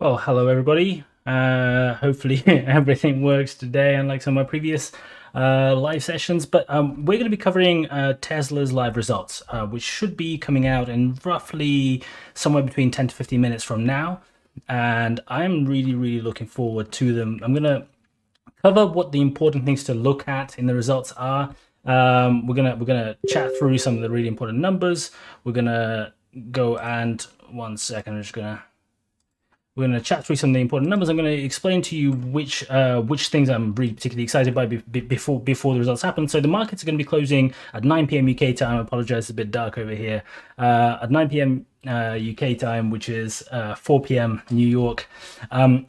Well, hello everybody. Hopefully everything works today, unlike some of my previous live sessions. But we're going to be covering Tesla's live results, which should be coming out in roughly somewhere between 10 to 15 minutes from now. And I'm really looking forward to them. I'm going to cover what the important things to look at in the results are. We're gonna chat through some of the really important numbers. We're gonna go and one second. We're going to chat through some of the important numbers. I'm going to explain to you which things I'm really particularly excited by before the results happen. So the markets are going to be closing at 9 p.m. UK time. I apologize, it's a bit dark over here. At 9 p.m. UK time, which is 4 p.m. New York. And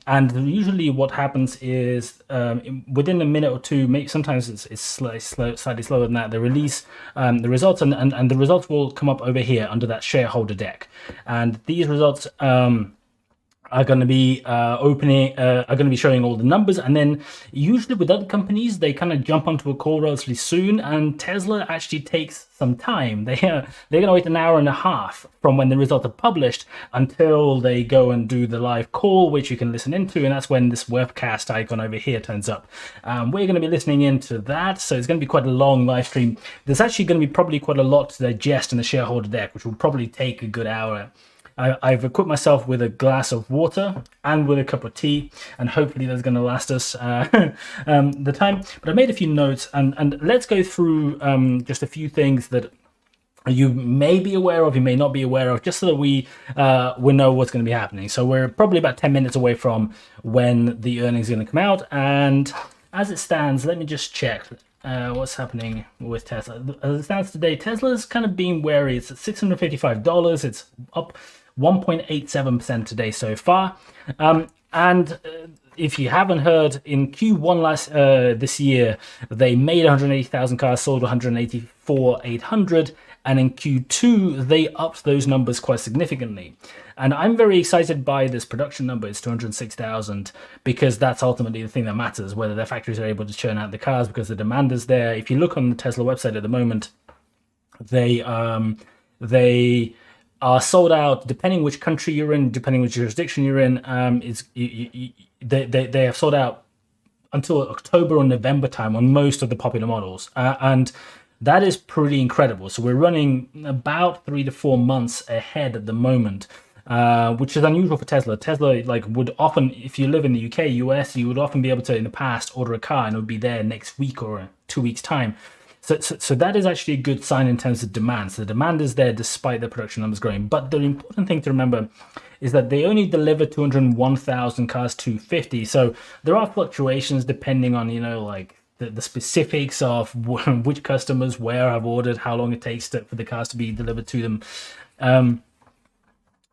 usually what happens is within a minute or two, maybe sometimes it's slightly slower than that, they release the results, and the results will come up over here under that shareholder deck. And these results are going to be showing all the numbers, and then usually with other companies they kind of jump onto a call relatively soon, and Tesla actually takes some time. They're going to wait an hour and a half from when the results are published until they go and do the live call, which you can listen into, and that's when this webcast icon over here turns up. We're going to be listening into that, so it's going to be quite a long live stream. There's actually going to be probably quite a lot to digest in the shareholder deck, which will probably take a good hour. I've equipped myself with a glass of water and with a cup of tea, and hopefully that's going to last us the time. But I made a few notes, and let's go through just a few things that you may be aware of, you may not be aware of, just so that we know what's going to be happening. So we're probably about 10 minutes away from when the earnings are going to come out, and as it stands, let me just check what's happening with Tesla. As it stands today, Tesla's kind of being wary. It's at $655. It's up 1.87% today so far. And if you haven't heard, in Q1 this year, they made 180,000 cars, sold 184,800. And in Q2, they upped those numbers quite significantly. And I'm very excited by this production number. It's 206,000, because that's ultimately the thing that matters, whether their factories are able to churn out the cars, because the demand is there. If you look on the Tesla website at the moment, they are sold out, depending which country you're in, depending which jurisdiction you're in. They have sold out until October or November time on most of the popular models. And that is pretty incredible. So we're running about 3 to 4 months ahead at the moment, which is unusual for Tesla. Tesla would often, if you live in the UK, US, you would often be able to, in the past, order a car and it would be there next week or 2 weeks' time. So that is actually a good sign in terms of demand. So the demand is there despite the production numbers growing. But the important thing to remember is that they only delivered 201,000 cars, 250. So there are fluctuations depending on, the specifics of which customers where have ordered, how long it takes for the cars to be delivered to them.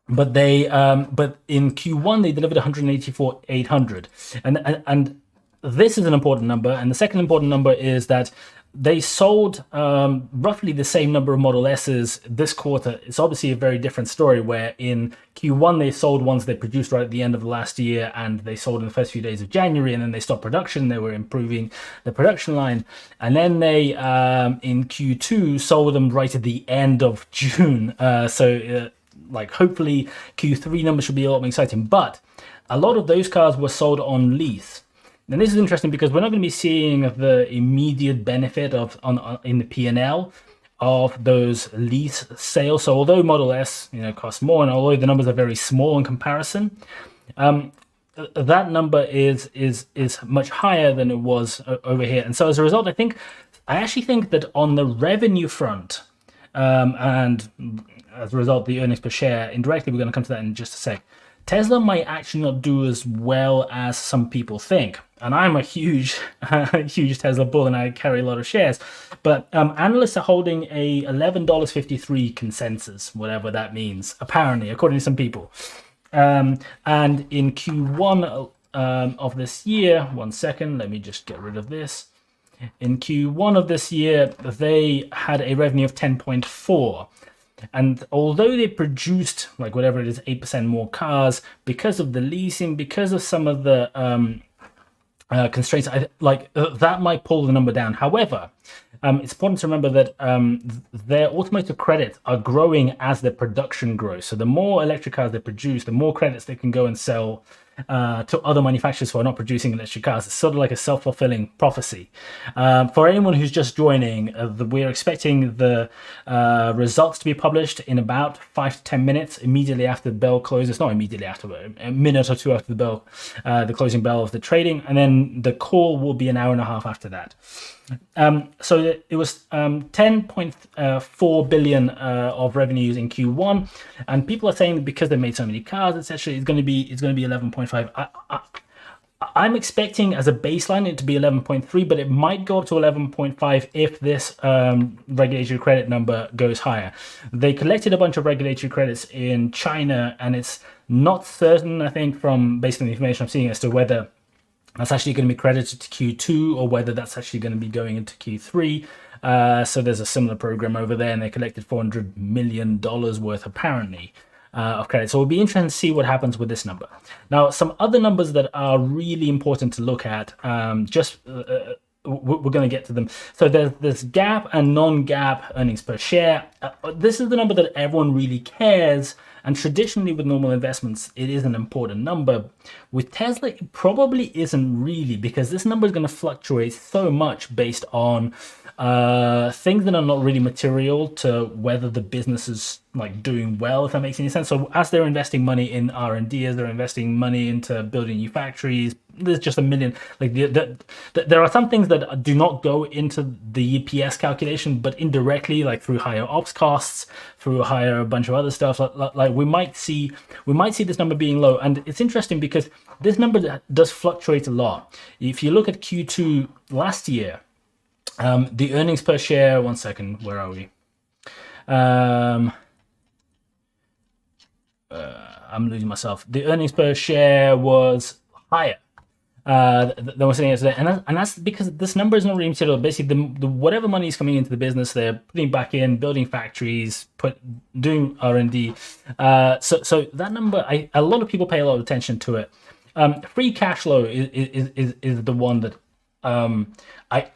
But in Q1 they delivered 184,800, and this is an important number. And the second important number is that they sold roughly the same number of Model S's this quarter. It's obviously a very different story, where in Q1 they sold ones they produced right at the end of last year, and they sold in the first few days of January, and then they stopped production. They were improving the production line, and then they in Q2 sold them right at the end of June. Hopefully Q3 numbers should be a lot more exciting. But a lot of those cars were sold on lease. And this is interesting because we're not going to be seeing the immediate benefit in the P&L of those lease sales. So although Model S costs more, and although the numbers are very small in comparison, that number is much higher than it was over here. And so as a result, I actually think that on the revenue front, and as a result, the earnings per share, indirectly, we're going to come to that in just a sec, Tesla might actually not do as well as some people think. And I'm a huge Tesla bull, and I carry a lot of shares. But analysts are holding a $11.53 consensus, whatever that means, apparently, according to some people. And in Q1 of this year, one second, let me just get rid of this. In Q1 of this year, they had a revenue of 10.4. And although they produced, whatever it is, 8% more cars, because of the leasing, because of some of the constraints, that might pull the number down. However, it's important to remember that their automotive credits are growing as their production grows. So the more electric cars they produce, the more credits they can go and sell to other manufacturers who are not producing electric cars. It's sort of like a self-fulfilling prophecy. For anyone who's just joining, we're expecting the results to be published in about 5 to 10 minutes, immediately after the bell closes. Not immediately after, but a minute or two after the bell, the closing bell of the trading, and then the call will be an hour and a half after that. So it was 10.4 billion of revenues in Q1, and people are saying that because they made so many cars, etc., it's going to be 11.5. I'm expecting as a baseline it to be 11.3, but it might go up to 11.5 if this regulatory credit number goes higher. They collected a bunch of regulatory credits in China, and it's not certain, I think, from based on the information I'm seeing, as to whether that's actually going to be credited to Q2 or whether that's actually going to be going into Q3. So there's a similar program over there, and they collected $400 million worth, apparently, of credit. So it'll be interesting to see what happens with this number. Now, some other numbers that are really important to look at, we're going to get to them. So there's GAAP and non-GAAP earnings per share. This is the number that everyone really cares. And traditionally with normal investments, it is an important number. With Tesla, it probably isn't really, because this number is going to fluctuate so much based on things that are not really material to whether the business is like doing well, if that makes any sense. So as they're investing money in R&D, as they're investing money into building new factories, there's just a million, like there are some things that do not go into the EPS calculation, but indirectly, like through higher ops costs, through a bunch of other stuff, like we might see this number being low. And it's interesting because this number does fluctuate a lot. If you look at Q2 last year, the earnings per share, one second, where are we? I'm losing myself. The earnings per share was higher than we're sitting here today, and that's because this number is not really material. Basically, the whatever money is coming into the business, they're putting back in, building factories, doing R&D. So that number, a lot of people pay a lot of attention to it. Free cash flow is the one that I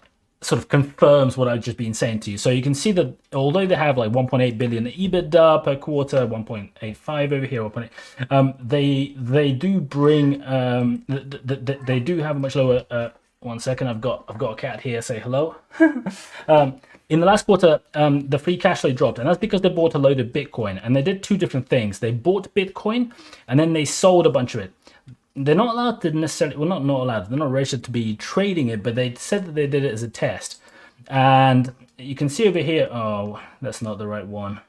sort of confirms what I've just been saying to you. So you can see that although they have like 1.8 billion EBITDA per quarter, 1.85 over here, 1.8, they do bring they do have a much lower. One second, I've got a cat here. Say hello. In the last quarter, the free cash flow dropped, and that's because they bought a load of Bitcoin, and they did two different things. They bought Bitcoin, and then they sold a bunch of it. They're not allowed to necessarily, well, not allowed, they're not registered to be trading it, but they said that they did it as a test. And you can see over here, oh, that's not the right one.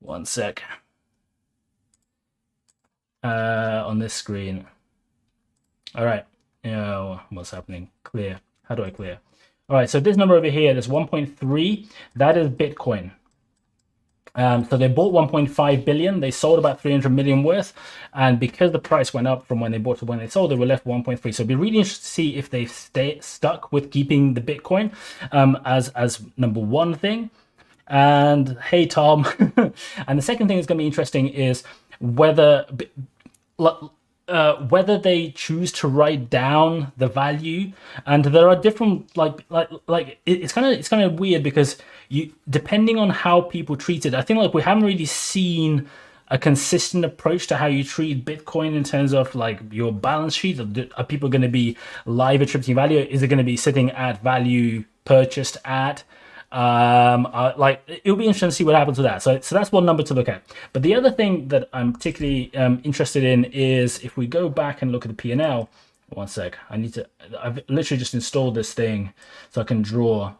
One sec. On this screen. All right, what's happening? Clear. How do I clear? All right, so this number over here, this 1.3, that is Bitcoin. So they bought 1.5 billion, they sold about 300 million worth, and because the price went up from when they bought to when they sold, they were left 1.3. So it'd be really interesting to see if they stay stuck with keeping the Bitcoin as number one thing. And hey, Tom. And the second thing that's going to be interesting is whether they choose to write down the value. And there are different it's kind of weird because depending on how people treat it, I think like we haven't really seen a consistent approach to how you treat Bitcoin in terms of like your balance sheet. Are people going to be live attributing value? Is it going to be sitting at value purchased at? Like it'll be interesting to see what happens with that. So that's one number to look at. But the other thing that I'm particularly interested in is if we go back and look at the P&L. One sec, I've literally just installed this thing so I can draw.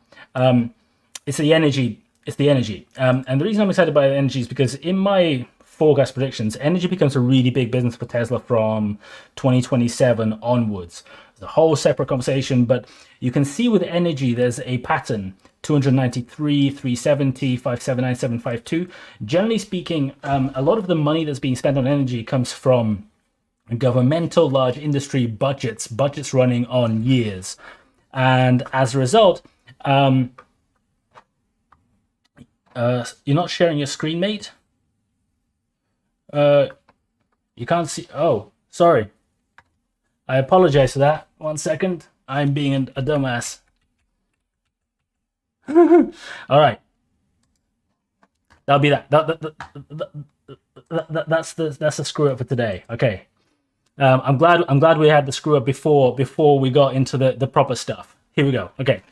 It's the energy. And the reason I'm excited by the energy is because in my forecast predictions, energy becomes a really big business for Tesla from 2027 onwards. It's a whole separate conversation, but you can see with energy, there's a pattern. 293, 370, 579, 752. Generally speaking, a lot of the money that's being spent on energy comes from governmental, large industry budgets running on years. And as a result, you're not sharing your screen, mate? You can't see. Oh, sorry. I apologize for that. 1 second. I'm being a dumbass. All right, that'll be that. That's the screw up for today. Okay. I'm glad we had the screw up before we got into the proper stuff. Here we go. Okay,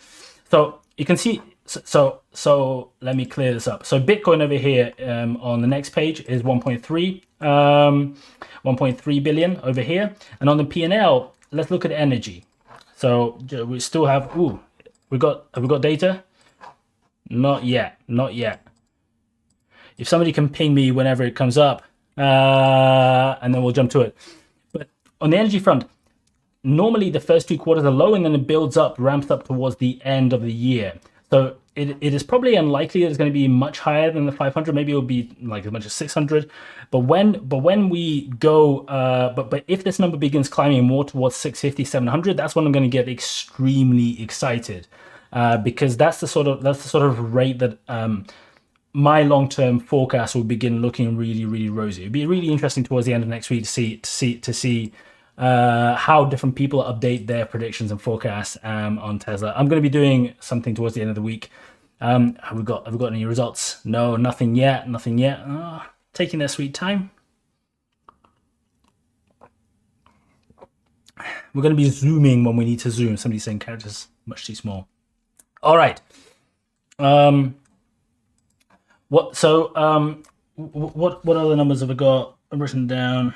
so you can see. So let me clear this up. So Bitcoin over here on the next page is 1.3 billion over here, and on the P&L, let's look at energy. So we still have. Have we got data? Not yet. If somebody can ping me whenever it comes up, and then we'll jump to it. But on the energy front, normally the first 2 quarters are low, and then it builds up, ramps up towards the end of the year. So it is probably unlikely that it's going to be much higher than the 500. Maybe it'll be like as much as 600. But when we go, but if this number begins climbing more towards 650, 700, that's when I'm going to get extremely excited, because that's the sort of rate that my long-term forecast will begin looking really, really rosy. It'd be really interesting towards the end of next week to see how different people update their predictions and forecasts on Tesla. I'm going to be doing something towards the end of the week. Have we got any results? No, nothing yet. Taking their sweet time. We're going to be zooming when we need to zoom. Somebody's saying characters much too small. All right. What other numbers have I got written down?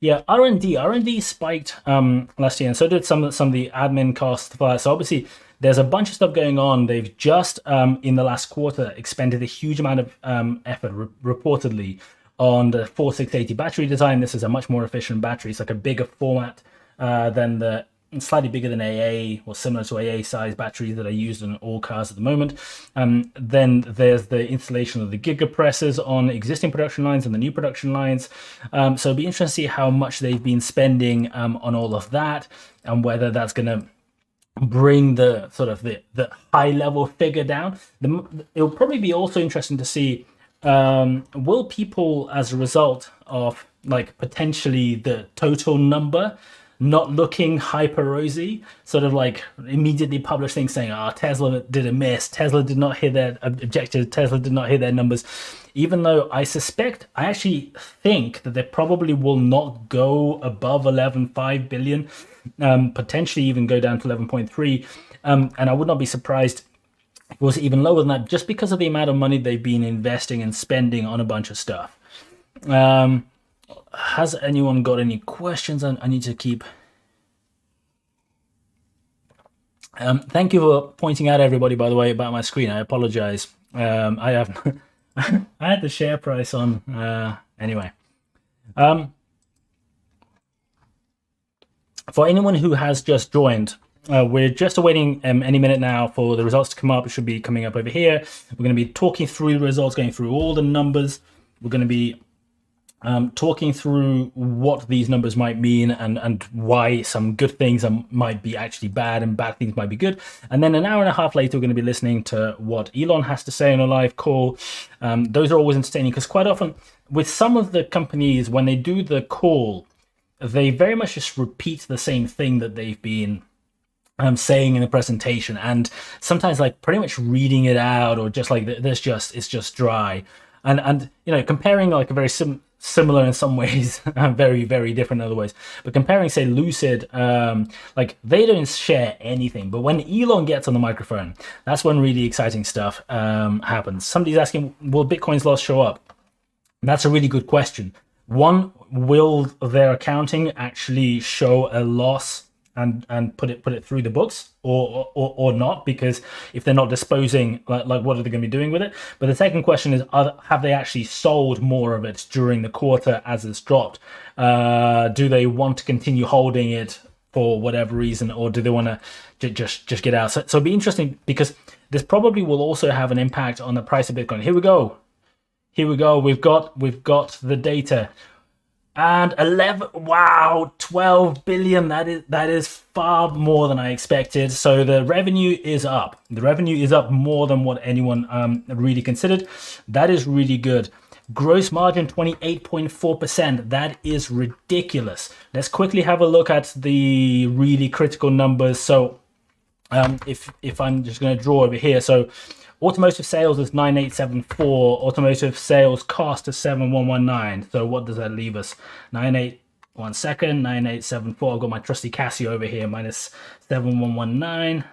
Yeah, R&D spiked last year, and so did some of the admin costs. So obviously, there's a bunch of stuff going on. They've just in the last quarter expended a huge amount of effort, reportedly, on the 4680 battery design. This is a much more efficient battery. It's like a bigger format than slightly bigger than AA, or similar to AA size batteries that are used in all cars at the moment. Then there's the installation of the gigapresses on existing production lines and the new production lines. So it'll be interesting to see how much they've been spending on all of that, and whether that's going to bring the sort of the high level figure down. It'll probably be also interesting to see, will people, as a result of like potentially the total number not looking hyper rosy, sort of like immediately publish things saying, Tesla did a miss, Tesla did not hit their objective, Tesla did not hit their numbers, even though I actually think that they probably will not go above 11.5 billion, potentially even go down to 11.3, and I would not be surprised if it was even lower than that, just because of the amount of money they've been investing and spending on a bunch of stuff. Has anyone got any questions? I need to keep. Thank you for pointing out, everybody, by the way, about my screen. I apologize. I have I had the share price on anyway. For anyone who has just joined, we're just awaiting any minute now for the results to come up. It should be coming up over here. We're going to be talking through the results, going through all the numbers. We're going to be talking through what these numbers might mean, and why some good things might be actually bad and bad things might be good. And then an hour and a half later, we're going to be listening to what Elon has to say on a live call. Those are always entertaining, because quite often with some of the companies, when they do the call, they very much just repeat the same thing that they've been saying in the presentation, and sometimes like pretty much reading it out, or just like it's just dry. And you know, comparing like a very similar in some ways, very, very different in other ways. But comparing, say, Lucid, like they don't share anything. But when Elon gets on the microphone, that's when really exciting stuff happens. Somebody's asking, will Bitcoin's loss show up? And that's a really good question. One, will their accounting actually show a loss and put it through the books, or not? Because if they're not disposing, like what are they going to be doing with it? But the second question is, have they actually sold more of it during the quarter as it's dropped? Do they want to continue holding it for whatever reason, or do they want to just get out? So it'll be interesting, because this probably will also have an impact on the price of Bitcoin. Here we go. We've got the data. And 12 billion. That is far more than I expected. So the revenue is up. The revenue is up more than what anyone really considered. That is really good. Gross margin 28.4%. That is ridiculous. Let's quickly have a look at the really critical numbers. So If I'm just going to draw over here, so automotive sales is 9874, automotive sales cost is 7119. So what does that leave us? 9874. I've got my trusty Casio over here, minus 7119.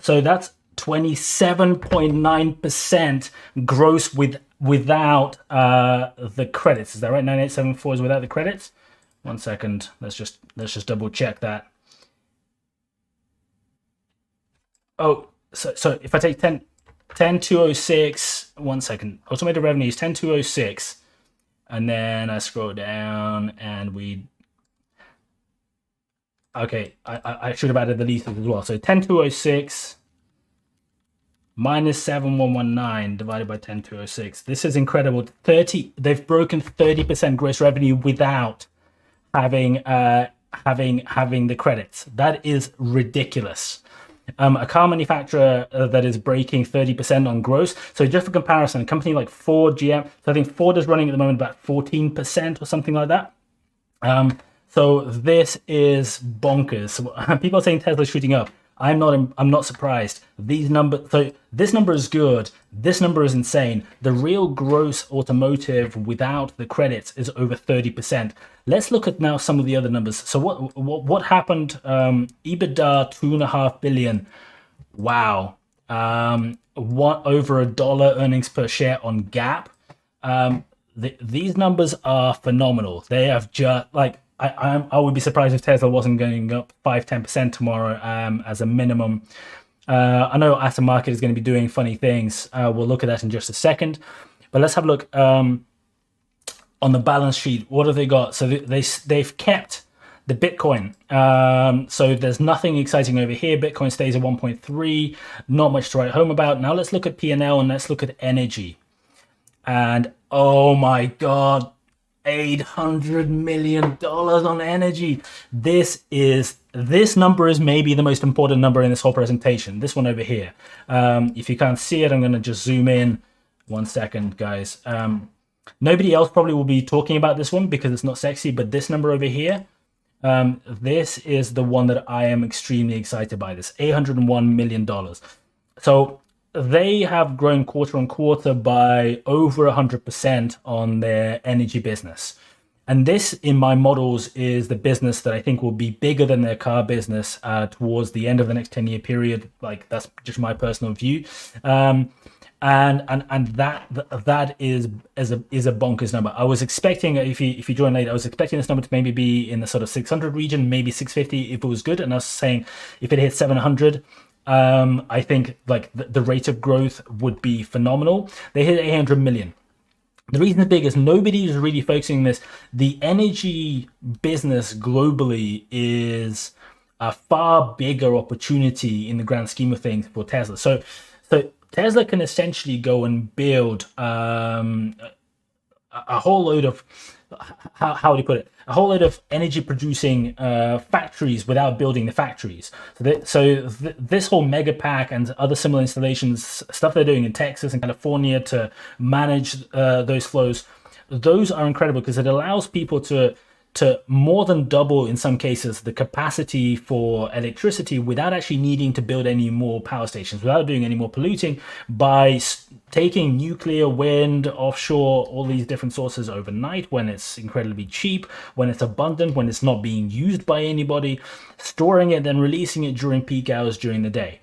So that's 27.9% gross without the credits. Is that right? 9874 is without the credits. 1 second. Let's just double check that. Oh, so if I take 10206, 1 second. Automated revenue is 10206, and then I scroll down and okay, I should have added the leases as well. So 10206 minus 7119 divided by 10206. This is incredible. They've broken 30% gross revenue without having the credits. That is ridiculous. A car manufacturer that is breaking 30% on gross. So just for comparison, a company like Ford, GM, so I think Ford is running at the moment about 14% or something like that. So this is bonkers. People are saying Tesla's shooting up. I'm not surprised. So this number is good. This number is insane. The real gross automotive without the credits is over 30%. Let's look at now some of the other numbers. So what happened? EBITDA 2.5 billion. Wow. What over $1 earnings per share on Gaap. These numbers are phenomenal. They have just like. I would be surprised if Tesla wasn't going up 5-10% tomorrow as a minimum. I know aftermarket is going to be doing funny things. We'll look at that in just a second. But let's have a look on the balance sheet. What have they got? So they've kept the Bitcoin. So there's nothing exciting over here. Bitcoin stays at 1.3. Not much to write home about. Now let's look at P&L and let's look at energy. And oh my God. $800 million on energy. This number is maybe the most important number in this whole presentation. This one over here. If you can't see it, I'm going to just zoom in. 1 second, guys. Nobody else probably will be talking about this one because it's not sexy, but this number over here, this is the one that I am extremely excited by. This $801 million. So they have grown quarter on quarter by over 100% on their energy business. And this, in my models, is the business that I think will be bigger than their car business towards the end of the next 10-year period. Like, that's just my personal view. And that is a bonkers number. I was expecting, if you join late, I was expecting this number to maybe be in the sort of 600 region, maybe 650 if it was good. And I was saying if it hit 700, I think like the rate of growth would be phenomenal. They hit 800 million. The reason it's big is nobody is really focusing on this. The energy business globally is a far bigger opportunity in the grand scheme of things for Tesla. So Tesla can essentially go and build a whole load of, how do you put it? A whole load of energy producing factories without building the factories. So this whole mega pack and other similar installations, stuff they're doing in Texas and California to manage those flows, those are incredible because it allows people to more than double, in some cases, the capacity for electricity without actually needing to build any more power stations, without doing any more polluting, by taking nuclear, wind, offshore, all these different sources overnight when it's incredibly cheap, when it's abundant, when it's not being used by anybody, storing it, then releasing it during peak hours during the day.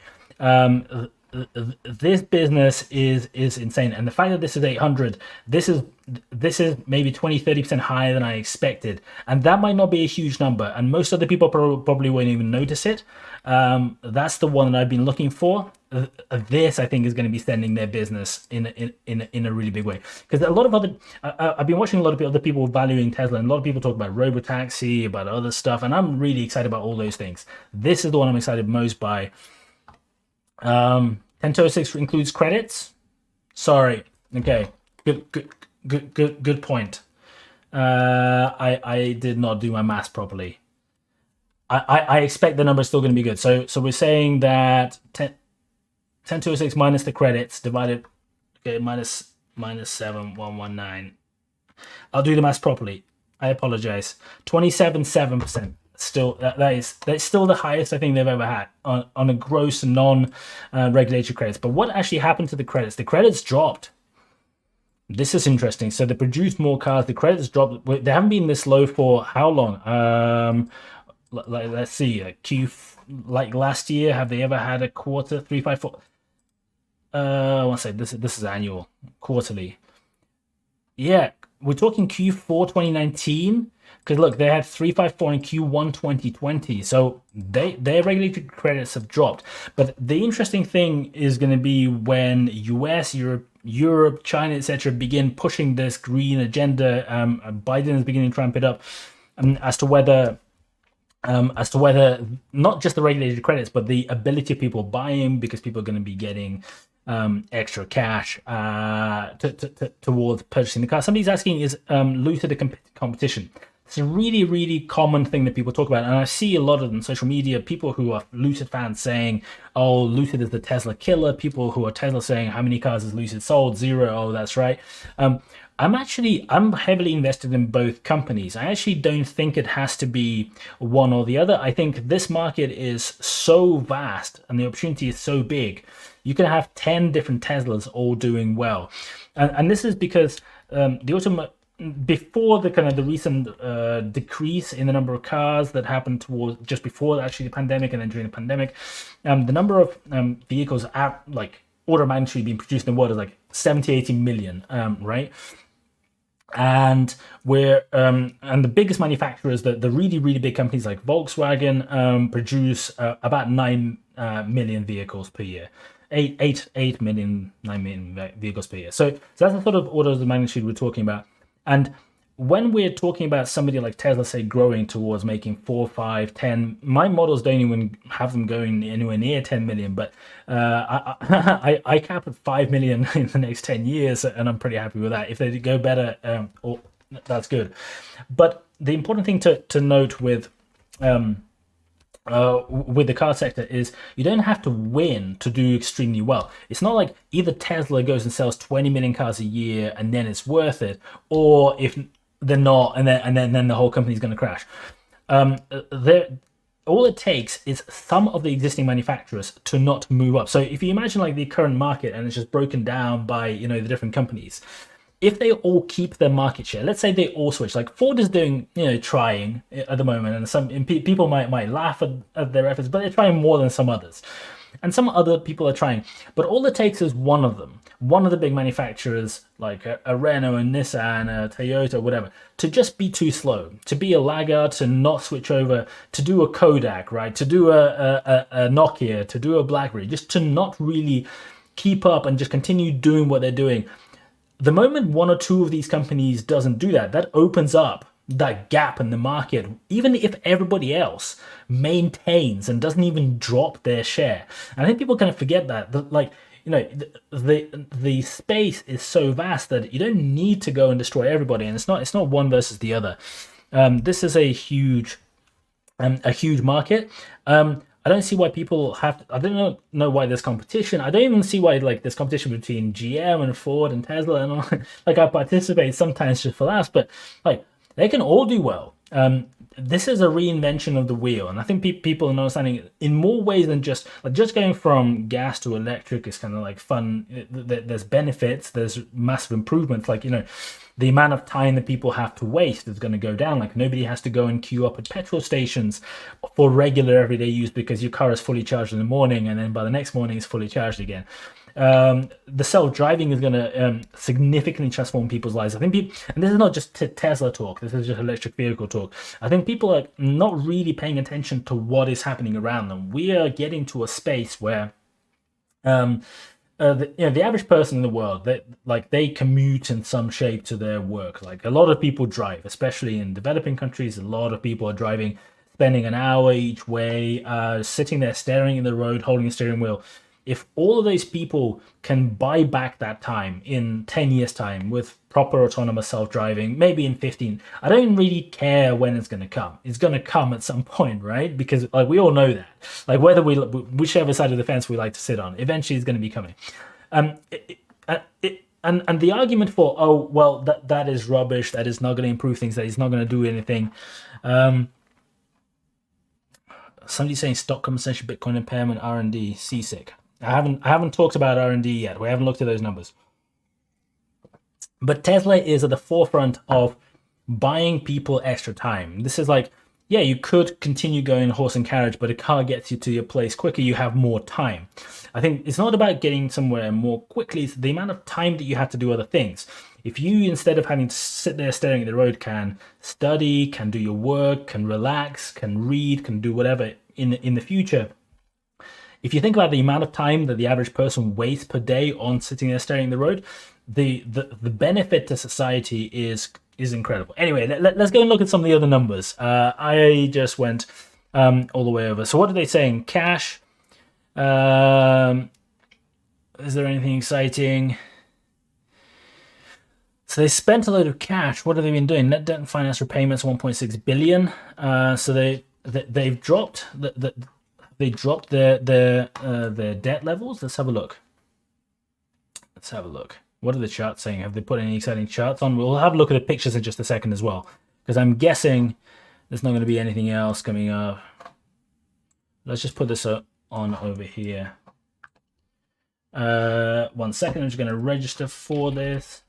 This business is insane, and the fact that this is 800, this is maybe 20-30% higher than I expected, and that might not be a huge number, and most other people probably won't even notice it. That's the one that I've been looking for. This, I think, is going to be sending their business in a really big way, because a lot of other I've been watching a lot of other people valuing Tesla, and a lot of people talk about robotaxi, about other stuff, and I'm really excited about all those things. This is the one I'm excited most by. 10206 includes credits. Sorry. Okay. Good point. I did not do my maths properly. I expect the number is still going to be good. So we're saying that 10206 minus the credits divided, okay, minus 7119. I'll do the maths properly. I apologize. 27.7%. that's still the highest I think they've ever had on a gross non regulatory credits. But what actually happened to the credits? The credits dropped. This is interesting. So they produced more cars. The credits dropped. They haven't been this low for how long? Let's see. Like last year, have they ever had a quarter 354? I want to say this is annual, quarterly. Yeah, we're talking Q4 2019. Because look, they had 354 in Q1 2020, so their regulatory credits have dropped. But the interesting thing is going to be when US, Europe, China, etc., begin pushing this green agenda. Biden is beginning to ramp it up, as to whether not just the regulated credits, but the ability of people buying, because people are going to be getting extra cash towards purchasing the car. Somebody's asking, is Lucid a competition? It's a really, really common thing that people talk about, and I see a lot of it on social media. People who are Lucid fans saying, "Oh, Lucid is the Tesla killer." People who are Tesla saying, "How many cars has Lucid sold? 0." Oh, that's right. I'm heavily invested in both companies. I actually don't think it has to be one or the other. I think this market is so vast and the opportunity is so big. You can have 10 different Teslas all doing well, and this is because before the recent decrease in the number of cars that happened towards just before actually the pandemic and then during the pandemic, the number of vehicles like order of magnitude being produced in the world is like 70-80 million, right? And and the biggest manufacturers, the really, really big companies like Volkswagen, produce about 9 million vehicles per year. 9 million vehicles per year. So that's the sort of orders of magnitude we're talking about. And when we're talking about somebody like Tesla, say, growing towards making 4, 5, 10, my models don't even have them going anywhere near 10 million, but I cap at 5 million in the next 10 years, and I'm pretty happy with that. If they go better, that's good. But the important thing to note with the car sector is you don't have to win to do extremely well. It's not like either Tesla goes and sells 20 million cars a year and then it's worth it, or if they're not, and then the whole company's going to crash. All it takes is some of the existing manufacturers to not move up. So if you imagine like the current market and it's just broken down by the different companies, if they all keep their market share, let's say they all switch, like Ford is doing, trying at the moment, and people might laugh at their efforts, but they're trying more than some others. And some other people are trying. But all it takes is one of them, one of the big manufacturers, like a Renault, a Nissan, a Toyota, whatever, to just be too slow, to be a laggard, to not switch over, to do a Kodak, right, to do a Nokia, to do a BlackBerry, just to not really keep up and just continue doing what they're doing. The moment one or two of these companies doesn't do that, that opens up that gap in the market, even if everybody else maintains and doesn't even drop their share. And I think people kind of forget that the space is so vast that you don't need to go and destroy everybody, and it's not one versus the other. This is a huge market. I don't see why people have I don't know why there's competition. I don't even see why there's competition between GM and Ford and Tesla and all. I participate sometimes just for laughs, but they can all do well. This is a reinvention of the wheel, and I think people are understanding it in more ways than just going from gas to electric is kind of fun. There's benefits, there's massive improvements, the amount of time that people have to waste is going to go down. Nobody has to go and queue up at petrol stations for regular everyday use because your car is fully charged in the morning, and then by the next morning it's fully charged again. The self-driving is going to significantly transform people's lives. I think and this is not just Tesla talk, this is just electric vehicle talk. I think people are not really paying attention to what is happening around them. We are getting to a space where the average person in the world, they commute in some shape to their work. A lot of people drive, especially in developing countries. A lot of people are driving, spending an hour each way, sitting there staring at the road, holding a steering wheel. If all of those people can buy back that time in 10 years' time with proper autonomous self-driving, maybe in 15, I don't really care when it's going to come. It's going to come at some point, right? Because we all know that. Whether whichever side of the fence we like to sit on, eventually it's going to be coming. And the argument for, that is rubbish, that is not going to improve things, that is not going to do anything. Somebody saying stock compensation, Bitcoin impairment, R&D, seasick. I haven't talked about R&D yet. We haven't looked at those numbers. But Tesla is at the forefront of buying people extra time. This is like, yeah, you could continue going horse and carriage, but a car gets you to your place quicker. You have more time. I think it's not about getting somewhere more quickly. It's the amount of time that you have to do other things. If you, instead of having to sit there staring at the road, can study, can do your work, can relax, can read, can do whatever in the future. If you think about the amount of time that the average person wastes per day on sitting there staring at the road, the benefit to society is incredible. Anyway, let's go and look at some of the other numbers. I just went all the way over. So what are they saying? Cash. Is there anything exciting? So they spent a load of cash. What have they been doing? Net debt and finance repayments, 1.6 billion. So they've dropped their debt levels. Let's have a look. What are the charts saying? Have they put any exciting charts on? We'll have a look at the pictures in just a second as well, because I'm guessing there's not going to be anything else coming up. Let's just put this on over here. 1 second. I'm just going to register for this.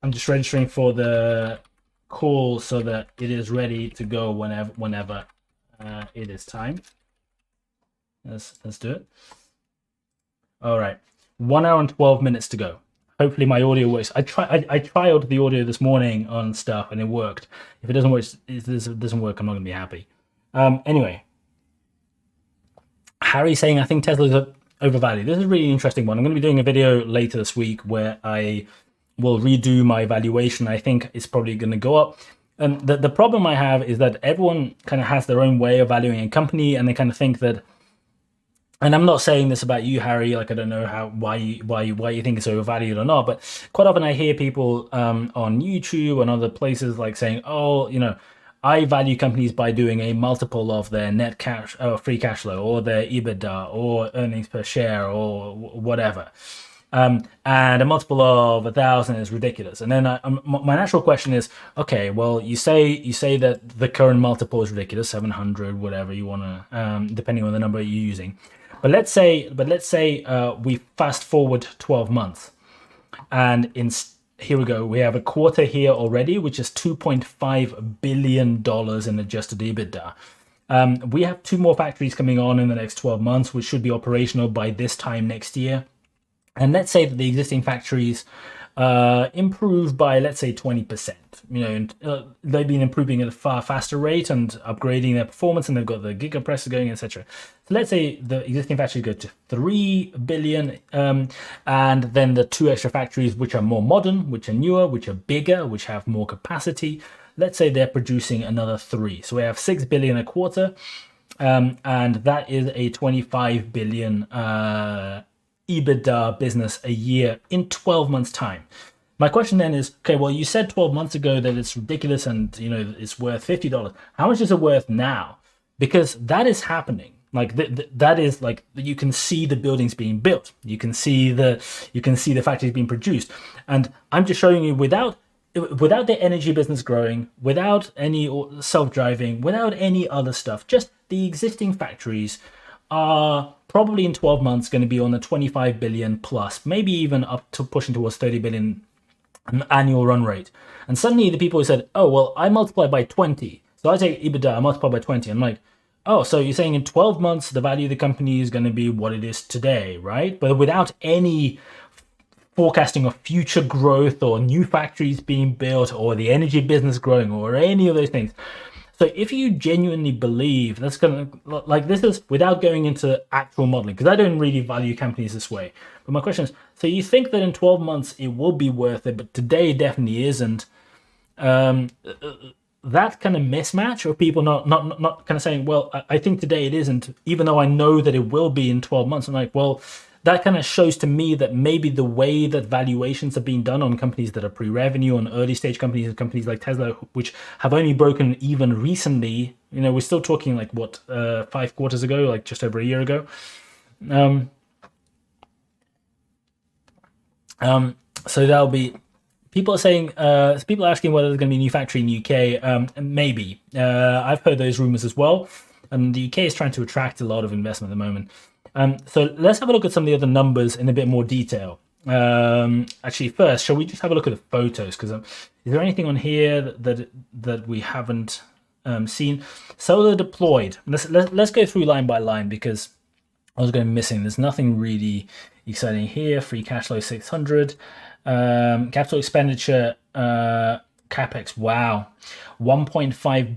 I'm just registering for the call so that it is ready to go whenever it is time. Let's do it. All right, 1 hour and 12 minutes to go. Hopefully my audio works. I trialed the audio this morning on stuff and it worked. If it doesn't work, I'm not gonna be happy. Anyway, Harry's saying I think Tesla's overvalued. This is a really interesting one. I'm going to be doing a video later this week where I will redo my valuation. I think it's probably going to go up. And the problem I have is that everyone kind of has their own way of valuing a company, and they kind of think that. And I'm not saying this about you, Harry. Like, I don't know why you think it's overvalued or not. But quite often I hear people on YouTube and other places like saying, "Oh, you know, I value companies by doing a multiple of their net cash, or free cash flow, or their EBITDA, or earnings per share, or whatever." And a multiple of 1,000 is ridiculous. And then my natural question is, okay, well, you say that the current multiple is ridiculous, 700, whatever you want to, depending on the number you're using. But let's say we fast forward 12 months, and here we go. We have a quarter here already, which is $2.5 billion in adjusted EBITDA. We have 2 more factories coming on in the next 12 months, which should be operational by this time next year. And let's say that the existing factories improve by, let's say, 20%. You know, they've been improving at a far faster rate and upgrading their performance, and they've got the gigapressor going, etc. So let's say the existing factories go to 3 billion, and then the 2 extra factories, which are more modern, which are newer, which are bigger, which have more capacity, let's say they're producing another 3. So we have 6 billion a quarter, and that is a 25 billion EBITDA business a year in 12 months time. My question then is, okay, well, you said 12 months ago that it's ridiculous and, you know, it's worth $50. How much is it worth now? Because that is happening. Like that is like, you can see the buildings being built. You can see the factories being produced. And I'm just showing you without the energy business growing, without any self-driving, without any other stuff, just the existing factories are probably in 12 months going to be on the 25 billion plus, maybe even up to pushing towards 30 billion annual run rate. And suddenly the people who said, oh, well, I multiply by 20. So I take EBITDA, I multiply by 20. I'm like, oh, so you're saying in 12 months, the value of the company is going to be what it is today, right? But without any forecasting of future growth or new factories being built or the energy business growing or any of those things. So if you genuinely believe that's going to, like, this is without going into actual modeling, because I don't really value companies this way. But my question is, so you think that in 12 months it will be worth it, but today it definitely isn't. That kind of mismatch, or people not kind of saying, well, I think today it isn't, even though I know that it will be in 12 months. I'm like, well, that kind of shows to me that maybe the way that valuations are being done on companies that are pre-revenue, on early stage companies and companies like Tesla, which have only broken even recently, you know, we're still talking like what, 5 quarters ago, like just over a year ago. So that'll be people are saying, people are asking whether there's going to be a new factory in the UK. Maybe. I've heard those rumors as well. And the UK is trying to attract a lot of investment at the moment. So let's have a look at some of the other numbers in a bit more detail. Actually, first, shall we just have a look at the photos? Because is there anything on here that we haven't seen? Solar deployed. Let's go through line by line because I was going to be missing. There's nothing really exciting here. Free cash flow 600. Capital expenditure, capex. Wow, 1.5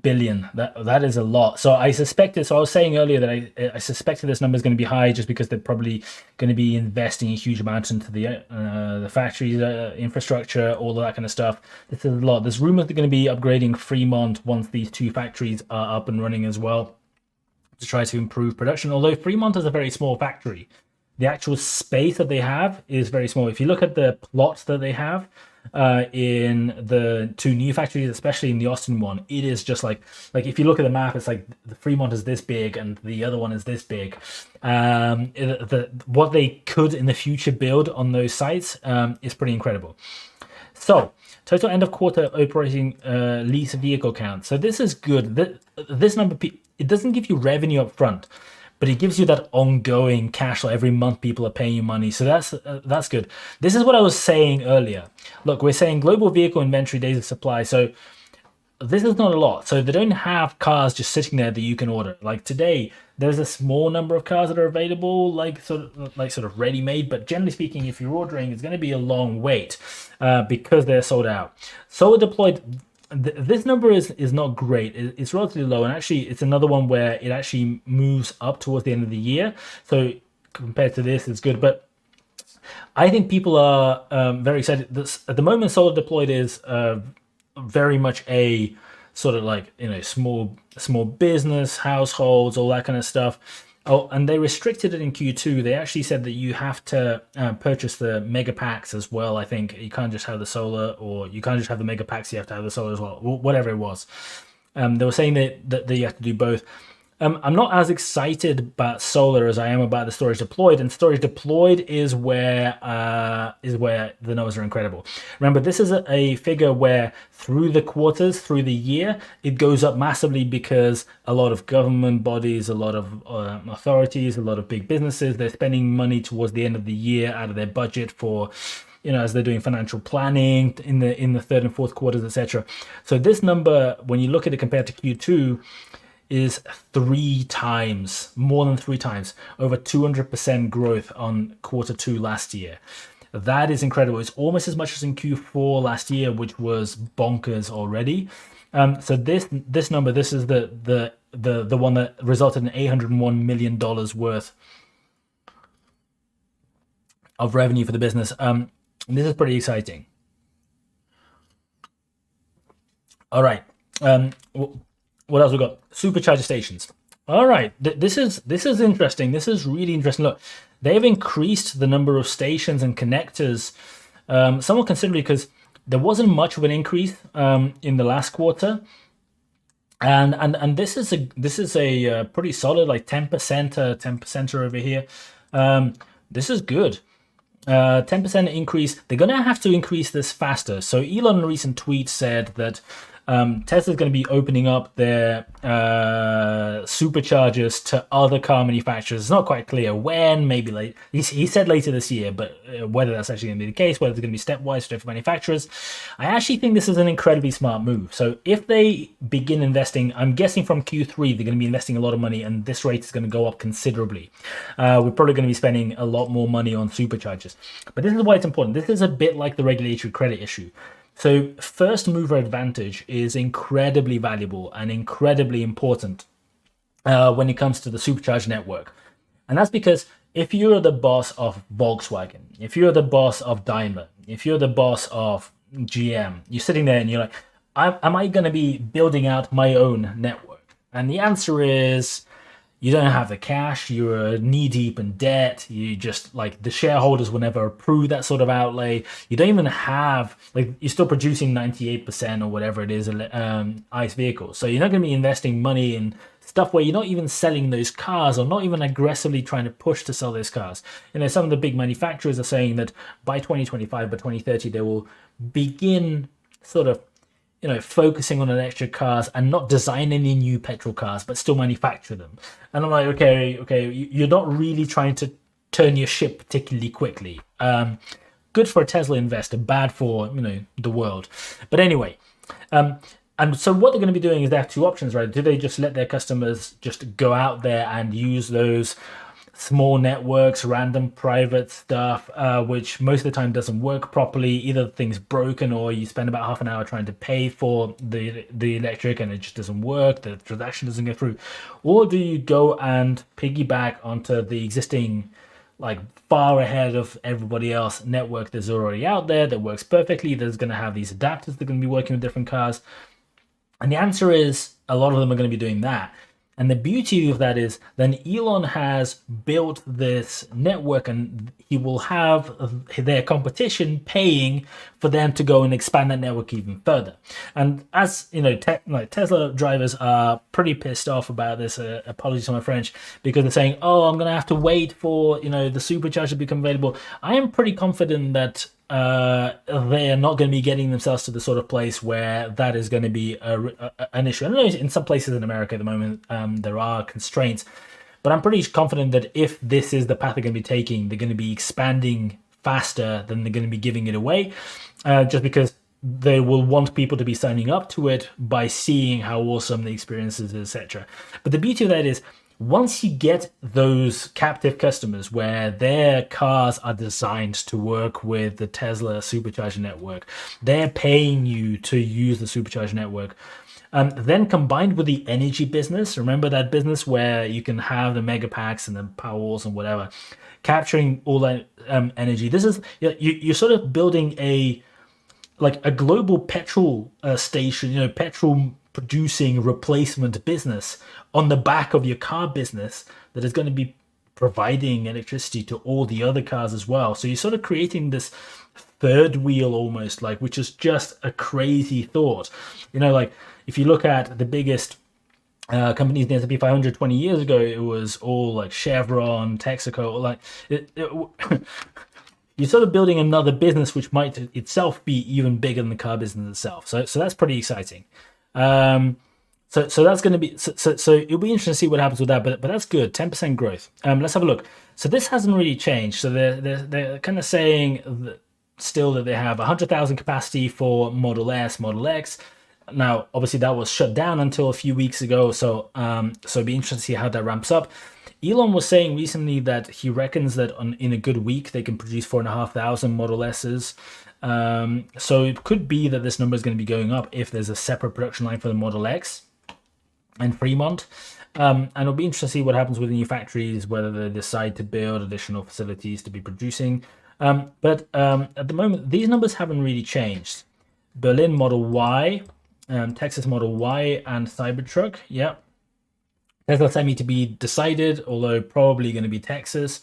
billion. That is a lot. So I suspected. So I was saying earlier that I suspected this number is going to be high just because they're probably going to be investing a huge amount into the factories, infrastructure, all of that kind of stuff. This is a lot. There's rumors they're going to be upgrading Fremont once these two factories are up and running as well to try to improve production. Although Fremont is a very small factory, the actual space that they have is very small. If you look at the plots that they have in the two new factories, especially in the Austin one, it is just like if you look at the map, it's like the Fremont is this big and the other one is this big. What they could in the future build on those sites is pretty incredible. So total end of quarter operating lease vehicle count. So this is good. This number, it doesn't give you revenue up front, but it gives you that ongoing cash flow. Every month people are paying you money. So that's good. This is what I was saying earlier. Look, we're saying global vehicle inventory days of supply. So this is not a lot. So they don't have cars just sitting there that you can order. Like today, there's a small number of cars that are available, like sort of ready-made. But generally speaking, if you're ordering, it's going to be a long wait because they're sold out. Solar deployed. This number is not great. It's relatively low, and actually it's another one where it actually moves up towards the end of the year. So compared to this, it's good. But I think people are very excited. At the moment, solar deployed is very much a sort of like, small business, households, all that kind of stuff. Oh, and they restricted it in Q2. They actually said that you have to purchase the mega packs as well. I think you can't just have the solar, or you can't just have the mega packs. You have to have the solar as well, whatever it was. They were saying that you have to do both. I'm not as excited about solar as I am about the storage deployed, and storage deployed is where the numbers are incredible. Remember, this is a figure where through the quarters, through the year, it goes up massively because a lot of government bodies, a lot of authorities, a lot of big businesses, they're spending money towards the end of the year out of their budget for, as they're doing financial planning in the third and fourth quarters, etc. So this number, when you look at it compared to Q2, is more than three times, over 200% growth on Q2 last year. That is incredible. It's almost as much as in Q4 last year, which was bonkers already. So this number, this is the one that resulted in $801 million worth of revenue for the business. This is pretty exciting. All right. What else we got? Supercharger stations. All right, this is interesting. This is really interesting. Look, they've increased the number of stations and connectors somewhat considerably because there wasn't much of an increase in the last quarter, and this is a pretty solid, like 10% over here. This is good. 10% increase. They're gonna have to increase this faster. So Elon in a recent tweet said that Tesla's going to be opening up their superchargers to other car manufacturers. It's not quite clear when, maybe late. He said later this year, but whether that's actually going to be the case, whether it's going to be stepwise for different manufacturers, I actually think this is an incredibly smart move. So if they begin investing, I'm guessing from Q3, they're going to be investing a lot of money, and this rate is going to go up considerably. We're probably going to be spending a lot more money on superchargers. But this is why it's important. This is a bit like the regulatory credit issue. So first mover advantage is incredibly valuable and incredibly important when it comes to the supercharger network. And that's because if you're the boss of Volkswagen, if you're the boss of Daimler, if you're the boss of GM, you're sitting there and you're like, am I going to be building out my own network? And the answer is, you don't have the cash, you're knee deep in debt, you just, like, the shareholders will never approve that sort of outlay. You don't even have, like, you're still producing 98% or whatever it is, ICE vehicles. So you're not going to be investing money in stuff where you're not even selling those cars or not even aggressively trying to push to sell those cars. You know, some of the big manufacturers are saying that by 2025, by 2030, they will begin sort of, you know, focusing on electric cars and not design any new petrol cars, but still manufacture them. And I'm like, okay, you're not really trying to turn your ship particularly quickly. Good for a Tesla investor, bad for, you know, the world. But anyway, and so what they're going to be doing is they have two options, right? Do they just let their customers just go out there and use those small networks, random private stuff, which most of the time doesn't work properly? Either the thing's broken or you spend about half an hour trying to pay for the electric and it just doesn't work, the transaction doesn't go through. Or do you go and piggyback onto the existing, like far ahead of everybody else, network that's already out there that works perfectly, that's going to have these adapters that are going to be working with different cars? And the answer is a lot of them are going to be doing that. And the beauty of that is then Elon has built this network and he will have their competition paying for them to go and expand that network even further. And as you know, Tesla drivers are pretty pissed off about this. Apologies for my French, because they're saying, oh, I'm going to have to wait for, you know, the Supercharger to become available. I am pretty confident that they are not going to be getting themselves to the sort of place where that is going to be an issue. I know in some places in America at the moment there are constraints, but I'm pretty confident that if this is the path they're going to be taking, they're going to be expanding faster than they're going to be giving it away, just because they will want people to be signing up to it by seeing how awesome the experience is, etc. But the beauty of that is, once you get those captive customers where their cars are designed to work with the Tesla Supercharger network, they're paying you to use the Supercharger network, then combined with the energy business, remember that business where you can have the mega packs and the Powerwalls and whatever, capturing all that energy. This is, you're sort of building a global petrol station, you know, petrol producing replacement business on the back of your car business that is going to be providing electricity to all the other cars as well. So you're sort of creating this third wheel almost, like, which is just a crazy thought. You know, like if you look at the biggest companies in the S&P 500 20 years ago, it was all like Chevron, Texaco, like you're sort of building another business which might itself be even bigger than the car business itself. So that's pretty exciting. So that's going to be, so it'll be interesting to see what happens with that, but that's good. 10% growth. Let's have a look. So this hasn't really changed. So they're kind of saying that still that they have 100,000 capacity for Model S, Model X. Now, obviously that was shut down until a few weeks ago. So it'll be interesting to see how that ramps up. Elon was saying recently that he reckons that in a good week, they can produce 4,500 Model S's. So it could be that this number is going to be going up if there's a separate production line for the Model X and Fremont. And it'll be interesting to see what happens with the new factories, whether they decide to build additional facilities to be producing. But at the moment, these numbers haven't really changed. Berlin Model Y, Texas Model Y, and Cybertruck. Yeah. Tesla Semi to be decided, although probably going to be Texas.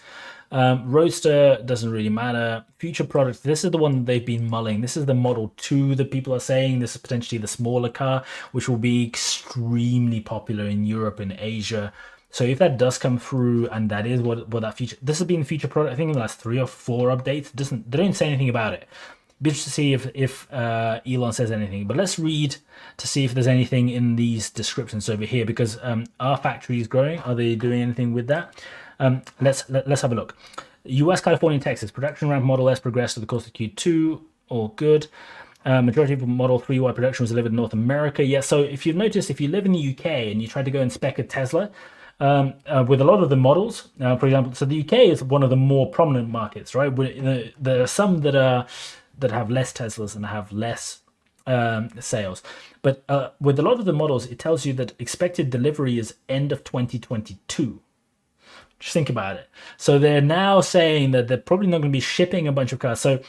Roadster doesn't really matter. Future products, this is the one they've been mulling. This is the Model 2 that people are saying. This is potentially the smaller car, which will be extremely popular in Europe and Asia. So if that does come through, and that is what that future, this has been the future product, I think in the last 3 or 4 updates. They don't say anything about it. Be interested to see if Elon says anything. But let's read to see if there's anything in these descriptions over here, because our factory is growing. Are they doing anything with that? Let's have a look. US, California, and Texas. Production ramp Model S progressed to the course of Q2. All good. Majority of Model 3Y production was delivered in North America. Yeah, so if you've noticed, if you live in the UK and you try to go and spec a Tesla, with a lot of the models, for example, so the UK is one of the more prominent markets, right? There are some that have less Teslas and have less sales. But with a lot of the models, it tells you that expected delivery is end of 2022. Just think about it. So they're now saying that they're probably not going to be shipping a bunch of cars. So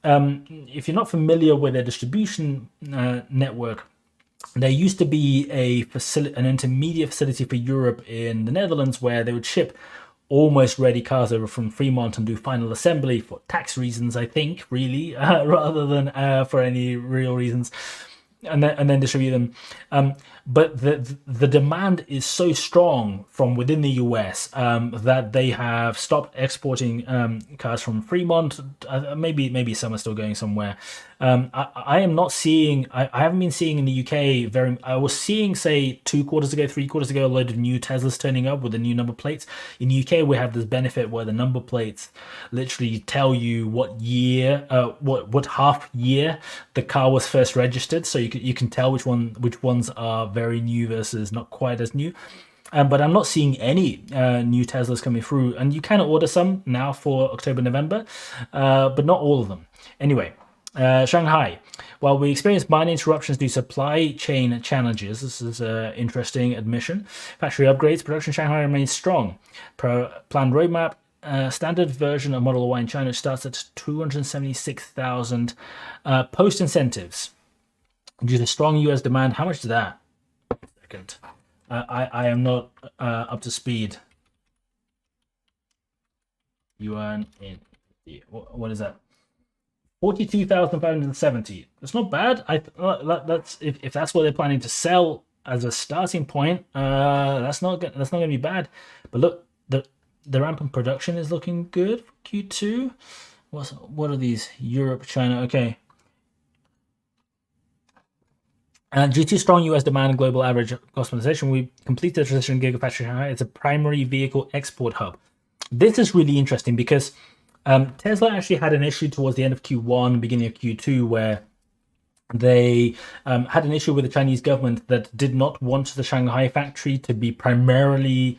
if you're not familiar with their distribution network, there used to be an intermediate facility for Europe in the Netherlands where they would ship almost ready cars over from Fremont and do final assembly for tax reasons, I think, really, rather than for any real reasons. and then distribute them. But the demand is so strong from within the US that they have stopped exporting cars from Fremont. Maybe some are still going somewhere. I am not seeing. I haven't been seeing in the UK very. I was seeing, say, 2 quarters ago, 3 quarters ago, a load of new Teslas turning up with the new number plates. In the UK, we have this benefit where the number plates literally tell you what year, what half year the car was first registered, so you can tell which ones are very new versus not quite as new. But I'm not seeing any new Teslas coming through, and you can order some now for October, November, but not all of them. Anyway. Shanghai. While we experienced minor interruptions due to supply chain challenges, this is an interesting admission. Factory upgrades, production in Shanghai remains strong. Planned roadmap, standard version of Model Y in China starts at 276,000 post incentives. Due to strong US demand, how much is that? Second. I am not up to speed. Yuan in what is that? 42,570. That's not bad. That's if that's what they're planning to sell as a starting point. That's not going to be bad. But look, the ramp in production is looking good for Q2. What are these? Europe, China. Okay. And due to strong US demand and global average cost optimization, we completed the transition Gigafactory Shanghai. It's a primary vehicle export hub. This is really interesting because Tesla actually had an issue towards the end of Q1, beginning of Q2, where they had an issue with the Chinese government that did not want the Shanghai factory to be primarily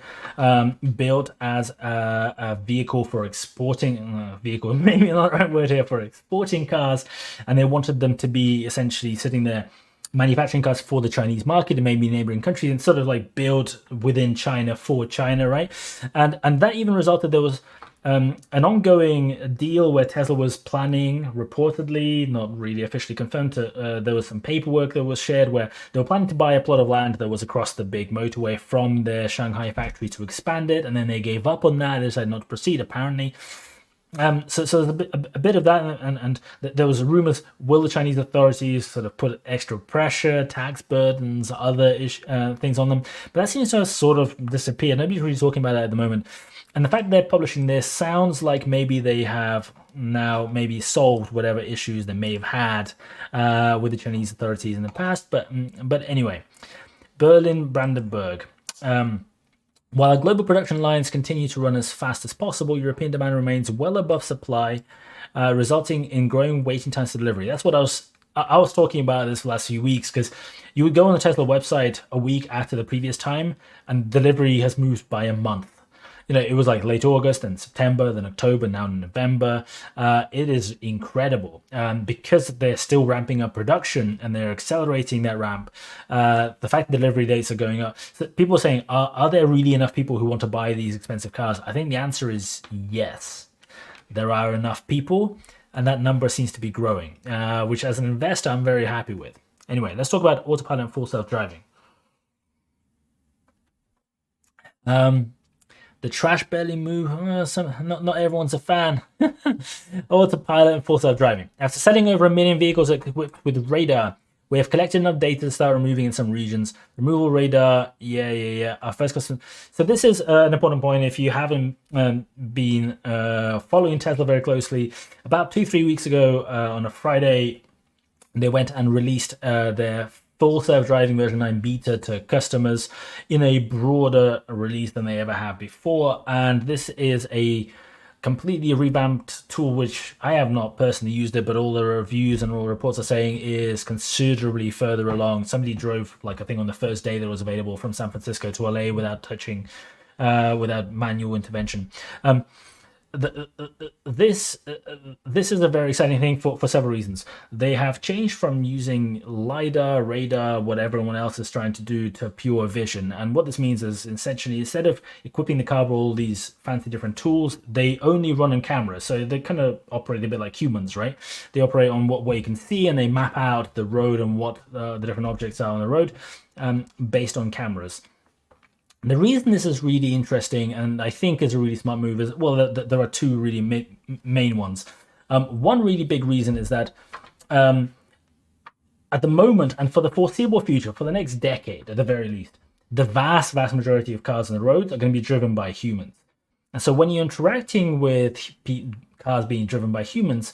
built as a vehicle for exporting, vehicle, maybe not the right word here, for exporting cars, and they wanted them to be essentially sitting there manufacturing cars for the Chinese market and maybe neighboring countries and sort of like build within China for China, right? And that even resulted, there was an ongoing deal where Tesla was planning, reportedly, not really officially confirmed, there was some paperwork that was shared where they were planning to buy a plot of land that was across the big motorway from their Shanghai factory to expand it, and then they gave up on that. They decided not to proceed, apparently. So there's a bit of that, and there was rumors, will the Chinese authorities sort of put extra pressure, tax burdens, other things on them? But that seems to have sort of disappeared. Nobody's really talking about that at the moment. And the fact they're publishing this sounds like maybe they have now maybe solved whatever issues they may have had with the Chinese authorities in the past. But anyway, Berlin, Brandenburg. While our global production lines continue to run as fast as possible, European demand remains well above supply, resulting in growing waiting times for delivery. That's what I was talking about this the last few weeks, because you would go on the Tesla website a week after the previous time, and delivery has moved by a month. You know, it was like late August, then September, then October, now November. It is incredible because they're still ramping up production and they're accelerating that ramp. The fact that delivery dates are going up. So people are saying, are there really enough people who want to buy these expensive cars? I think the answer is yes. There are enough people, and that number seems to be growing, which as an investor, I'm very happy with. Anyway, let's talk about Autopilot and full self-driving. The trash barely move. Not everyone's a fan. Autopilot and full self-driving. After selling over 1 million vehicles equipped with radar, we have collected enough data to start removing in some regions. Removal radar, yeah. Our first customer. So this is an important point. If you haven't been following Tesla very closely, about 2-3 weeks ago on a Friday, they went and released their full self-driving version 9 beta to customers in a broader release than they ever have before. And this is a completely revamped tool, which I have not personally used it, but all the reviews and all the reports are saying is considerably further along. Somebody drove, like, I think on the first day that it was available, from San Francisco to LA without touching, without manual intervention. This is a very exciting thing for several reasons. They have changed from using LiDAR, radar, what everyone else is trying to do, to pure vision. And what this means is, essentially, instead of equipping the car with all these fancy different tools, they only run on cameras. So they kind of operate a bit like humans, right? They operate on what you can see, and they map out the road and what the different objects are on the road based on cameras. The reason this is really interesting, and I think is a really smart move, is, well, there are two really main ones. One really big reason is that at the moment and for the foreseeable future, for the next decade at the very least, the vast majority of cars on the roads are going to be driven by humans. And so when you're interacting with cars being driven by humans,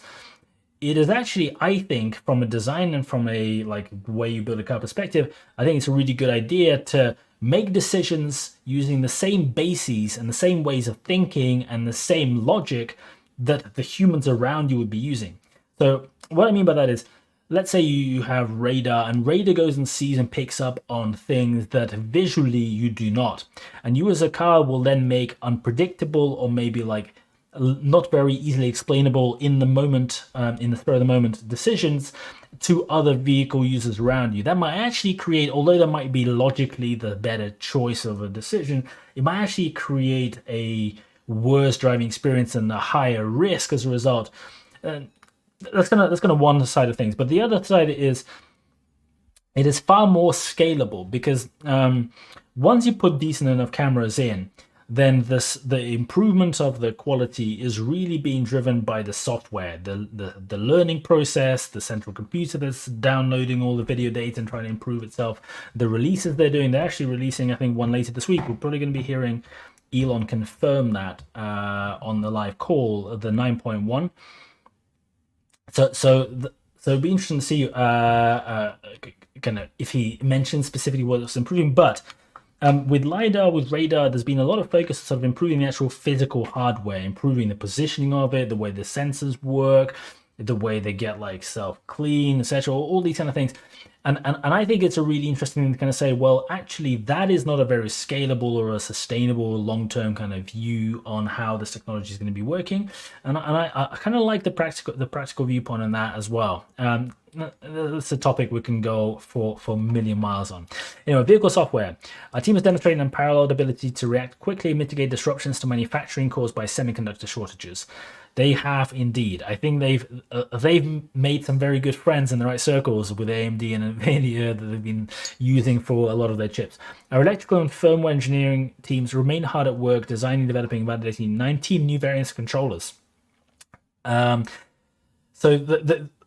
it is actually, I think, from a design and from a like the way you build a car perspective, I think it's a really good idea to make decisions using the same bases and the same ways of thinking and the same logic that the humans around you would be using. So what I mean by that is, let's say you have radar and radar goes and sees and picks up on things that visually you do not. And you as a car will then make unpredictable or maybe like not very easily explainable in the moment, in the spur of the moment decisions to other vehicle users around you. That might actually create, although that might be logically the better choice of a decision, it might actually create a worse driving experience and a higher risk as a result. That's gonna one side of things, but the other side is it is far more scalable because once you put decent enough cameras in, then the improvement of the quality is really being driven by the software, the learning process, the central computer that's downloading all the video data and trying to improve itself. The releases they're doing, they're actually releasing, I think, one later this week. We're probably going to be hearing Elon confirm that on the live call, the 9.1. So it'd be interesting to see kind of if he mentions specifically what's improving. But with LiDAR, with radar, there's been a lot of focus on sort of improving the actual physical hardware, improving the positioning of it, the way the sensors work, the way they get like self-clean, etc. All these kind of things. And I think it's a really interesting thing to kind of say, well, actually, that is not a very scalable or a sustainable long-term kind of view on how this technology is going to be working. And I kind of like the practical viewpoint on that as well. That's a topic we can go for a million miles on. Anyway, vehicle software. Our team has demonstrated an unparalleled ability to react quickly and mitigate disruptions to manufacturing caused by semiconductor shortages. They have indeed. I think they've made some very good friends in the right circles with AMD and NVIDIA that they've been using for a lot of their chips. Our electrical and firmware engineering teams remain hard at work designing, developing, and validating 19 new variants of controllers. So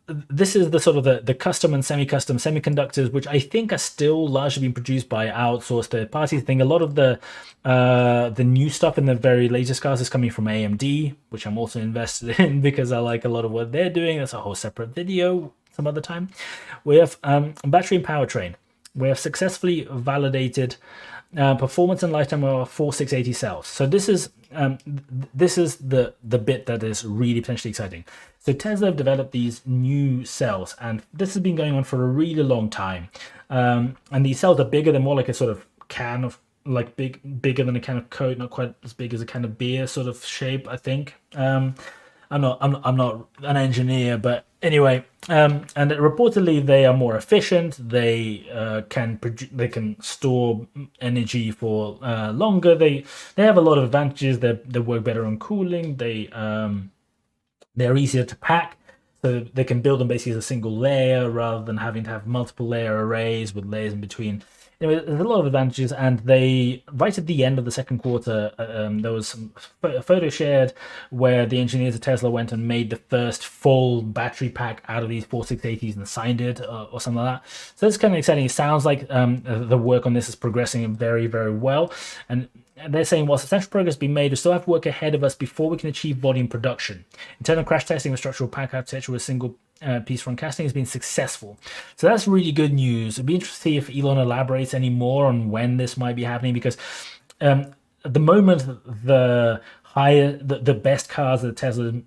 this is the sort of the custom and semi-custom semiconductors, which I think are still largely being produced by outsourced third parties. I think a lot of the new stuff in the very latest cars is coming from AMD, which I'm also invested in because I like a lot of what they're doing. That's a whole separate video some other time. We have battery and powertrain. We have successfully validated performance and lifetime of our 4680 cells. So this is the bit that is really potentially exciting. So Tesla have developed these new cells, and this has been going on for a really long time. And these cells are bigger. They're more like a sort of can of like bigger than a can of Coke, not quite as big as a can of beer sort of shape, I think. I'm not an engineer, but anyway, and reportedly they are more efficient. They can store energy for longer. They have a lot of advantages. They work better on cooling. They're easier to pack, so they can build them basically as a single layer rather than having to have multiple layer arrays with layers in between. Anyway, there's a lot of advantages, and they, right at the end of the second quarter, there was a photo shared where the engineers at Tesla went and made the first full battery pack out of these 4680s and signed it or something like that. So it's kind of exciting. It sounds like the work on this is progressing very, very well. And they're saying, while substantial progress has been made, we still have work ahead of us before we can achieve volume production. Internal crash testing of structural pack architecture with single piece front casting has been successful. So that's really good news. It'd be interesting to see if Elon elaborates any more on when this might be happening, because at the moment, the best cars that Tesla is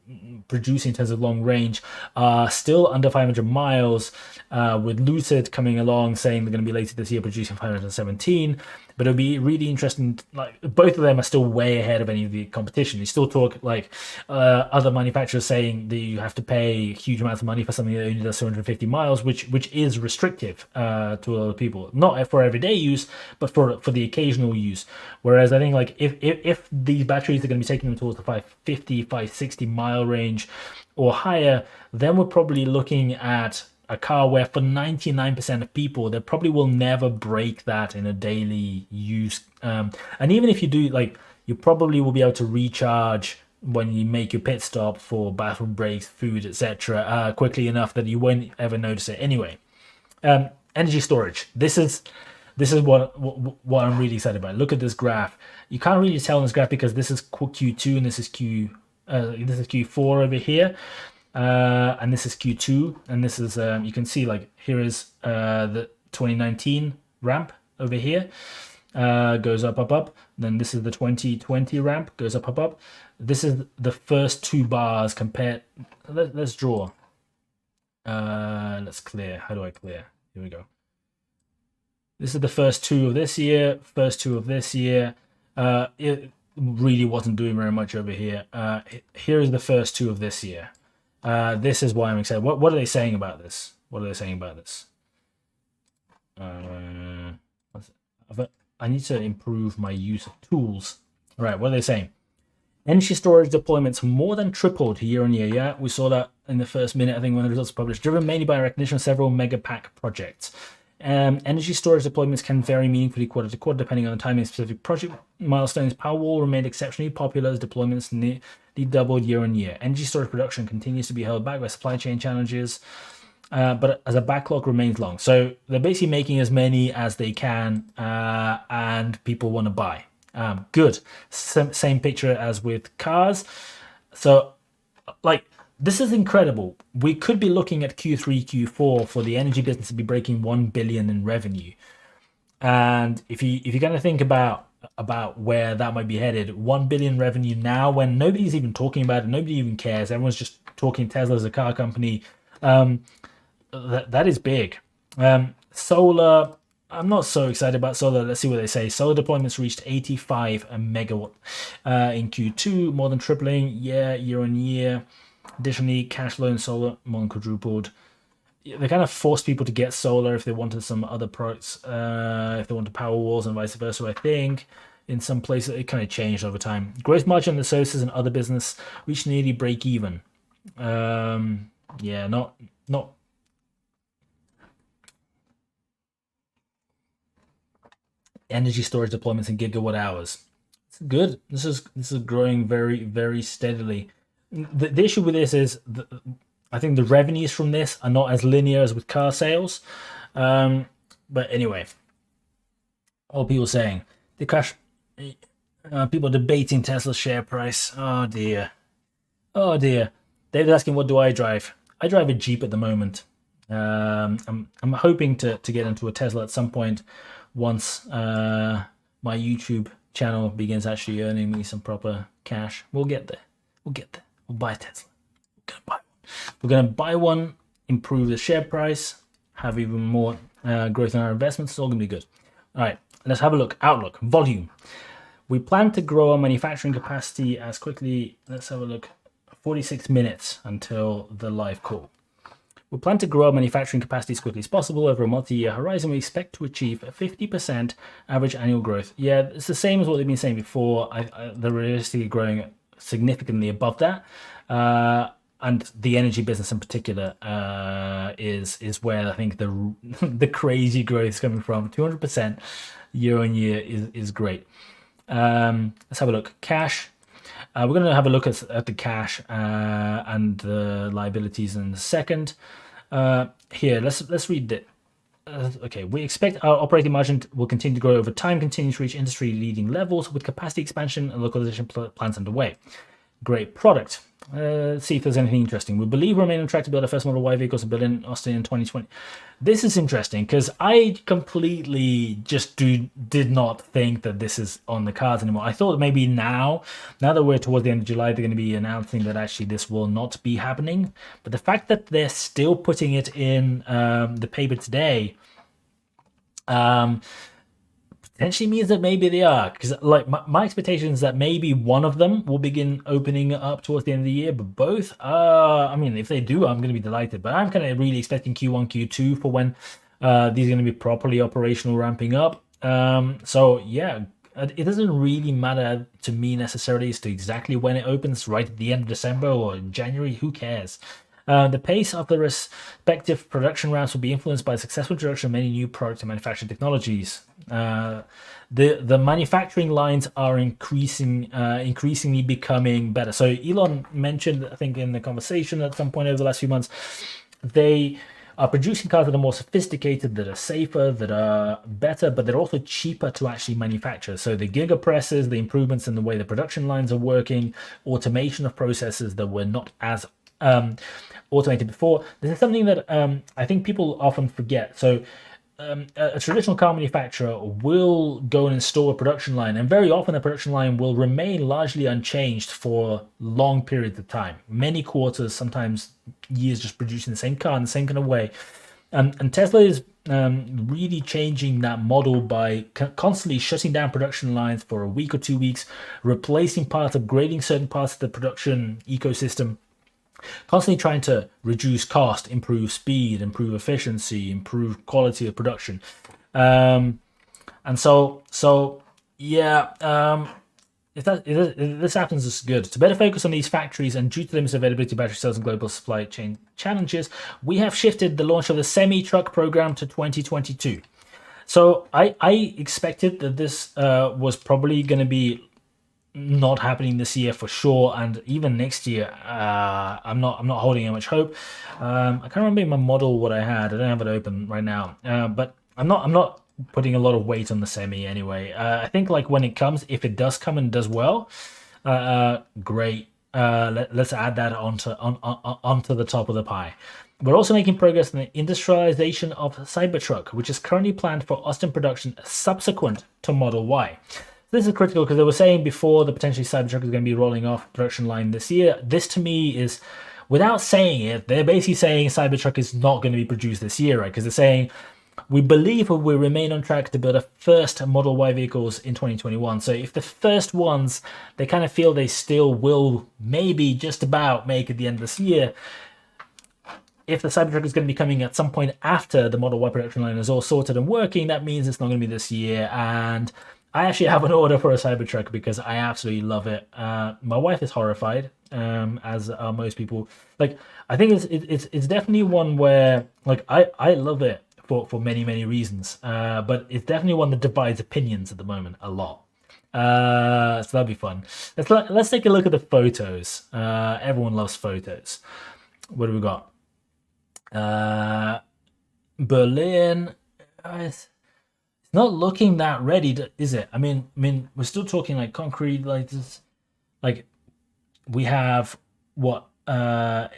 producing in terms of long range are still under 500 miles, with Lucid coming along saying they're going to be later this year producing 517. But it'll be really interesting. Like, both of them are still way ahead of any of the competition. You still talk like other manufacturers saying that you have to pay huge amounts of money for something that only does 250 miles, which is restrictive to a lot of people. Not for everyday use, but for the occasional use. Whereas I think like if these batteries are going to be taking them towards the 550, 560 mile range or higher, then we're probably looking at a car where for 99% of people, they probably will never break that in a daily use. And even if you do, like, you probably will be able to recharge when you make your pit stop for bathroom breaks, food, etc., quickly enough that you won't ever notice it anyway. Energy storage. This is what I'm really excited about. Look at this graph. You can't really tell in this graph because this is Q2 and this is Q4 over here, and this is Q2, and this is you can see like here is the 2019 ramp over here, goes up. Then this is the 2020 ramp, goes up. This is the first two bars compared. Let's draw. Let's clear. How do I clear? Here we go. This is the first two of this year, first two of this year. It really wasn't doing very much over here. Here is the first two of this year. This is why I'm excited. What are they saying about this? What are they saying about this? I need to improve my use of tools. All right, what are they saying? Energy storage deployments more than tripled year on year. Yeah, we saw that in the first minute, I think, when the results were published, driven mainly by recognition of several mega pack projects. Energy storage deployments can vary meaningfully quarter to quarter depending on the timing of specific project milestones. Powerwall remained exceptionally popular as deployments nearly doubled year on year. Energy storage production continues to be held back by supply chain challenges, but as a backlog remains long. So they're basically making as many as they can, and people want to buy. Good. Same picture as with cars. So, like, this is incredible. We could be looking at Q3, Q4 for the energy business to be breaking 1 billion in revenue. And if you're going to think about where that might be headed, 1 billion revenue now when nobody's even talking about it, nobody even cares. Everyone's just talking Tesla as a car company. That is big. Solar, I'm not so excited about solar. Let's see what they say. Solar deployments reached 85 megawatt in Q2, more than tripling year on year. Additionally, cash flow in solar more than quadrupled. They kind of forced people to get solar if they wanted some other products, if they wanted power walls and vice versa. I think in some places it kind of changed over time. Gross margin on the services and other business reached nearly break even. Yeah, not energy storage deployments in gigawatt hours. It's good. This is growing very, very steadily. The issue with this is I think the revenues from this are not as linear as with car sales. But anyway, all people saying the crash. People debating Tesla's share price. Oh dear. David's asking, what do I drive? I drive a Jeep at the moment. I'm hoping to get into a Tesla at some point once my YouTube channel begins actually earning me some proper cash. We'll get there. We'll buy a Tesla. We're gonna buy one, improve the share price, have even more growth in our investments. It's all gonna be good. All right, let's have a look. Outlook, volume. We plan to grow our manufacturing capacity as quickly. Let's have a look. 46 minutes until the live call. We plan to grow our manufacturing capacity as quickly as possible over a multi-year horizon. We expect to achieve a 50% average annual growth. Yeah, it's the same as what they've been saying before. They're realistically growing significantly above that. And the energy business in particular is where I think the crazy growth is coming from. 200% year on year is great. Let's have a look. Cash. We're going to have a look at the cash and the liabilities in a second. Here, let's read it. Okay, we expect our operating margin will continue to grow over time, continue to reach industry-leading levels with capacity expansion and localization plans underway. Great product. Let's see if there's anything interesting. We believe we remain on track to build our first Model Y vehicles and build in Austin in 2020. This is interesting because I completely just did not think that this is on the cards anymore. I thought maybe now that we're towards the end of July, they're going to be announcing that actually this will not be happening. But the fact that they're still putting it in the paper today, potentially means that maybe they are, because like my expectation is that maybe one of them will begin opening up towards the end of the year, but both I mean, if they do, I'm going to be delighted. But I'm kind of really expecting Q1, Q2 for when these are going to be properly operational, ramping up. So yeah, it doesn't really matter to me necessarily as to exactly when it opens, right at the end of December or in January. Who cares? The pace of the respective production rounds will be influenced by the successful introduction of many new product and manufacturing technologies. The manufacturing lines are increasingly becoming better. So Elon mentioned, I think in the conversation at some point over the last few months, they are producing cars that are more sophisticated, that are safer, that are better, but they're also cheaper to actually manufacture. So the giga presses, the improvements in the way the production lines are working, automation of processes that were not as automated before. This is something that I think people often forget. So a traditional car manufacturer will go and install a production line, and very often the production line will remain largely unchanged for long periods of time, many quarters, sometimes years, just producing the same car in the same kind of way. And Tesla is really changing that model by constantly shutting down production lines for a week or 2 weeks, replacing parts, upgrading certain parts of the production ecosystem, constantly trying to reduce cost, improve speed, improve efficiency, improve quality of production. And so yeah, if this happens, it's good. To better focus on these factories and due to limited availability of battery cells and global supply chain challenges, we have shifted the launch of the semi-truck program to 2022. So I expected that this was probably going to be not happening this year for sure, and even next year. I'm not holding out much hope. I can't remember in my model what I had. I don't have it open right now, but I'm not putting a lot of weight on the semi anyway. I think like when it comes, if it does come and does well, great. Let's add that onto the top of the pie. We're also making progress in the industrialization of Cybertruck, which is currently planned for Austin production subsequent to Model Y. This is critical because they were saying before the potentially Cybertruck is going to be rolling off production line this year. This to me is, without saying it, they're basically saying Cybertruck is not going to be produced this year, right? Because they're saying, we believe we remain on track to build a first Model Y vehicles in 2021. So if the first ones, they kind of feel they still will maybe just about make at the end of this year. If the Cybertruck is going to be coming at some point after the Model Y production line is all sorted and working, that means it's not going to be this year. And I actually have an order for a Cybertruck because I absolutely love it. My wife is horrified, as are most people. Like, I think it's definitely one where, like, I love it for many reasons. But it's definitely one that divides opinions at the moment a lot. So that'll be fun. Let's take a look at the photos. Everyone loves photos. What do we got? Berlin. It's not looking that ready, is it? I mean, we're still talking like concrete, like this. Like, we have what? We're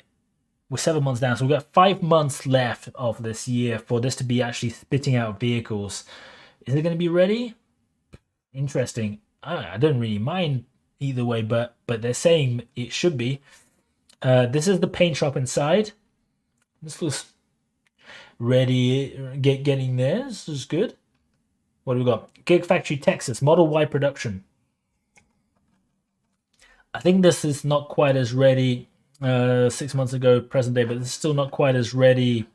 7 months down, so we've got 5 months left of this year for this to be actually spitting out vehicles. Is it going to be ready? Interesting. I don't really mind either way, but they're saying it should be. This is the paint shop inside. This looks ready. Getting there. This is good. What do we got? Gigafactory Texas, Model Y production. I think this is not quite as ready 6 months ago, present day, but it's still not quite as ready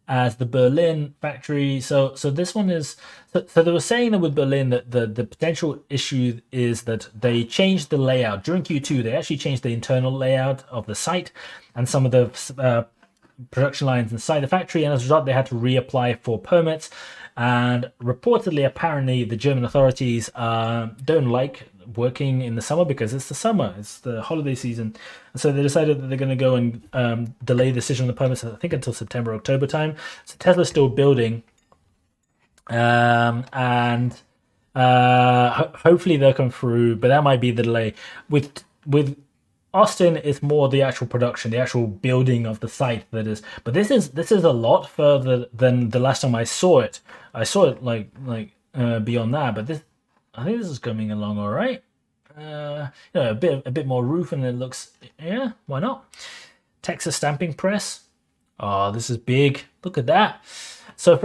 as the Berlin factory. So this one is, so they were saying that with Berlin that the potential issue is that they changed the layout. During Q2, they actually changed the internal layout of the site and some of the production lines inside the factory, and as a result, they had to reapply for permits. And reportedly, apparently, the German authorities don't like working in the summer because it's the summer, it's the holiday season. And so they decided that they're going to go and delay the decision on the permits, I think, until September, October time. So Tesla's still building, and hopefully they'll come through, but that might be the delay. With Austin, it's more the actual production, the actual building of the site that is. But this is a lot further than the last time I saw it. I saw it like beyond that, but this, I think this is coming along all right. A bit more roof, and it looks, yeah, why not? Texas stamping press. Oh, this is big. Look at that. So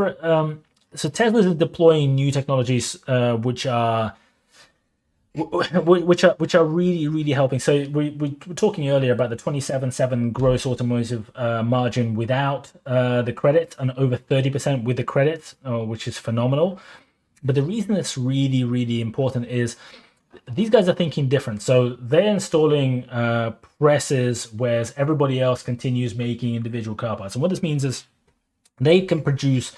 so Tesla is deploying new technologies which are really helping. So we were talking earlier about the 27.7 gross automotive margin without the credit, and over 30% with the credit, which is phenomenal. But the reason it's really important is these guys are thinking different. So they're installing presses, whereas everybody else continues making individual car parts. And what this means is they can produce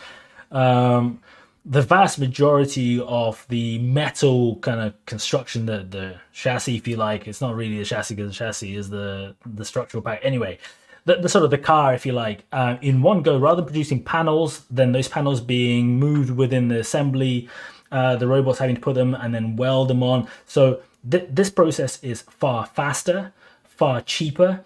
the vast majority of the metal kind of construction, the chassis, if you like. It's not really a chassis because the chassis is the structural pack. Anyway, the sort of the car, if you like, in one go, rather than producing panels, then those panels being moved within the assembly, the robots having to put them and then weld them on. So this process is far faster, far cheaper,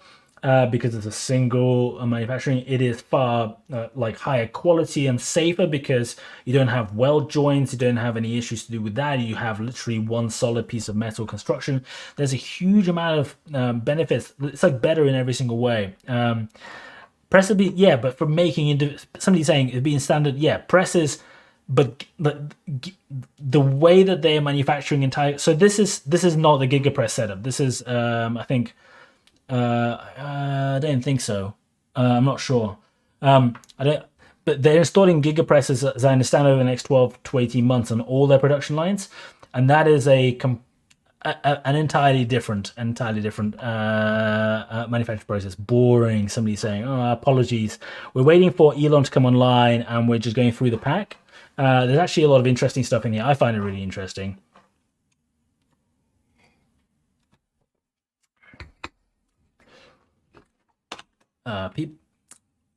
because it's a single manufacturing. It is far like higher quality and safer because you don't have weld joints, you don't have any issues to do with that. You have literally one solid piece of metal construction. There's a huge amount of benefits. It's like better in every single way. Pressably, yeah, but for making somebody saying it being standard, yeah, presses. But the way that they are manufacturing entire, so this is not the GigaPress setup. This is I think. I don't think so. I'm not sure. I don't. But they're installing gigapresses, as I understand, over the next 12 to 18 months on all their production lines, and that is an entirely different manufacturing process. Boring. Somebody saying, "Oh, apologies. We're waiting for Elon to come online, and we're just going through the pack." There's actually a lot of interesting stuff in here. I find it really interesting.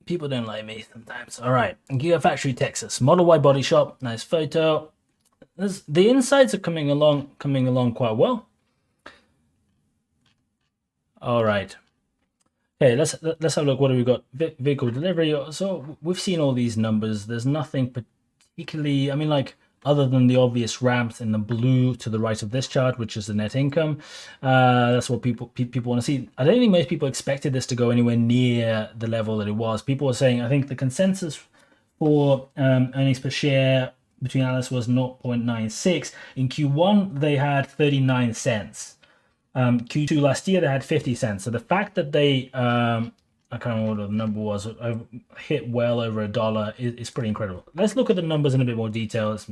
People don't like me sometimes. All right, Gigafactory, Texas, Model Y body shop. Nice photo. The insides are coming along quite well. All right. Okay, let's have a look. What have we got? Vehicle delivery. So we've seen all these numbers. There's nothing particularly. I mean, like, other than the obvious ramps in the blue to the right of this chart, which is the net income. That's what people want to see. I don't think most people expected this to go anywhere near the level that it was. People were saying, I think the consensus for earnings per share between analysts was 0.96. In Q1, they had 39 cents. Q2 last year, they had 50 cents. So the fact that they... I can't remember what the number was, hit well over $1 is pretty incredible. Let's look at the numbers in a bit more detail. Let's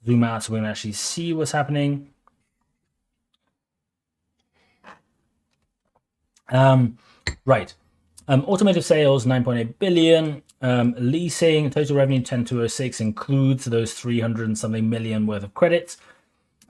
zoom out so we can actually see what's happening. Right. Automotive sales, 9.8 billion. Leasing, total revenue, 10,206, includes those 300 and something million worth of credits.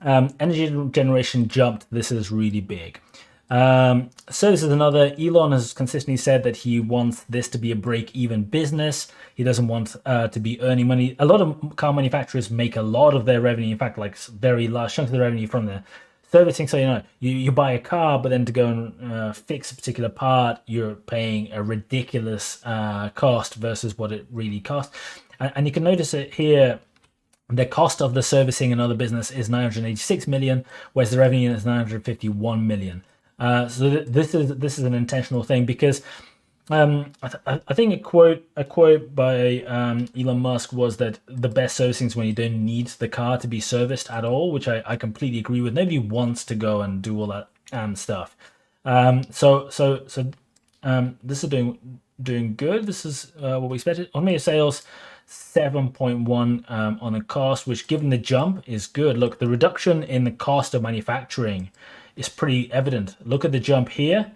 Energy generation jumped. This is really big. So this is another. Elon has consistently said that he wants this to be a break-even business. He doesn't want to be earning money. A lot of car manufacturers make a lot of their revenue, in fact, like very large chunks of the revenue from the servicing. So, you know, you buy a car, but then to go and fix a particular part, you're paying a ridiculous cost versus what it really costs. And you can notice it here. The cost of the servicing and other business is 986 million, whereas the revenue is 951 million. So this is an intentional thing because I think a quote by Elon Musk was that the best servicing is when you don't need the car to be serviced at all, which I completely agree with. Nobody wants to go and do all that stuff. So this is doing good. This is what we expected. Automated sales 7.1 on the cost, which given the jump is good. Look, the reduction in the cost of manufacturing is pretty evident. Look at the jump here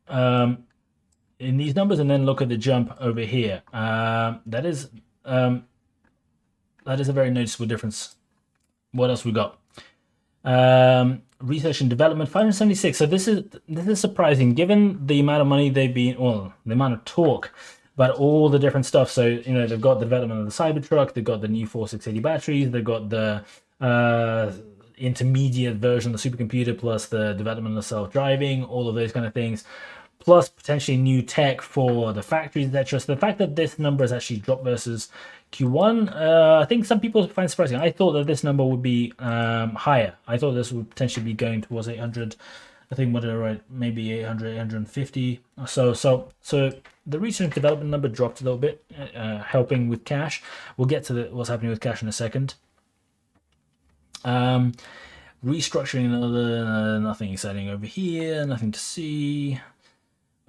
in these numbers, and then look at the jump over here. That is a very noticeable difference. What else we got? Research and development, 576. So this is surprising given the amount of money they've been, well, the amount of talk about all the different stuff. So, you know, they've got the development of the Cybertruck, they've got the new 4680 batteries, they've got the intermediate version of the supercomputer, plus the development of self-driving, all of those kind of things, plus potentially new tech for the factories, etc. So the fact that this number has actually dropped versus Q1, I think some people find surprising. I thought that this number would be higher. I thought this would potentially be going towards 800. I think what I write, maybe 800, 850 or so. So the research and development number dropped a little bit, helping with cash. We'll get to what's happening with cash in a second. Restructuring another, nothing exciting over here, nothing to see.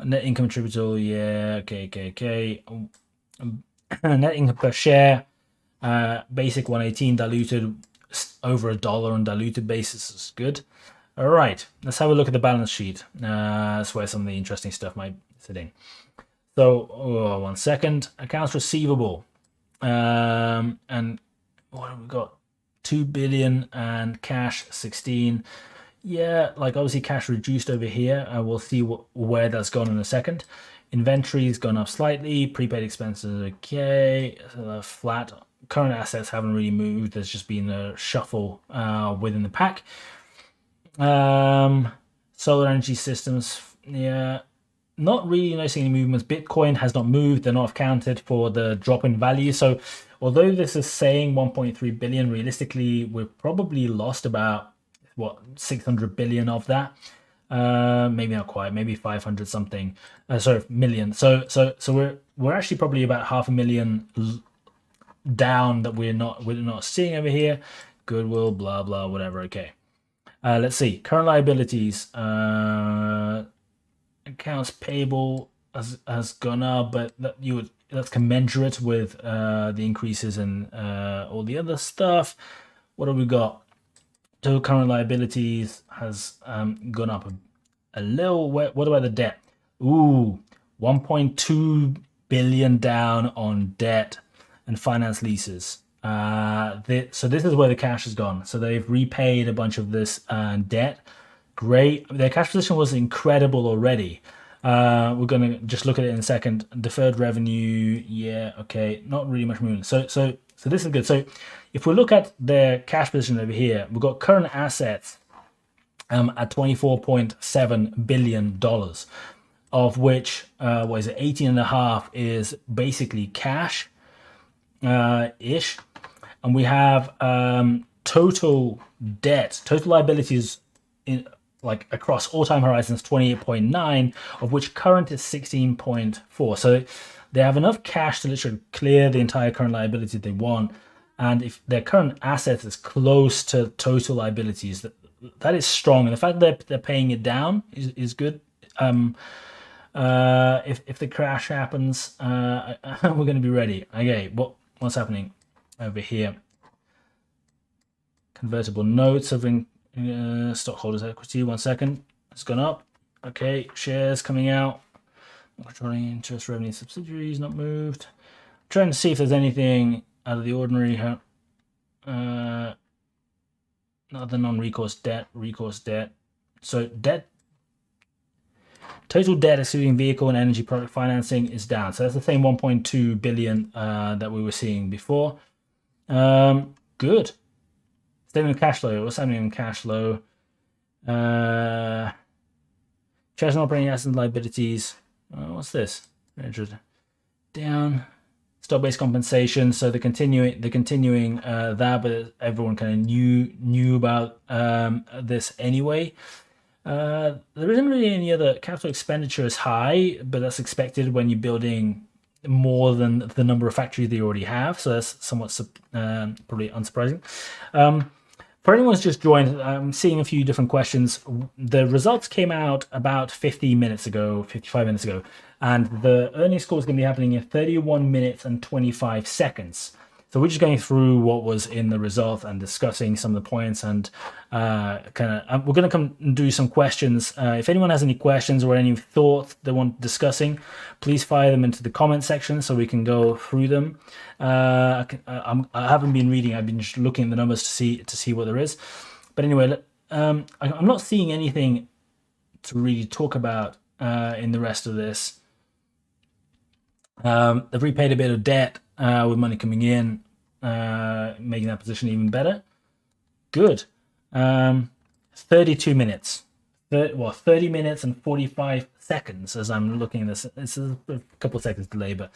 Net income attributable, yeah, okay. Net income per share, basic 118, diluted over $1 on diluted basis is good. All right, let's have a look at the balance sheet. That's where some of the interesting stuff might sit in. So, 1 second. Accounts receivable, and what have we got? 2 billion and cash 16. yeah, like obviously cash reduced over here. We'll see where that's gone in a second. Inventory's gone up slightly. Prepaid expenses, okay, flat. Current assets haven't really moved. There's just been a shuffle within the pack. Solar energy systems, yeah, not really noticing any movements. Bitcoin has not moved. They're not accounted for the drop in value. So although this is saying 1.3 billion, realistically, we've probably lost about, what, 600 billion of that. Maybe not quite, maybe 500 something. Sorry, million. So we're actually probably about 500,000 down that we're not seeing over here. Goodwill, blah blah, whatever. Okay. Let's see. Current liabilities. Accounts payable has gone up, but that's commensurate with the increases in all the other stuff. What have we got? Total current liabilities has gone up a little. What about the debt? Ooh, 1.2 billion down on debt and finance leases. So this is where the cash has gone. So they've repaid a bunch of this debt. Great. Their cash position was incredible already. We're going to just look at it in a second. Deferred revenue, yeah, okay, not really much movement. So this is good. So if we look at their cash position over here, we've got current assets at $24.7 billion, of which, what is it, 18.5 is basically cash ish. And we have total debt, total liabilities in like across all time horizons 28.9, of which current is 16.4. So they have enough cash to literally clear the entire current liability they want. And if their current assets is close to total liabilities, that is strong. And the fact that they're paying it down is good. If the crash happens, we're going to be ready. Okay, what's happening over here? Convertible notes have been stockholders' equity. 1 second, it's gone up. Okay, shares coming out. Controlling interest, revenue, subsidiaries not moved. Trying to see if there's anything out of the ordinary. Not the non-recourse debt, recourse debt. So debt, total debt excluding vehicle and energy product financing is down. So that's the same 1.2 billion that we were seeing before. Good. Statement of cash flow. What's happening in cash flow? Shares and operating assets and liabilities. What's this? Down. Stock-based compensation. So the continuing that, but everyone kind of knew about this anyway. There isn't really any other. Capital expenditure is high, but that's expected when you're building more than the number of factories they already have. So that's somewhat probably unsurprising. For anyone who's just joined, I'm seeing a few different questions. The results came out about 55 minutes ago, and the earnings call is going to be happening in 31 minutes and 25 seconds. So we're just going through what was in the result and discussing some of the points, and we're going to come and do some questions. If anyone has any questions or any thoughts they want discussing, please fire them into the comment section so we can go through them. I haven't been reading; I've been just looking at the numbers to see what there is. But anyway, I'm not seeing anything to really talk about in the rest of this. They've repaid a bit of debt with money coming in, making that position even better. Good. 32 minutes. 30 minutes and 45 seconds as I'm looking at this. It's a couple of seconds delay, but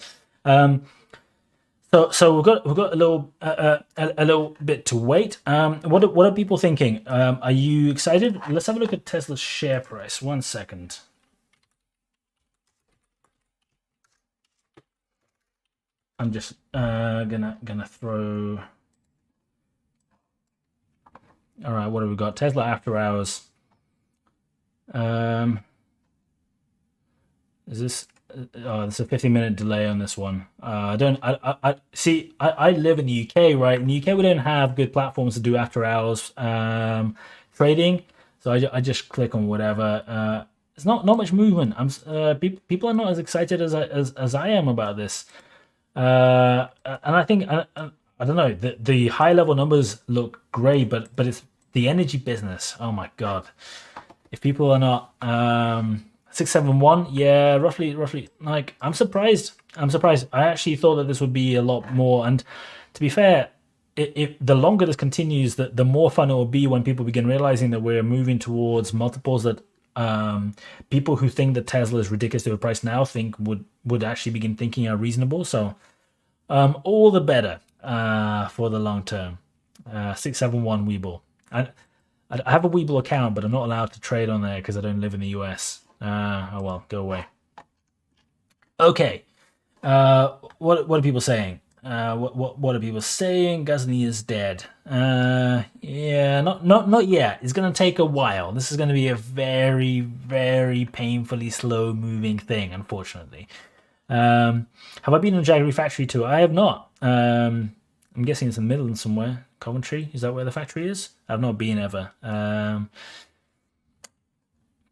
so we've got a little bit to wait. What are people thinking? Are you excited? Let's have a look at Tesla's share price. 1 second. I'm just gonna throw. All right, what have we got? Tesla after hours. Is this? Oh, there's a 50-minute delay on this one. I see. I live in the UK, right? In the UK, we don't have good platforms to do after hours trading, so I just click on whatever. There's not much movement. People are not as excited as I am about this. And I think I don't know. The high level numbers look great, but it's the energy business. Oh my god. If people are not 671, yeah, roughly, like, I'm surprised. I actually thought that this would be a lot more. And to be fair, if the longer this continues, the more fun it will be when people begin realizing that we're moving towards multiples that people who think that Tesla is ridiculously overpriced now think would actually begin thinking are reasonable. So all the better for the long term. 671 Weeble. I have a Weeble account, but I'm not allowed to trade on there because I don't live in the US. Oh well, go away. Okay. What are people saying? What are people saying? Ghazni is dead. Yeah, not yet. It's gonna take a while. This is gonna be a very, very painfully slow moving thing, unfortunately. Have I been on Jaggery Factory too? I have not. I'm guessing it's in the Midlands somewhere. Coventry, is that where the factory is? I've not been ever.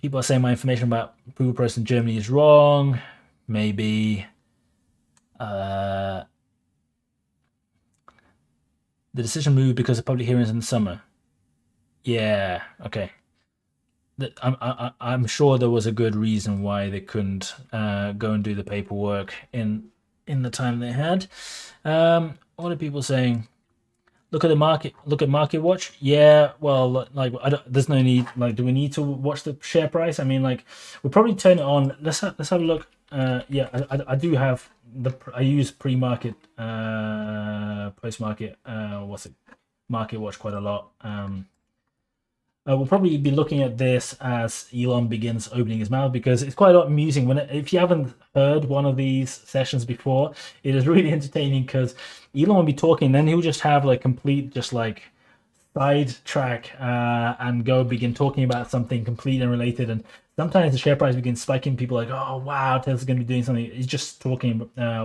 People are saying my information about Google Pros in Germany is wrong. Maybe. The decision moved because of public hearings in the summer. Yeah, okay. I'm sure there was a good reason why they couldn't go and do the paperwork in the time they had. What are people saying? Look at the market. Look at Market Watch. Yeah, well, like there's no need. Like, do we need to watch the share price? I mean, like, we'll probably turn it on. Let's have a look. Yeah, I do have I use pre-market, post-market. What's it? Market Watch quite a lot. We'll probably be looking at this as Elon begins opening his mouth, because it's quite amusing if you haven't heard one of these sessions before. It is really entertaining because Elon will be talking, then he'll just have like complete just like side track and begin talking about something completely unrelated, and sometimes the share price begins spiking. People are like, oh wow, Tesla's going to be doing something. He's just talking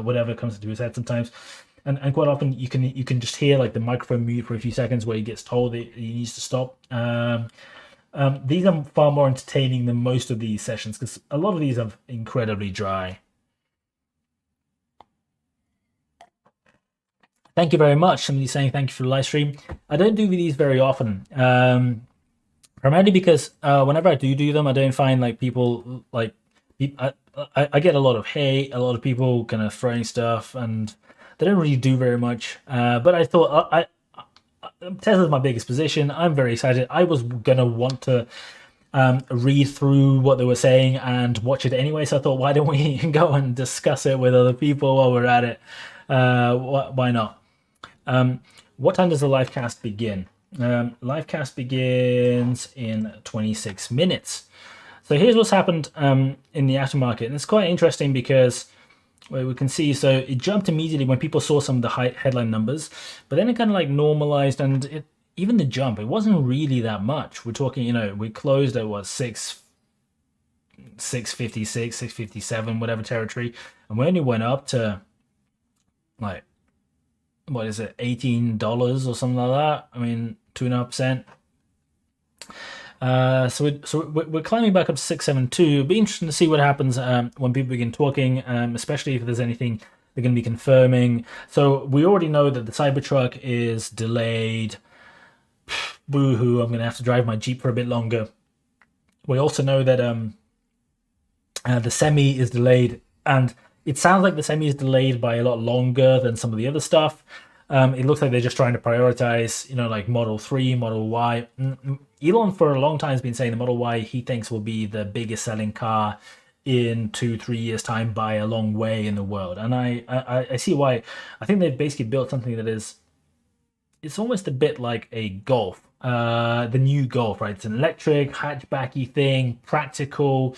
whatever comes into his head sometimes. And quite often you can just hear like the microphone mute for a few seconds where he gets told that he needs to stop. These are far more entertaining than most of these sessions because a lot of these are incredibly dry. Thank you very much. Somebody's saying thank you for the live stream. I don't do these very often, primarily because whenever I do them, I don't find like people like I get a lot of hate, a lot of people kind of throwing stuff, and they don't really do very much. But I thought Tesla's my biggest position. I'm very excited. I was gonna want to read through what they were saying and watch it anyway. So I thought, why don't we go and discuss it with other people while we're at it? Why not? What time does the live cast begin? Live cast begins in 26 minutes. So here's what's happened in the aftermarket, and it's quite interesting because we can see, so it jumped immediately when people saw some of the high headline numbers, but then it kind of like normalized, and even the jump, it wasn't really that much. We're talking, we closed at what, 656, 657, whatever territory, and we only went up to like, what is it, $18 or something like that. I mean, 2.5%. So we're climbing back up to 672. It'll be interesting to see what happens when people begin talking, especially if there's anything they're going to be confirming. So we already know that the Cybertruck is delayed. Boo-hoo, I'm going to have to drive my Jeep for a bit longer. We also know that the Semi is delayed, and it sounds like the Semi is delayed by a lot longer than some of the other stuff. It looks like they're just trying to prioritize, like Model 3, Model Y. Elon for a long time has been saying the Model Y he thinks will be the biggest selling car in 2-3 years time by a long way in the world. And I see why. I think they've basically built something that it's almost a bit like a Golf, the new Golf, right? It's an electric hatchbacky thing, practical,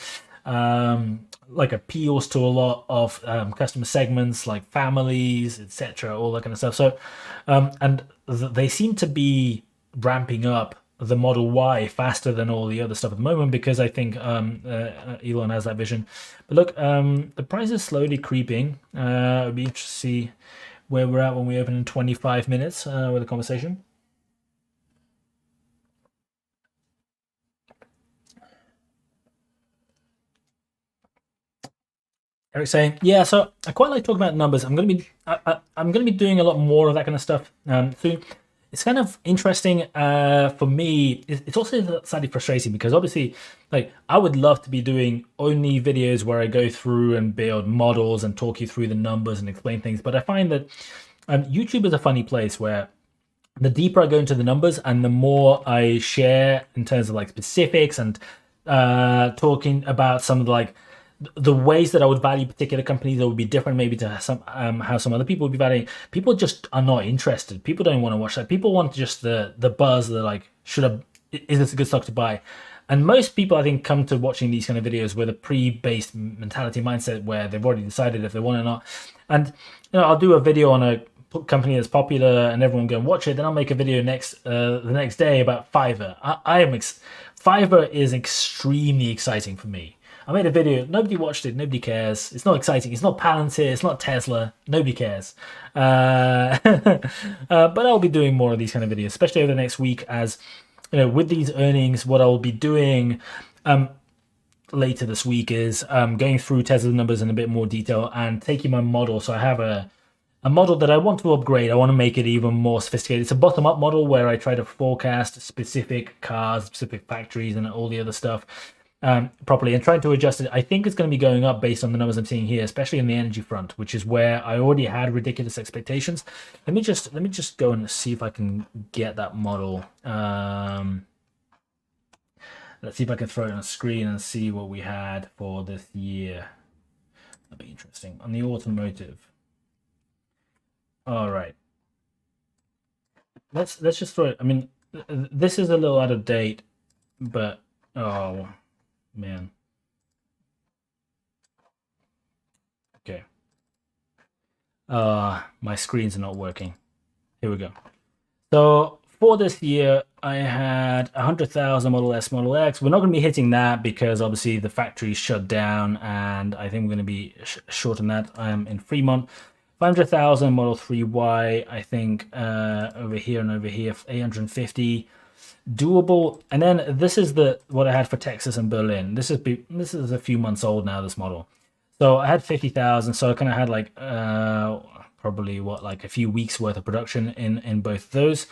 like appeals to a lot of customer segments like families, etc., all that kind of stuff. So and they seem to be ramping up the Model Y faster than all the other stuff at the moment, because I think Elon has that vision. But look, the price is slowly creeping. It'll be interesting to see where we're at when we open in 25 minutes with the conversation. Eric saying, yeah, so I quite like talking about numbers. I'm gonna be doing a lot more of that kind of stuff soon. it's kind of interesting for me. It's also slightly frustrating because obviously, like, I would love to be doing only videos where I go through and build models and talk you through the numbers and explain things. But I find that YouTube is a funny place where the deeper I go into the numbers and the more I share in terms of like specifics and talking about some of the ways that I would value particular companies that would be different maybe to some how some other people would be valuing. People just are not interested. People don't want to watch that. People want just the buzz. They're like, is this a good stock to buy? And most people, I think, come to watching these kind of videos with a pre-based mentality mindset where they've already decided if they want it or not. And I'll do a video on a company that's popular and everyone go and watch it. Then I'll make a video the next day about Fiverr. Fiverr is extremely exciting for me. I made a video, nobody watched it, nobody cares. It's not exciting, it's not Palantir, it's not Tesla, nobody cares. But I'll be doing more of these kind of videos, especially over the next week as, with these earnings, what I'll be doing later this week is going through Tesla's numbers in a bit more detail and taking my model. So I have a model that I want to upgrade. I want to make it even more sophisticated. It's a bottom-up model where I try to forecast specific cars, specific factories, and all the other stuff properly, and trying to adjust it. I think it's going to be going up based on the numbers I'm seeing here, especially on the energy front, which is where I already had ridiculous expectations. Let me just go and see if I can get that model. Let's see if I can throw it on a screen and see what we had for this year. That'd be interesting. On the automotive. All right. Let's just throw it. I mean, this is a little out of date, but oh man. Okay. My screens are not working. Here we go. So for this year, I had 100,000 Model S, Model X. We're not going to be hitting that because obviously the factory shut down, and I think we're going to be short on that. I'm in Fremont. 500,000 Model 3Y, I think, over here and over here, 850. Doable. And then this is what I had for Texas and Berlin. This is a few months old now, this model. So I had 50,000, so I kind of had like probably like a few weeks worth of production in both of those.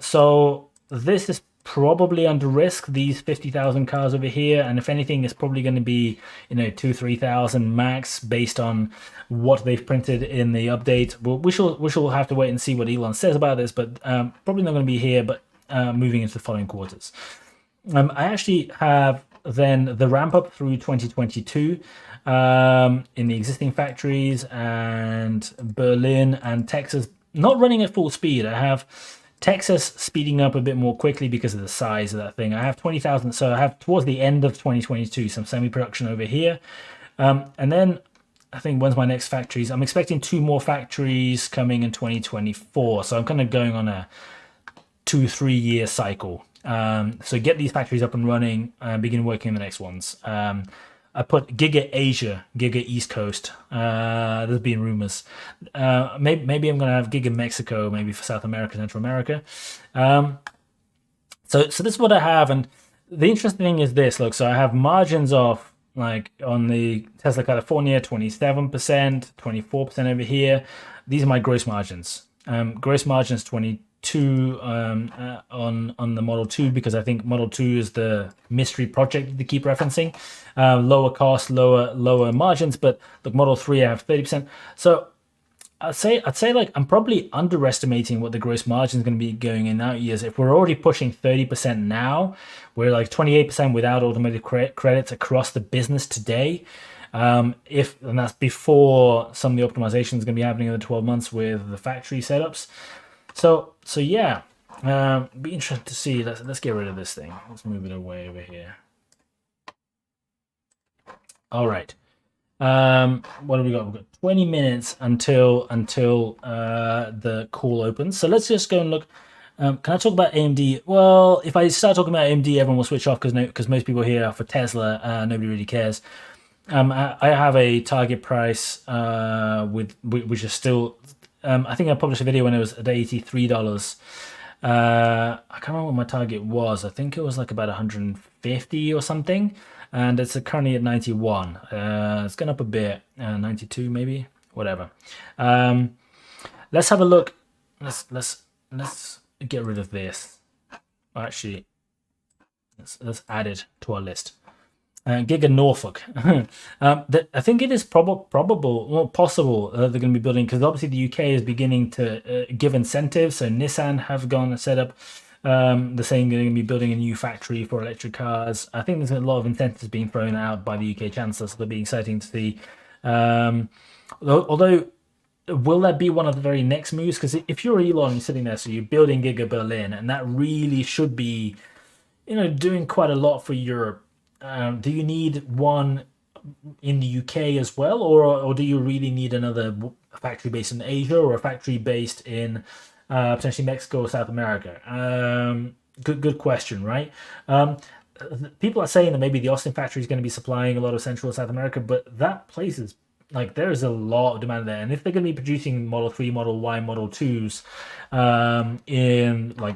So this is probably under risk, these 50,000 cars over here, and if anything, it's probably going to be 2,000-3,000 max based on what they've printed in the update. Well, we shall have to wait and see what Elon says about this, but probably not going to be here, but moving into the following quarters. I actually have then the ramp up through 2022 in the existing factories, and Berlin and Texas not running at full speed. I have Texas speeding up a bit more quickly because of the size of that thing. I have 20,000, so I have towards the end of 2022 some semi-production over here. And then I think when's my next factories? I'm expecting 2 more factories coming in 2024. So I'm kind of going on a 2-3 year cycle. So get these factories up and running and begin working on the next ones. I put Giga Asia, Giga East Coast. There's been rumors. Maybe I'm going to have Giga Mexico, maybe for South America, Central America. So this is what I have. And the interesting thing is this, look, so I have margins of, like on the Tesla California, 27%, 24% over here. These are my gross margins. Gross margins 22 on the Model 2, because I think Model 2 is the mystery project that they keep referencing. Lower cost, lower margins, but look, Model 3 I have 30%. So I'd say like I'm probably underestimating what the gross margin is going to be going in out years. If we're already pushing 30% now, we're like 28% without automotive credits across the business today. And that's before some of the optimization is going to be happening in the 12 months with the factory setups. So yeah, be interesting to see. Let's get rid of this thing. Let's move it away over here. All right. What have we got? We've got 20 minutes until the call opens. So let's just go and look. Can I talk about AMD? Well, if I start talking about AMD, everyone will switch off because most people here are for Tesla. Nobody really cares. I have a target price which is still. I think I published a video when it was at $83. I can't remember what my target was. I think it was like about 150 or something, and it's currently at 91. It's gone up a bit, 92 maybe, whatever. Let's have a look. Let's let's get rid of this. Actually, let's add it to our list. Giga Norfolk. I think it is probable, well, possible they're going to be building, because obviously the UK is beginning to give incentives. So Nissan have gone and set up, they're saying they're going to be building a new factory for electric cars. I think there's a lot of incentives being thrown out by the UK Chancellor, so it'll be exciting to see. Although, will that be one of the very next moves? Because if you're Elon, you're sitting there, so you're building Giga Berlin, and that really should be, doing quite a lot for Europe. Do you need one in the UK as well, or do you really need another factory based in Asia, or a factory based in potentially Mexico or South America? Good question, right? People are saying that maybe the Austin factory is going to be supplying a lot of Central and South America, but that place is like, there's a lot of demand there, and if they're going to be producing Model 3, Model Y, Model 2s in like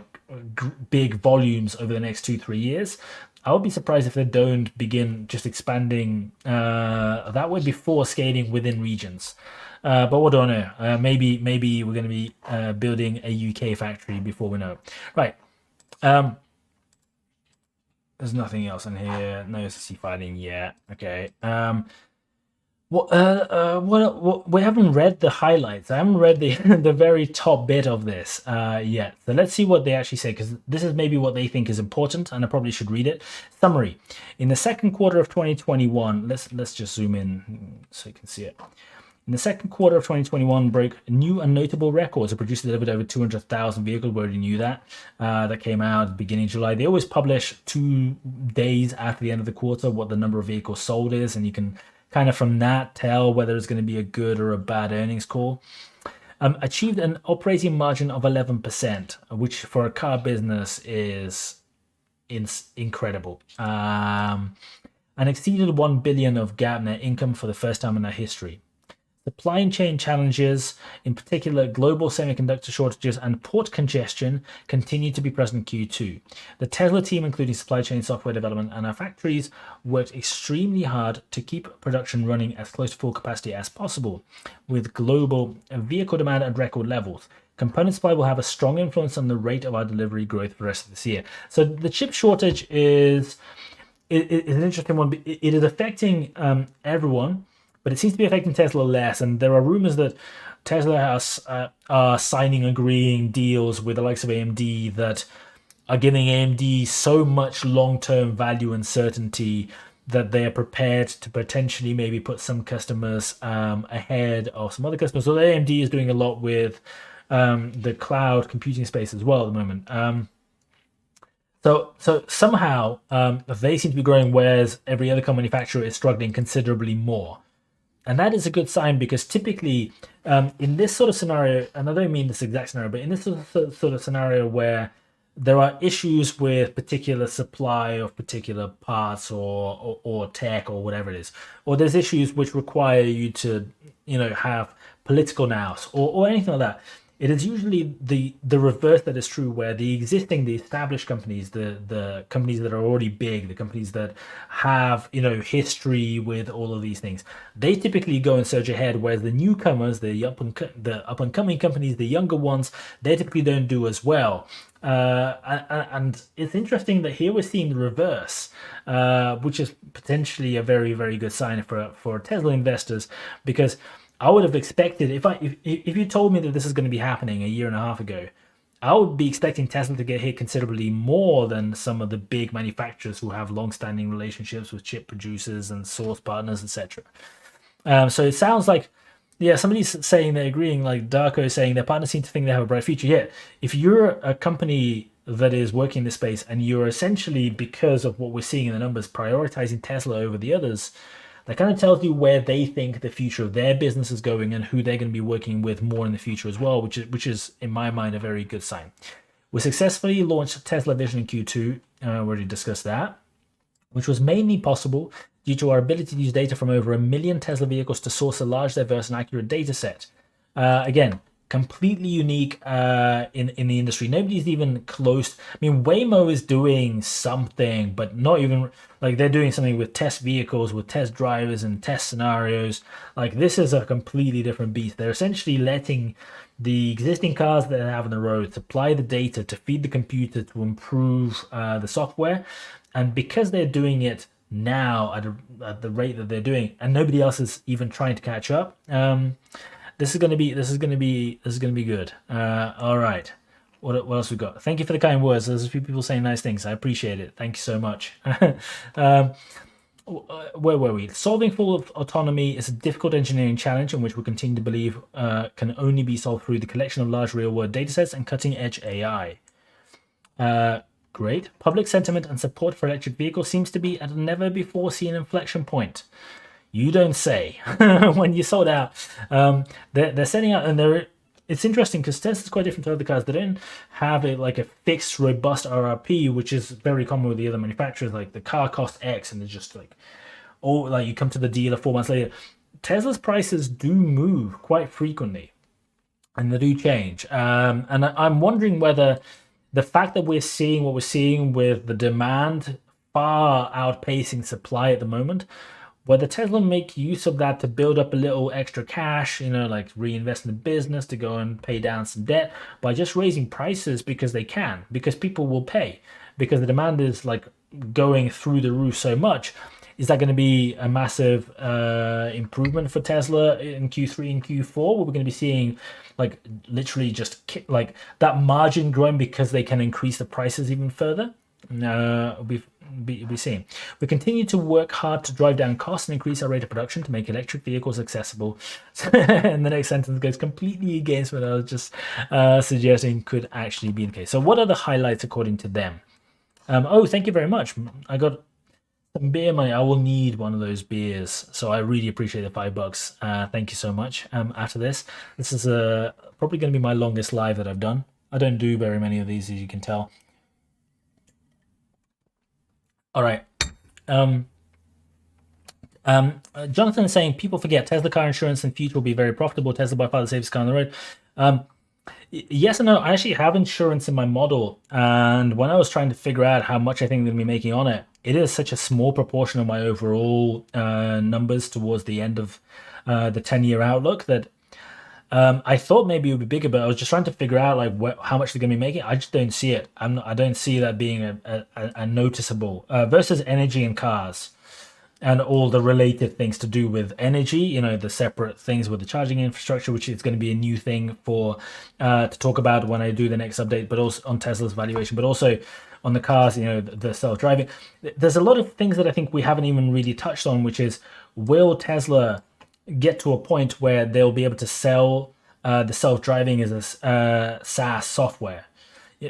big volumes over the next 2-3 years, I would be surprised if they don't begin just expanding that way before scaling within regions. But we don't know. Maybe we're going to be building a UK factory before we know it. Right. There's nothing else in here. No SEC filing yet. Okay. We haven't read the highlights. I haven't read the very top bit of this yet. So let's see what they actually say, because this is maybe what they think is important, and I probably should read it. Summary. In the second quarter of 2021, let's just zoom in so you can see it. In the second quarter of 2021, broke new and notable records. A producer delivered over 200,000 vehicles. We already knew that. That came out beginning of July. They always publish 2 days after the end of the quarter what the number of vehicles sold is, and you can kind of from that tell whether it's going to be a good or a bad earnings call. Achieved an operating margin of 11%, which for a car business is incredible. And exceeded 1 billion of Gaap net income for the first time in their history. Supply chain challenges, in particular global semiconductor shortages and port congestion, continue to be present in Q2. The Tesla team, including supply chain, software development, and our factories, worked extremely hard to keep production running as close to full capacity as possible, with global vehicle demand at record levels. Component supply will have a strong influence on the rate of our delivery growth for the rest of this year. So the chip shortage is an interesting one. It is affecting everyone, but it seems to be affecting Tesla less. And there are rumors that Tesla are agreeing deals with the likes of AMD that are giving AMD so much long-term value and certainty that they are prepared to potentially maybe put some customers ahead of some other customers. So AMD is doing a lot with the cloud computing space as well at the moment. So somehow they seem to be growing, whereas every other car manufacturer is struggling considerably more. And that is a good sign, because typically in this sort of scenario, and I don't mean this exact scenario, but in this sort of scenario where there are issues with particular supply of particular parts or tech or whatever it is, or there's issues which require you to, have political nous or anything like that, it is usually the reverse that is true, where the established companies, the companies that are already big, the companies that have, history with all of these things, they typically go and surge ahead, whereas the newcomers, the up and coming companies, the younger ones, they typically don't do as well. And it's interesting that here we're seeing the reverse, which is potentially a very, very good sign for Tesla investors, because I would have expected, if you told me that this is going to be happening a year and a half ago, I would be expecting Tesla to get hit considerably more than some of the big manufacturers who have long-standing relationships with chip producers and source partners, etc. So it sounds like, somebody's saying they're agreeing, like Darko is saying their partners seem to think they have a bright future. Yet, if you're a company that is working in this space and you're essentially, because of what we're seeing in the numbers, prioritizing Tesla over the others, that kind of tells you where they think the future of their business is going and who they're going to be working with more in the future as well, which is in my mind a very good sign. We successfully launched Tesla Vision in Q2. We already discussed that, which was mainly possible due to our ability to use data from over 1 million Tesla vehicles to source a large, diverse, and accurate data set. Again, completely unique in the industry. Nobody's even close. I mean, Waymo is doing something, but not even like they're doing something with test vehicles, with test drivers and test scenarios. Like this is a completely different beast. They're essentially letting the existing cars that they have on the road supply the data to feed the computer to improve the software, and because they're doing it now at the rate that they're doing, and nobody else is even trying to catch up. This is gonna be good. All right. What else we got? Thank you for the kind words. There's a few people saying nice things. I appreciate it. Thank you so much. Where were we? Solving full autonomy is a difficult engineering challenge in which we continue to believe can only be solved through the collection of large real-world datasets and cutting-edge AI. Great. Public sentiment and support for electric vehicles seems to be at a never-before-seen inflection point. You don't say. When you sold out, they're setting out, and it's interesting because Tesla's quite different to other cars. They don't have like a fixed, robust RRP, which is very common with the other manufacturers. Like the car costs X, and it's just like, oh, like you come to the dealer 4 months later. Tesla's prices do move quite frequently, and they do change. And I'm wondering whether the fact that we're seeing what we're seeing with the demand far outpacing supply at the moment, whether Tesla make use of that to build up a little extra cash, like reinvest in the business to go and pay down some debt by just raising prices because they can, because people will pay, because the demand is like going through the roof so much. Is that going to be a massive improvement for Tesla in Q3 and Q4? Where we're going to be seeing like literally just like that margin growing because they can increase the prices even further? Be seeing. We continue to work hard to drive down costs and increase our rate of production to make electric vehicles accessible. And the next sentence goes completely against what I was just suggesting could actually be the case. So what are the highlights according to them? Oh, thank you very much. I got some beer money. I will need one of those beers. So I really appreciate the $5. Thank you so much. After this is probably going to be my longest live that I've done. I don't do very many of these, as you can tell. All right. Jonathan is saying people forget Tesla car insurance in the future will be very profitable. Tesla by far the safest car on the road. Yes and no. I actually have insurance in my model, and when I was trying to figure out how much I think I'm going to be making on it, it is such a small proportion of my overall numbers towards the end of the 10-year outlook that I thought maybe it would be bigger, but I was just trying to figure out like how much they're going to be making. I just don't see it. I don't see that being a noticeable versus energy and cars and all the related things to do with energy. The separate things with the charging infrastructure, which is going to be a new thing for to talk about when I do the next update, but also on Tesla's valuation, but also on the cars. The self-driving. There's a lot of things that I think we haven't even really touched on, which is will Tesla get to a point where they'll be able to sell the self-driving as a SaaS software.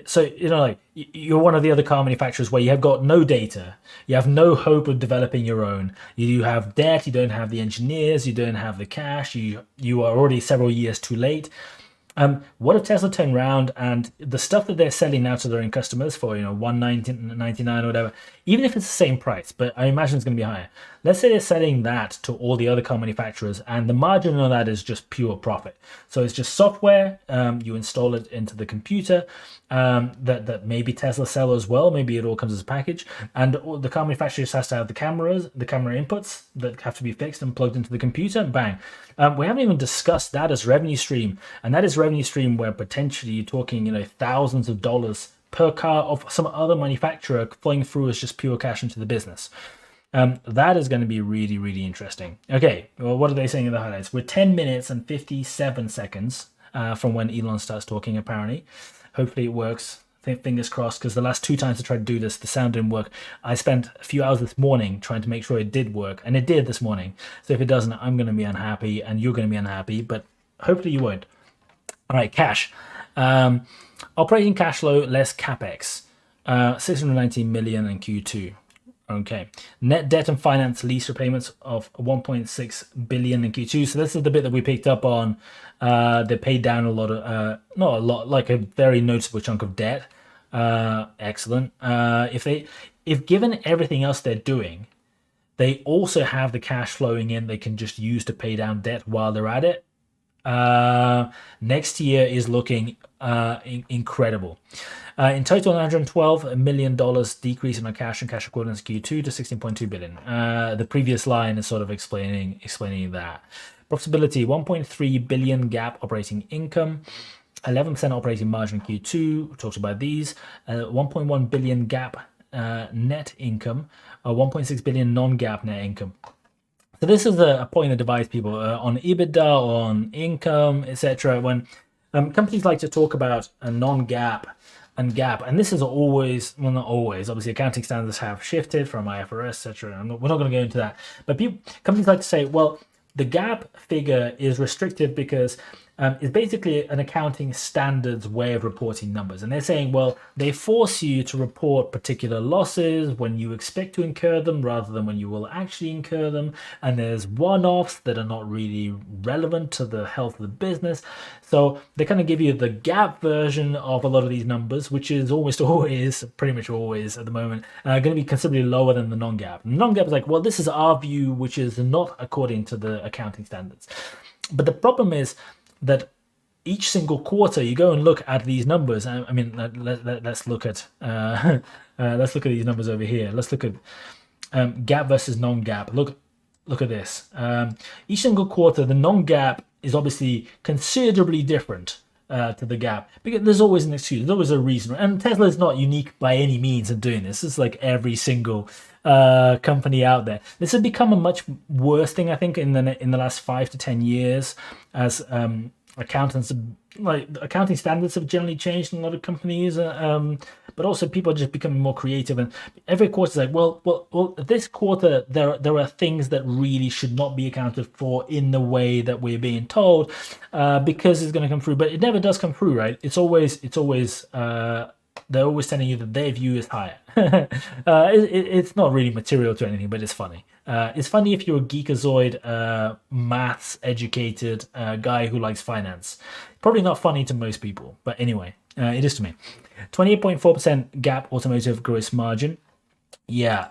So, like you're one of the other car manufacturers where you have got no data, you have no hope of developing your own, you have debt, you don't have the engineers, you don't have the cash, you are already several years too late. What if Tesla turn around and the stuff that they're selling now to their own customers for $199 or whatever, even if it's the same price, but I imagine it's going to be higher. Let's say they're selling that to all the other car manufacturers, and the margin on that is just pure profit. So it's just software. You install it into the computer that maybe Tesla sell as well. Maybe it all comes as a package, and the car manufacturer just has to have the camera inputs that have to be fixed and plugged into the computer. And bang. We haven't even discussed that as revenue stream, and that is revenue stream where potentially you're talking, thousands of dollars per car of some other manufacturer flowing through as just pure cash into the business. That is going to be really, really interesting. Okay, well, what are they saying in the highlights? We're 10 minutes and 57 seconds from when Elon starts talking, apparently. Hopefully it works. Fingers crossed, because the last 2 times I tried to do this, the sound didn't work. I spent a few hours this morning trying to make sure it did work, and it did this morning. So if it doesn't, I'm going to be unhappy, and you're going to be unhappy, but hopefully you won't. All right, cash. Operating cash flow less capex, 619 million in Q2. Okay, net debt and finance lease repayments of 1.6 billion in Q2. So this is the bit that we picked up on. They paid down a lot of, not a lot, like a very noticeable chunk of debt. Excellent. If given everything else they're doing, they also have the cash flowing in they can just use to pay down debt while they're at it. Next year is looking incredible. In total, $112 million decrease in our cash and cash equivalents Q2 to $16.2 billion. The previous line is sort of explaining that. Profitability, $1.3 billion GAAP operating income, 11% operating margin Q2. We talked about these. $1.1 billion GAAP net income, 1.6 billion non-GAAP net income. So this is a point that divides people on EBITDA, on income, etc. When companies like to talk about a non-GAAP and GAAP, and this is always, well, not always, obviously accounting standards have shifted from IFRS, etc. We're not going to go into that, but companies like to say, well, the GAAP figure is restrictive because it's basically an accounting standards way of reporting numbers. And they're saying, well, they force you to report particular losses when you expect to incur them rather than when you will actually incur them. And there's one-offs that are not really relevant to the health of the business. So they kind of give you the GAAP version of a lot of these numbers, which is almost always, pretty much always at the moment, going to be considerably lower than the non-GAAP. Non-GAAP is like, well, this is our view, which is not according to the accounting standards. But the problem is that each single quarter you go and look at these numbers. I mean, let's look at these numbers over here. Let's look at GAAP versus non-GAAP. Look at this. Each single quarter, the non-GAAP is obviously considerably different to the GAAP, because there's always an excuse, there's always a reason, and Tesla is not unique by any means in doing this. It's like every single company out there. This has become a much worse thing, I think, in the last 5 to 10 years, as accountants, like accounting standards have generally changed in a lot of companies, but also people are just becoming more creative, and every quarter is like, well, this quarter there are things that really should not be accounted for in the way that we're being told, because it's going to come through, but it never does come through, right? It's always they're always telling you that their view is higher. It's not really material to anything, but it's funny. It's funny if you're a geekazoid, maths educated guy who likes finance. Probably not funny to most people, but anyway, it is to me. 28.4% GAAP automotive gross margin. Yeah,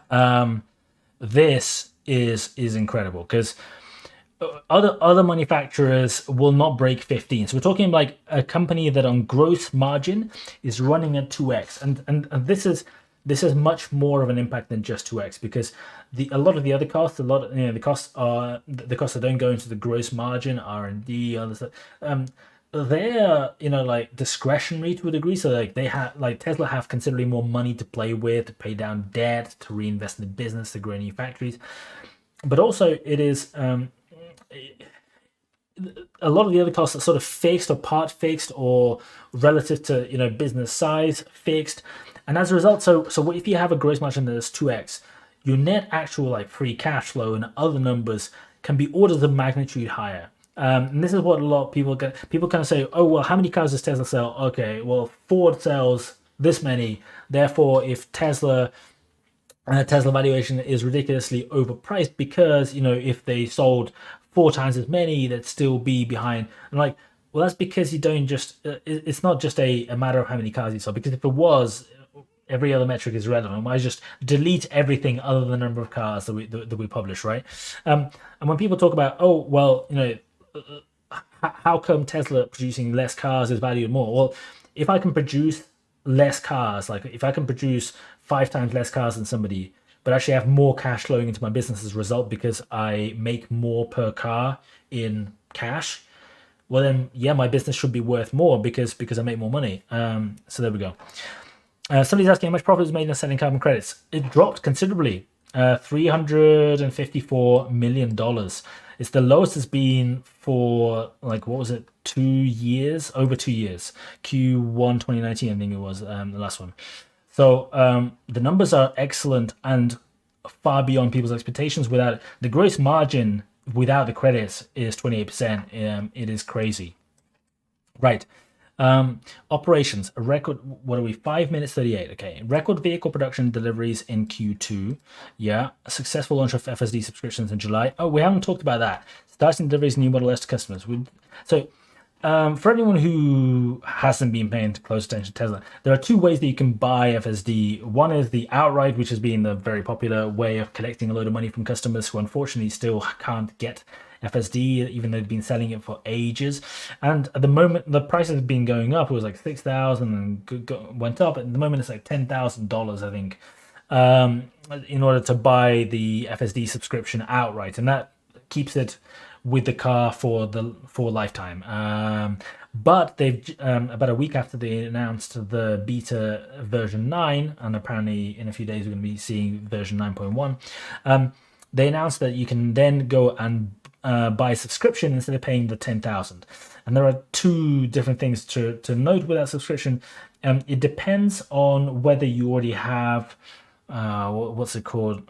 this is incredible, because other manufacturers will not break 15. So we're talking like a company that on gross margin is running at 2x, and this is much more of an impact than just 2x, because a lot of the other costs, the costs that don't go into the gross margin, R&D, other stuff, they're like discretionary to a degree. So like they have, like Tesla have considerably more money to play with, to pay down debt, to reinvest in the business, to grow new factories, but also it is a lot of the other costs are sort of fixed or part fixed, or relative to business size fixed, and as a result, so what if you have a gross margin that is 2x, your net actual like free cash flow and other numbers can be orders of magnitude higher. And this is what a lot of people kind of say, oh well, how many cars does Tesla sell? Okay, well, Ford sells this many, therefore if Tesla valuation is ridiculously overpriced, because if they sold 4 times as many, they'd still be behind. I'm like, well, that's because you don't just it's not just a matter of how many cars you sell, because if it was, every other metric is relevant. I just delete everything other than the number of cars that we publish, right? And when people talk about, oh well, how come Tesla producing less cars is valued more? Well, if I can produce less cars, like if I can produce 5 times less cars than somebody, but actually have more cash flowing into my business as a result because I make more per car in cash, well then, yeah, my business should be worth more because I make more money. So there we go. Somebody's asking how much profit is made in selling carbon credits. It dropped considerably, $354 million. It's the lowest it's been for, like, what was it, 2 years? Over 2 years. Q1 2019, I think it was, the last one. So the numbers are excellent and far beyond people's expectations. Without the gross margin, without the credits, is 28%. It is crazy. Right. Operations, a record, what are we, 5 minutes 38. Okay, record vehicle production deliveries in Q2. Yeah, a successful launch of FSD Subscriptions in July. Oh, we haven't talked about that. Starting deliveries new Model S to customers. For anyone who hasn't been paying close attention to Tesla, there are 2 ways that you can buy FSD. One is the outright, which has been the very popular way of collecting a load of money from customers who unfortunately still can't get FSD, even though they've been selling it for ages. And at the moment, the price has been going up. It was like 6,000 and went up. At the moment, it's like $10,000, I think, in order to buy the FSD subscription outright, and that keeps it with the car for lifetime. But they've about a week after they announced the beta version 9, and apparently in a few days we're going to be seeing version 9.1, they announced that you can then go and buy a subscription instead of paying the 10,000. And there are two different things to note with that subscription. It depends on whether you already have what's it called?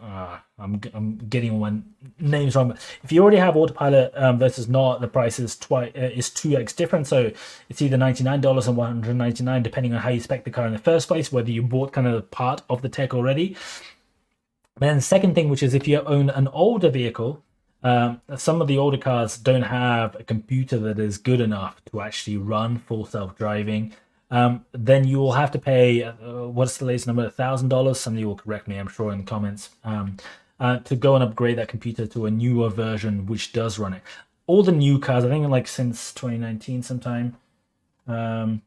I'm getting all my names wrong. But if you already have Autopilot versus not, the price is 2x different. So it's either $99 and $199, depending on how you spec the car in the first place, whether you bought kind of part of the tech already. And then the second thing, which is if you own an older vehicle, some of the older cars don't have a computer that is good enough to actually run full self-driving. Then you will have to pay, what's the latest number, $1,000? Somebody will correct me, I'm sure, in the comments, to go and upgrade that computer to a newer version which does run it. All the new cars, I think like since 2019 sometime. Okay.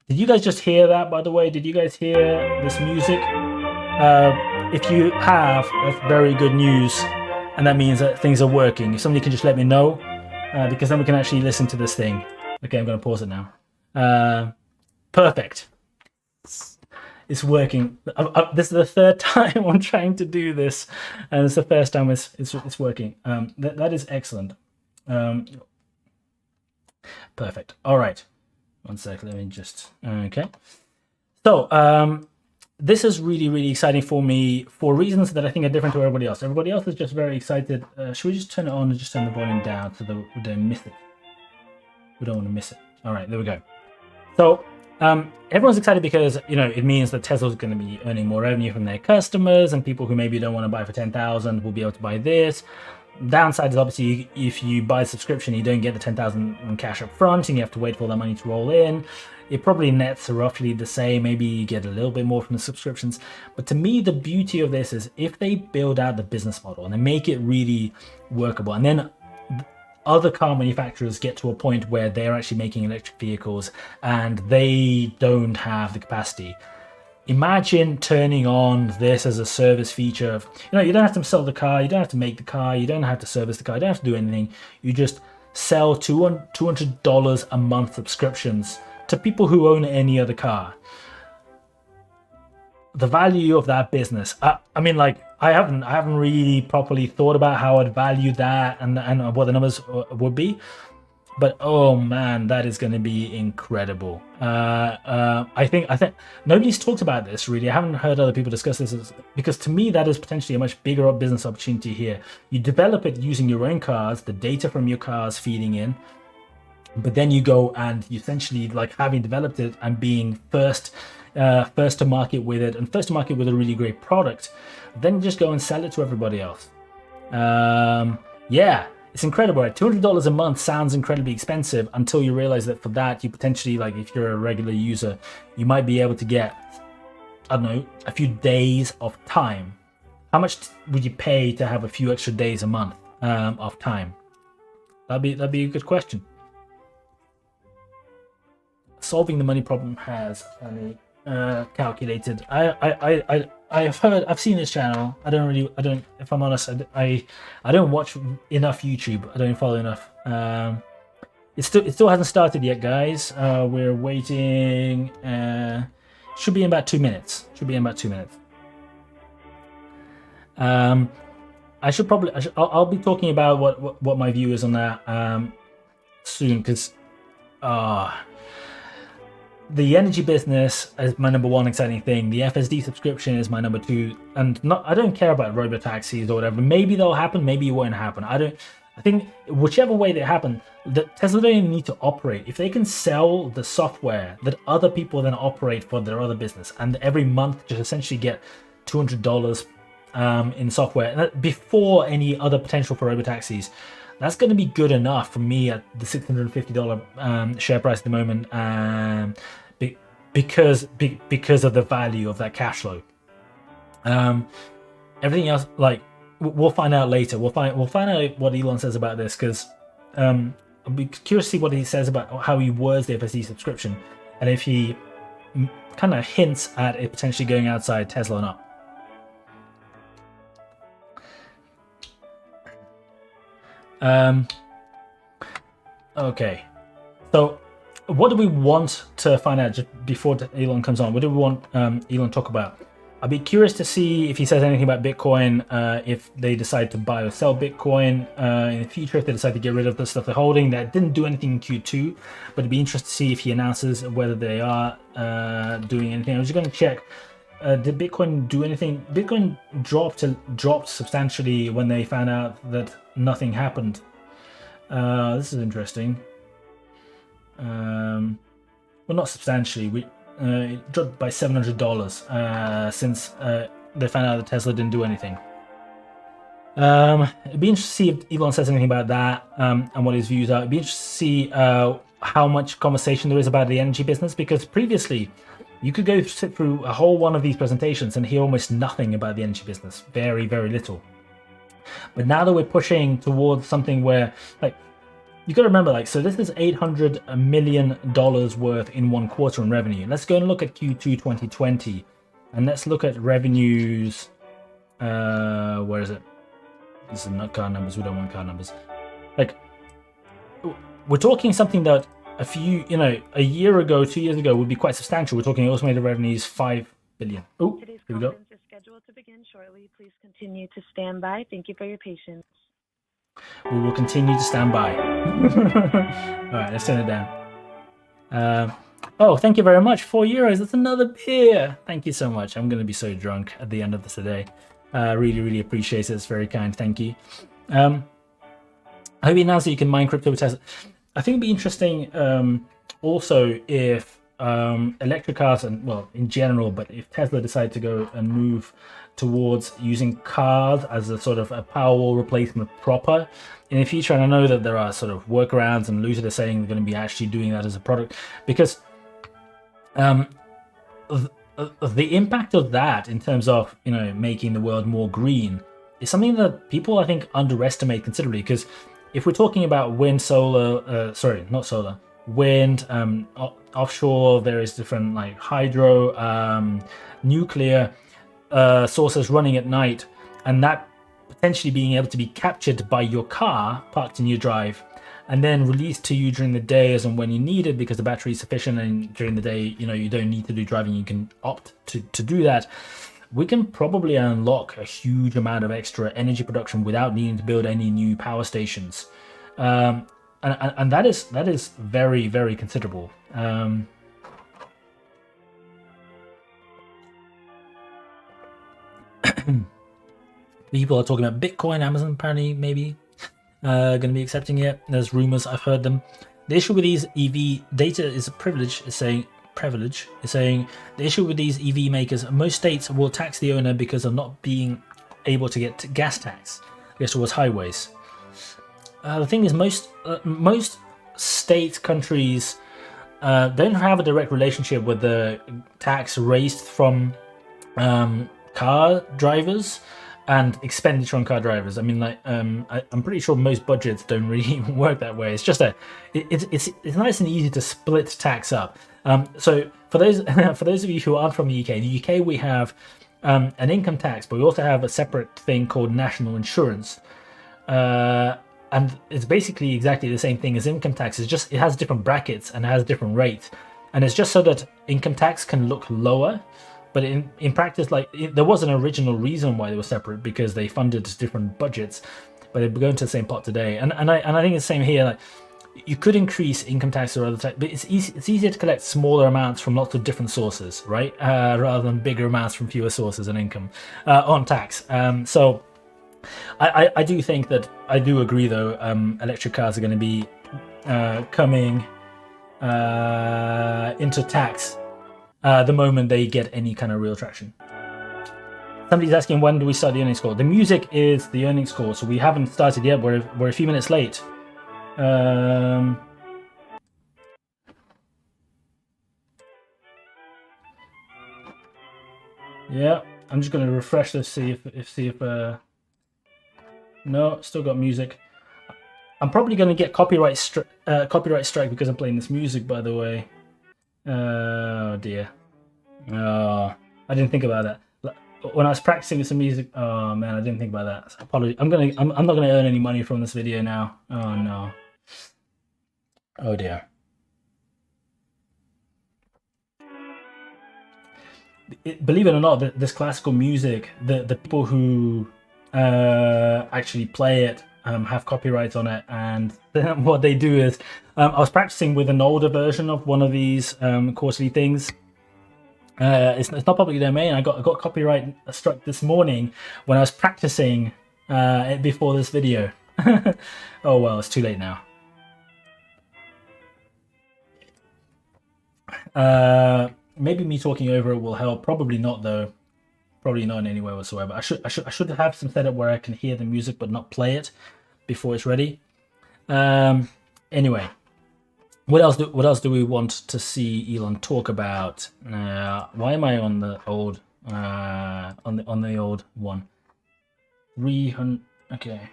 Did you guys just hear that, by the way? Did you guys hear this music? If you have, that's very good news, and that means that things are working. If somebody can just let me know, because then we can actually listen to this thing. Okay, I'm going to pause it now. Perfect. It's working. This is the third time I'm trying to do this, and it's the first time it's working. That is excellent. Perfect. All right. One sec. Let me just. Okay. So this is really, really exciting for me for reasons that I think are different to everybody else. Everybody else is just very excited. Should we just turn it on and just turn the volume down so that we don't miss it? We don't want to miss it. All right, there we go. So everyone's excited because, you know, it means that Tesla's going to be earning more revenue from their customers, and people who maybe don't want to buy for 10,000 will be able to buy this. Downside is obviously if you buy a subscription, you don't get the 10,000 in cash up front, and you have to wait for that money to roll in. It probably nets roughly the same. Maybe you get a little bit more from the subscriptions. But to me, the beauty of this is if they build out the business model and they make it really workable, and then other car manufacturers get to a point where they're actually making electric vehicles and they don't have the capacity. Imagine turning on this as a service feature. You know, you don't have to sell the car, you don't have to make the car, you don't have to service the car, you don't have to do anything. You just sell $200 a month subscriptions to people who own any other car. The value of that business, I mean, like, I haven't really properly thought about how I'd value that and what the numbers would be, but oh man, that is going to be incredible. I think nobody's talked about this really. I haven't heard other people discuss this, because to me that is potentially a much bigger business opportunity here. You develop it using your own cars, the data from your cars feeding in, but then you go and you essentially, like, having developed it and being first to market with it, and first to market with a really great product, then just go and sell it to everybody else. Yeah, it's incredible, right? $200 a month sounds incredibly expensive until you realize that for that, you potentially, like, if you're a regular user, you might be able to get, I don't know, a few days of time. How much would you pay to have a few extra days a month of time? That'd be a good question. Solving the money problem has calculated. I've seen this channel. If I'm honest, I don't watch enough YouTube. I don't follow enough. It still hasn't started yet, guys. We're waiting. Should be in about 2 minutes. I'll be talking about what my view is on that soon, because the energy business is my number one exciting thing. The FSD subscription is my number two, and I don't care about robotaxis or whatever. Maybe they'll happen, maybe it won't happen. I think whichever way they happen, Tesla don't even need to operate. If they can sell the software that other people then operate for their other business, and every month just essentially get $200 in software before any other potential for robotaxis, that's going to be good enough for me at the $650 share price at the moment, because of the value of that cash flow. everything else, like we'll find out later. We'll find out what Elon says about this, because I'll be curious to see what he says about how he words the FSD subscription, and if he kind of hints at it potentially going outside Tesla or not. Okay, so what do we want to find out just before Elon comes on? What do we want Elon to talk about? I'd be curious to see if he says anything about Bitcoin, if they decide to buy or sell Bitcoin in the future, if they decide to get rid of the stuff they're holding. That didn't do anything in Q2, but it'd be interesting to see if he announces whether they are doing anything. I was just going to check. Did Bitcoin do anything? Bitcoin dropped substantially when they found out that nothing happened. This is interesting. Well, not substantially. It dropped by $700 since they found out that Tesla didn't do anything. It'd be interesting to see if Elon says anything about that and what his views are. It'd be interesting to see how much conversation there is about the energy business, because previously you could go sit through a whole one of these presentations and hear almost nothing about the energy business. Very, very little. But now that we're pushing towards something where, like, you got to remember, like, so this is $800 million worth in 1 quarter in revenue. Let's go and look at Q2 2020, and let's look at revenues. Where is it? This is not car numbers. We don't want car numbers. Like, we're talking something that a year ago, 2 years ago would be quite substantial. We're talking automated revenues, $5 billion. Oh, here we go. Today's conference is scheduled to begin shortly. Please continue to stand by. Thank you for your patience. We will continue to stand by. All right, let's turn it down. Oh, thank you very much. €4. That's another beer. Thank you so much. I'm going to be so drunk at the end of this today. Really, really appreciate it. It's very kind. Thank you. I hope you announced that you can mine crypto with Tesla. I think it'd be interesting also if electric cars, and well, in general, but if Tesla decided to go and move towards using cars as a sort of a Powerwall replacement proper in the future. And I know that there are sort of workarounds, and Lucid is saying they're going to be actually doing that as a product, because the impact of that in terms of, making the world more green is something that people, I think, underestimate considerably. Because if we're talking about wind, wind, offshore, there is different like hydro, nuclear sources running at night, and that potentially being able to be captured by your car parked in your drive and then released to you during the day as and when you need it, because the battery is sufficient, and during the day, you don't need to do driving, you can opt to do that. We can probably unlock a huge amount of extra energy production without needing to build any new power stations, and that is very, very considerable. People are talking about Bitcoin. Amazon apparently maybe going to be accepting it. There's rumors, I've heard them. The issue with these EV data is a privilege. Is saying the issue with these EV makers, most states will tax the owner because of not being able to get gas tax, I guess, towards highways. The thing is, most state countries don't have a direct relationship with the tax raised from car drivers and expenditure on car drivers. I mean, like, I'm pretty sure most budgets don't really work that way. It's just it's nice and easy to split tax up. So for those of you who aren't from the UK, in the UK we have an income tax, but we also have a separate thing called national insurance, and it's basically exactly the same thing as income tax. It's just it has different brackets and it has different rates, and it's just so that income tax can look lower. But in practice, there was an original reason why they were separate, because they funded different budgets, but they're going to the same pot today. And I think it's the same here. Like, you could increase income tax or other tax, but it's easier to collect smaller amounts from lots of different sources, right? Rather than bigger amounts from fewer sources and income on tax. So I do think that, I do agree though, electric cars are going to be coming into tax the moment they get any kind of real traction. Somebody's asking, when do we start the earnings call? The music is the earnings call, so we haven't started yet. We're a few minutes late. Yeah, I'm just going to refresh this, see if no, still got music. I'm probably going to get copyright strike because I'm playing this music, by the way. Oh dear. Oh, I didn't think about that. When I was practicing with some music, oh man, I didn't think about that. So apologies. I'm not gonna earn any money from this video now. Oh no. Oh dear. Believe it or not, this classical music, the people who actually play it have copyrights on it, and then what they do is, I was practicing with an older version of one of these quarterly things. It's not public domain. I got copyright struck this morning when I was practicing it before this video. Oh well, it's too late now. Maybe me talking over it will help. Probably not though. Probably not in any way whatsoever. I should have some setup where I can hear the music but not play it before it's ready. Anyway, what else do we want to see Elon talk about? Why am I on the old on the old one? 300. Okay.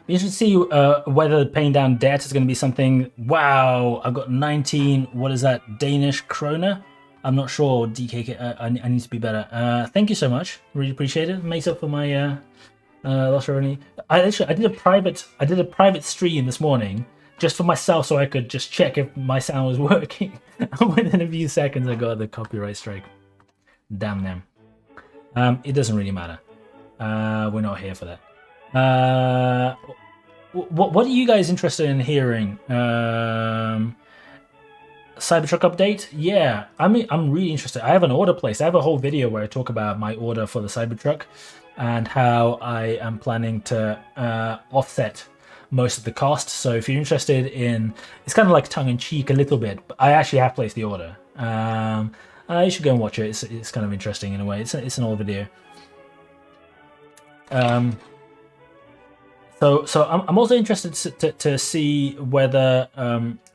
You should see whether paying down debt is going to be something. Wow, I've got 19. What is that? Danish kroner? I'm not sure. DKK. I need to be better. Thank you so much. Really appreciate it. Makes up for my lost revenue. I did a private stream this morning just for myself, so I could just check if my sound was working. And within a few seconds, I got the copyright strike. Damn them. It doesn't really matter. We're not here for that. What are you guys interested in hearing? Cybertruck update? Yeah, I'm really interested. I have an order placed. I have a whole video where I talk about my order for the Cybertruck and how I am planning to offset most of the cost. So if you're interested in, it's kind of like tongue-in-cheek a little bit, but I actually have placed the order. You should go and watch it. It's kind of interesting in a way. It's an old video. So I'm also interested to see whether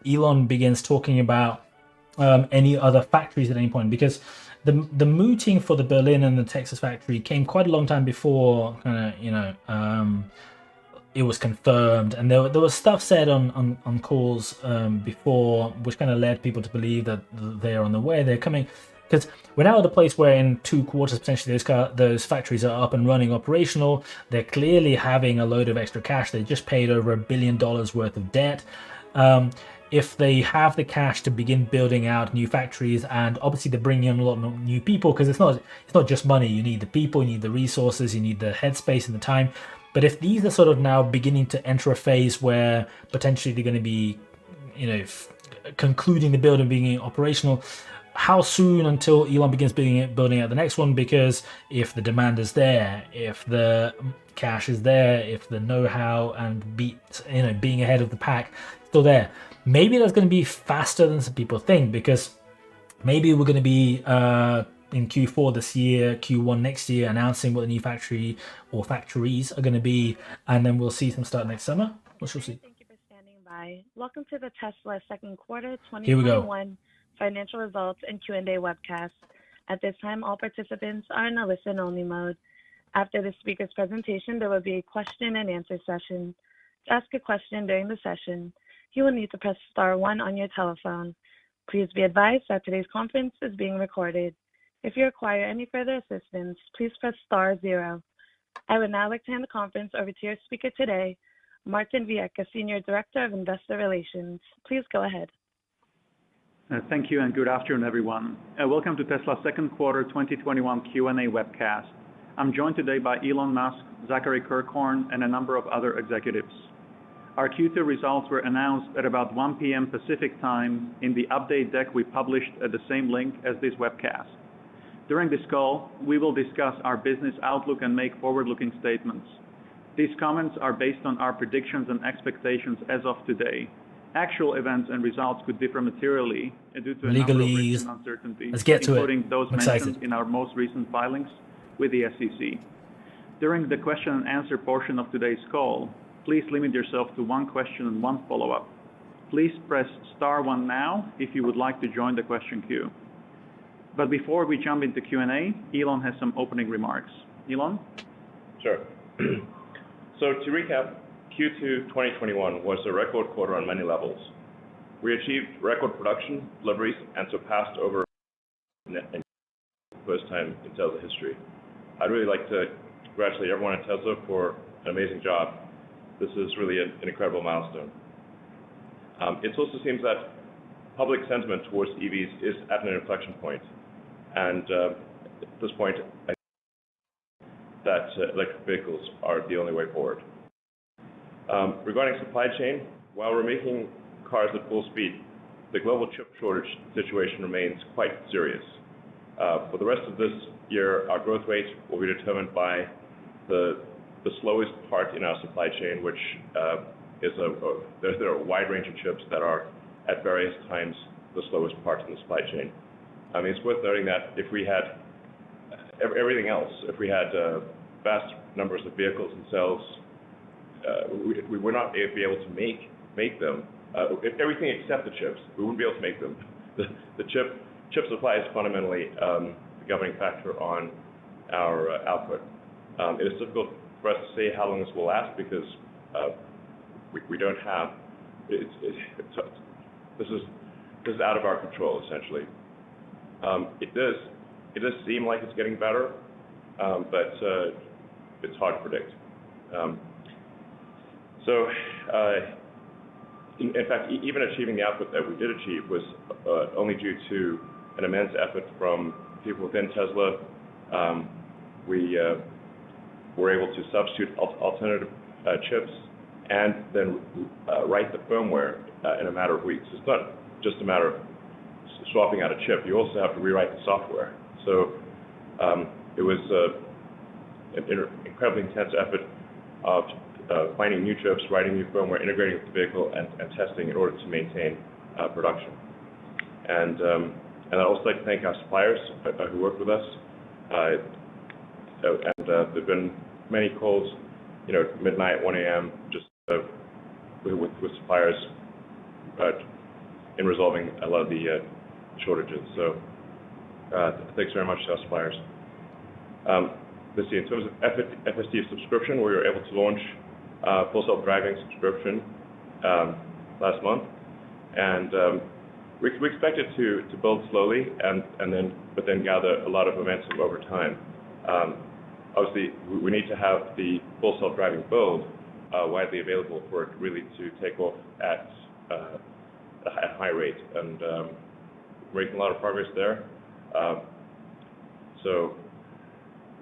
Elon begins talking about any other factories at any point, because the mooting for the Berlin and the Texas factory came quite a long time before it was confirmed, and there was stuff said on calls before, which kind of led people to believe that they're on the way, they're coming. Because we're now at a place where in 2 quarters, potentially those factories are up and running, operational. They're clearly having a load of extra cash. They just paid over $1 billion worth of debt. If they have the cash to begin building out new factories, and obviously they're bringing in a lot of new people, because it's not just money. You need the people, you need the resources, you need the headspace and the time. But if these are sort of now beginning to enter a phase where potentially they're going to be, concluding the build and being operational, how soon until Elon begins building out the next one? Because if the demand is there, if the cash is there, if the know-how and being ahead of the pack still there, maybe that's going to be faster than some people think, because maybe we're going to be in Q4 this year, Q1 next year, announcing what the new factory or factories are going to be, and then we'll see some start next summer. We shall see. Thank you for standing by. Welcome to the Tesla second quarter Here we go. 2021 financial results and Q&A webcast. At this time, all participants are in a listen-only mode. After the speaker's presentation, there will be a question and answer session. To ask a question during the session, you will need to press star 1 on your telephone. Please be advised that today's conference is being recorded. If you require any further assistance, please press star 0. I would now like to hand the conference over to your speaker today, Martin Viecha, Senior Director of Investor Relations. Please go ahead. Thank you and good afternoon, everyone. Welcome to Tesla's second quarter 2021 Q&A webcast. I'm joined today by Elon Musk, Zachary Kirkhorn, and a number of other executives. Our Q2 results were announced at about 1 p.m. Pacific time in the update deck we published at the same link as this webcast. During this call, we will discuss our business outlook and make forward-looking statements. These comments are based on our predictions and expectations as of today. Actual events and results could differ materially due to a number of risks and uncertainties, including those mentioned in our most recent filings with the SEC. During the question and answer portion of today's call, please limit yourself to 1 question and 1 follow-up. Please press star 1 now if you would like to join the question queue. But before we jump into Q&A, Elon has some opening remarks. Elon? Sure. So to recap, Q2 2021 was a record quarter on many levels. We achieved record production, deliveries, and surpassed over net for the first time in Tesla history. I'd really like to congratulate everyone at Tesla for an amazing job. This is really an incredible milestone. It also seems that public sentiment towards EVs is at an inflection point. And at this point, I think that electric vehicles are the only way forward. Regarding supply chain, while we're making cars at full speed, the global chip shortage situation remains quite serious. For the rest of this year, our growth rate will be determined by the slowest part in our supply chain, which is there are a wide range of chips that are at various times the slowest part in the supply chain. I mean, it's worth noting that if we had everything else, if we had vast numbers of vehicles and cells, we would not be able to make them. If everything except the chips, we wouldn't be able to make them. The chip supply is fundamentally the governing factor on our output. It is difficult for us to say how long this will last because we don't have. This is out of our control essentially. It does seem like it's getting better, but it's hard to predict. In fact, even achieving the output that we did achieve was only due to an immense effort from people within Tesla. We were able to substitute alternative chips and then write the firmware in a matter of weeks. It's not just a matter of swapping out a chip. You also have to rewrite the software. So it was an incredibly intense effort of finding new chips, writing new firmware, integrating with the vehicle, and testing in order to maintain production. And I'd also like to thank our suppliers who work with us. There've been many calls, midnight, 1 a.m., just with suppliers in resolving a lot of the shortages. So thanks very much to our suppliers. Let's see, in terms of Fsd subscription, we were able to launch full self-driving subscription last month, and we expect it to build slowly but then gather a lot of momentum over time. Obviously, we need to have the full self-driving build widely available for it really to take off at a high rate, and we're making a lot of progress there. So,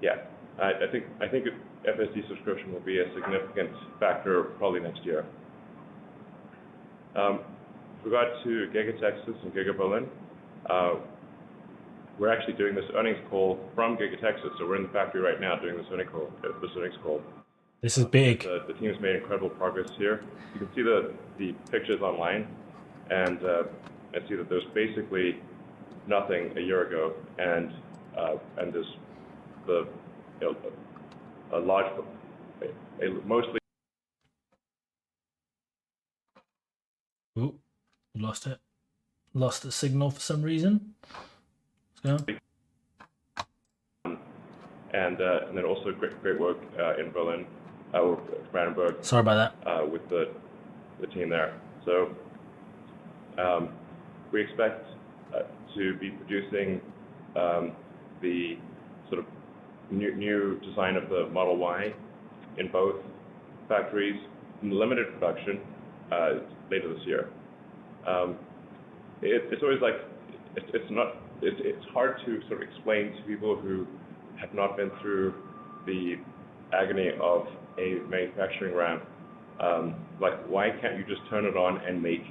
yeah, I think Fsd subscription will be a significant factor probably next year. With regard to Giga Texas and Giga Berlin, we're actually doing this earnings call from Giga Texas, so we're in the factory right now doing this earnings call. This is big. The team's made incredible progress here. You can see the pictures online, and see that there's basically nothing a year ago, and there's mostly. Ooh, lost it. Lost the signal for some reason. Let's go. And then also great work in Berlin, or Brandenburg. Sorry about that. With the team there. So we expect to be producing the sort of new design of the Model Y in both factories in limited production later this year. It's always like it's hard to sort of explain to people who have not been through the agony of a manufacturing ramp. Like, why can't you just turn it on and make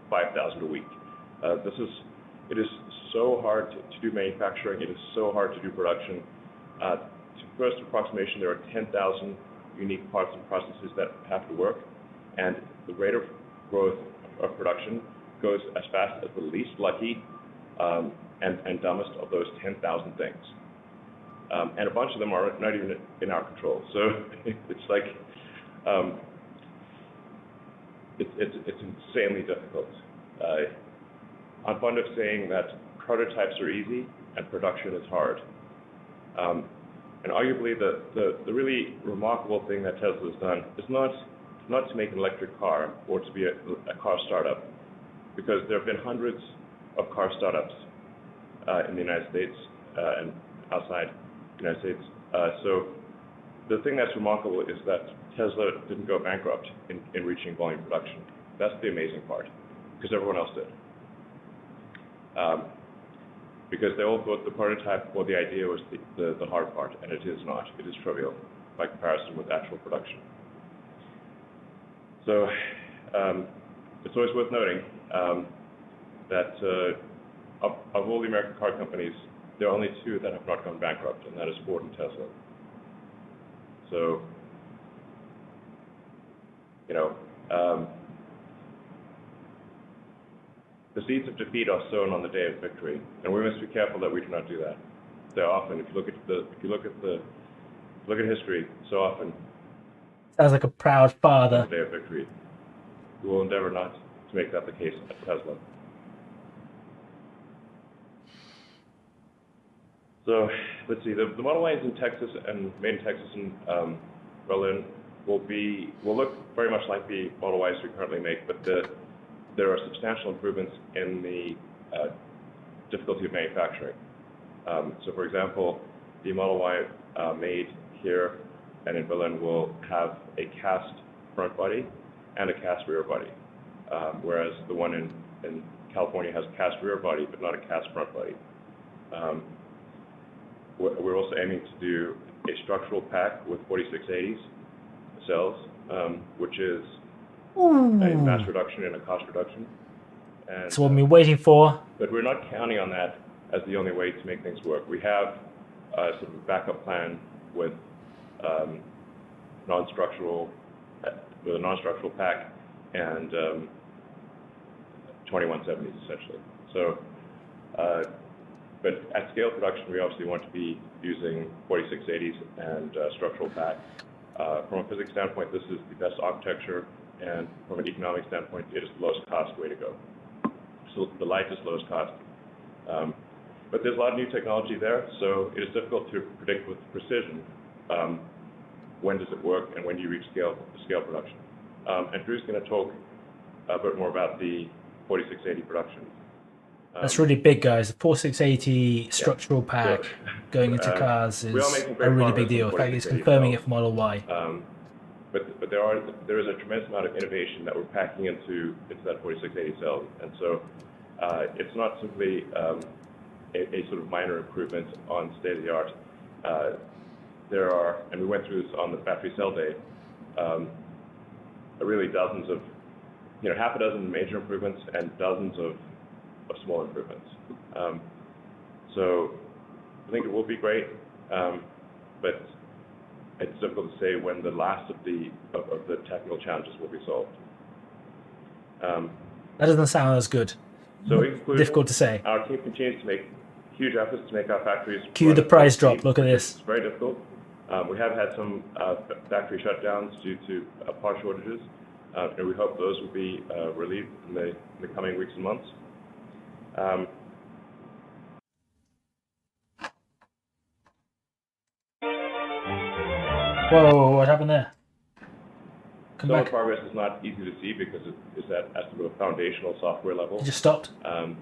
5,000 a week? It is so hard to do manufacturing. It is so hard to do production. To first approximation, there are 10,000 unique parts and processes that have to work, and the rate of growth of production goes as fast as the least lucky and dumbest of those 10,000 things. And a bunch of them are not even in our control. So it's like, it's insanely difficult. I'm fond of saying that prototypes are easy and production is hard. And arguably, the really remarkable thing that Tesla has done is not to make an electric car or to be a car startup, because there have been hundreds of car startups in the United States and outside the United States. So the thing that's remarkable is that Tesla didn't go bankrupt in reaching volume production. That's the amazing part, because everyone else did. Because they all thought the prototype or the idea was the hard part, and it is not. It is trivial by comparison with actual production. So it's always worth noting that of all the American car companies, there are only two that have not gone bankrupt, and that is Ford and Tesla. So, you know, the seeds of defeat are sown on the day of victory, and we must be careful that we do not do that. So often, if you look at history, so often. Sounds like a proud father. On the day of victory, we will endeavor not to make that the case at Tesla. So let's see. The Model Ys in Texas and made in Texas and Berlin will look very much like the Model Ys we currently make, but there are substantial improvements in the difficulty of manufacturing. So, for example, the Model Y made here and in Berlin will have a cast front body and a cast rear body, whereas the one in California has a cast rear body but not a cast front body. We're also aiming to do a structural pack with 4680s cells, which is a mass reduction and a cost reduction. And, that's what we're waiting for. But we're not counting on that as the only way to make things work. We have sort of a backup plan with a non-structural pack and 2170s essentially. So, but at scale production, we obviously want to be using 4680s and structural pack. From a physics standpoint, this is the best architecture, and from an economic standpoint, it is the lowest cost way to go. So the lightest, lowest cost. But there's a lot of new technology there, so it is difficult to predict with precision when does it work and when do you reach scale production. And Drew's going to talk a bit more about the 4680 production. That's really big, guys. The 4680 structural pack going into cars is a really big deal. In fact, it's confirming it for Model Y. But there is a tremendous amount of innovation that we're packing into that 4680 cell, and so it's not simply a sort of minor improvement on state of the art. There are, and we went through this on the battery cell day, really dozens of, half a dozen major improvements and dozens of small improvements. So I think it will be great, but it's difficult to say when the last of the technical challenges will be solved. That doesn't sound as good. So in conclusion, difficult to say. Our team continues to make huge efforts to make our factories. Cue the price drop. Look at this. It's very difficult. We have had some factory shutdowns due to part shortages, and we hope those will be relieved in the coming weeks and months. Whoa, what happened there? Come Some of back. the progress is not easy to see because it is at sort of a foundational software level. It just stopped. And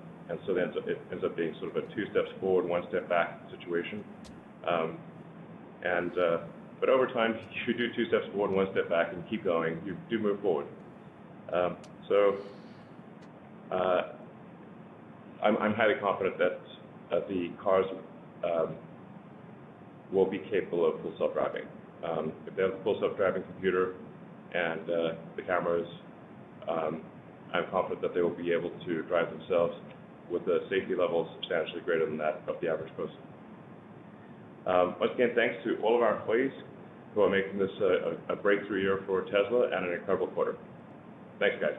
so then it ends up being sort of a 2 steps forward, 1 step back situation. But over time, if you do 2 steps forward, 1 step back, and keep going, you do move forward. I'm highly confident that the cars will be capable of full self-driving. If they have a full self-driving computer and the cameras, I'm confident that they will be able to drive themselves with a safety level substantially greater than that of the average person. Once again, thanks to all of our employees who are making this a breakthrough year for Tesla and an incredible quarter. Thanks, guys.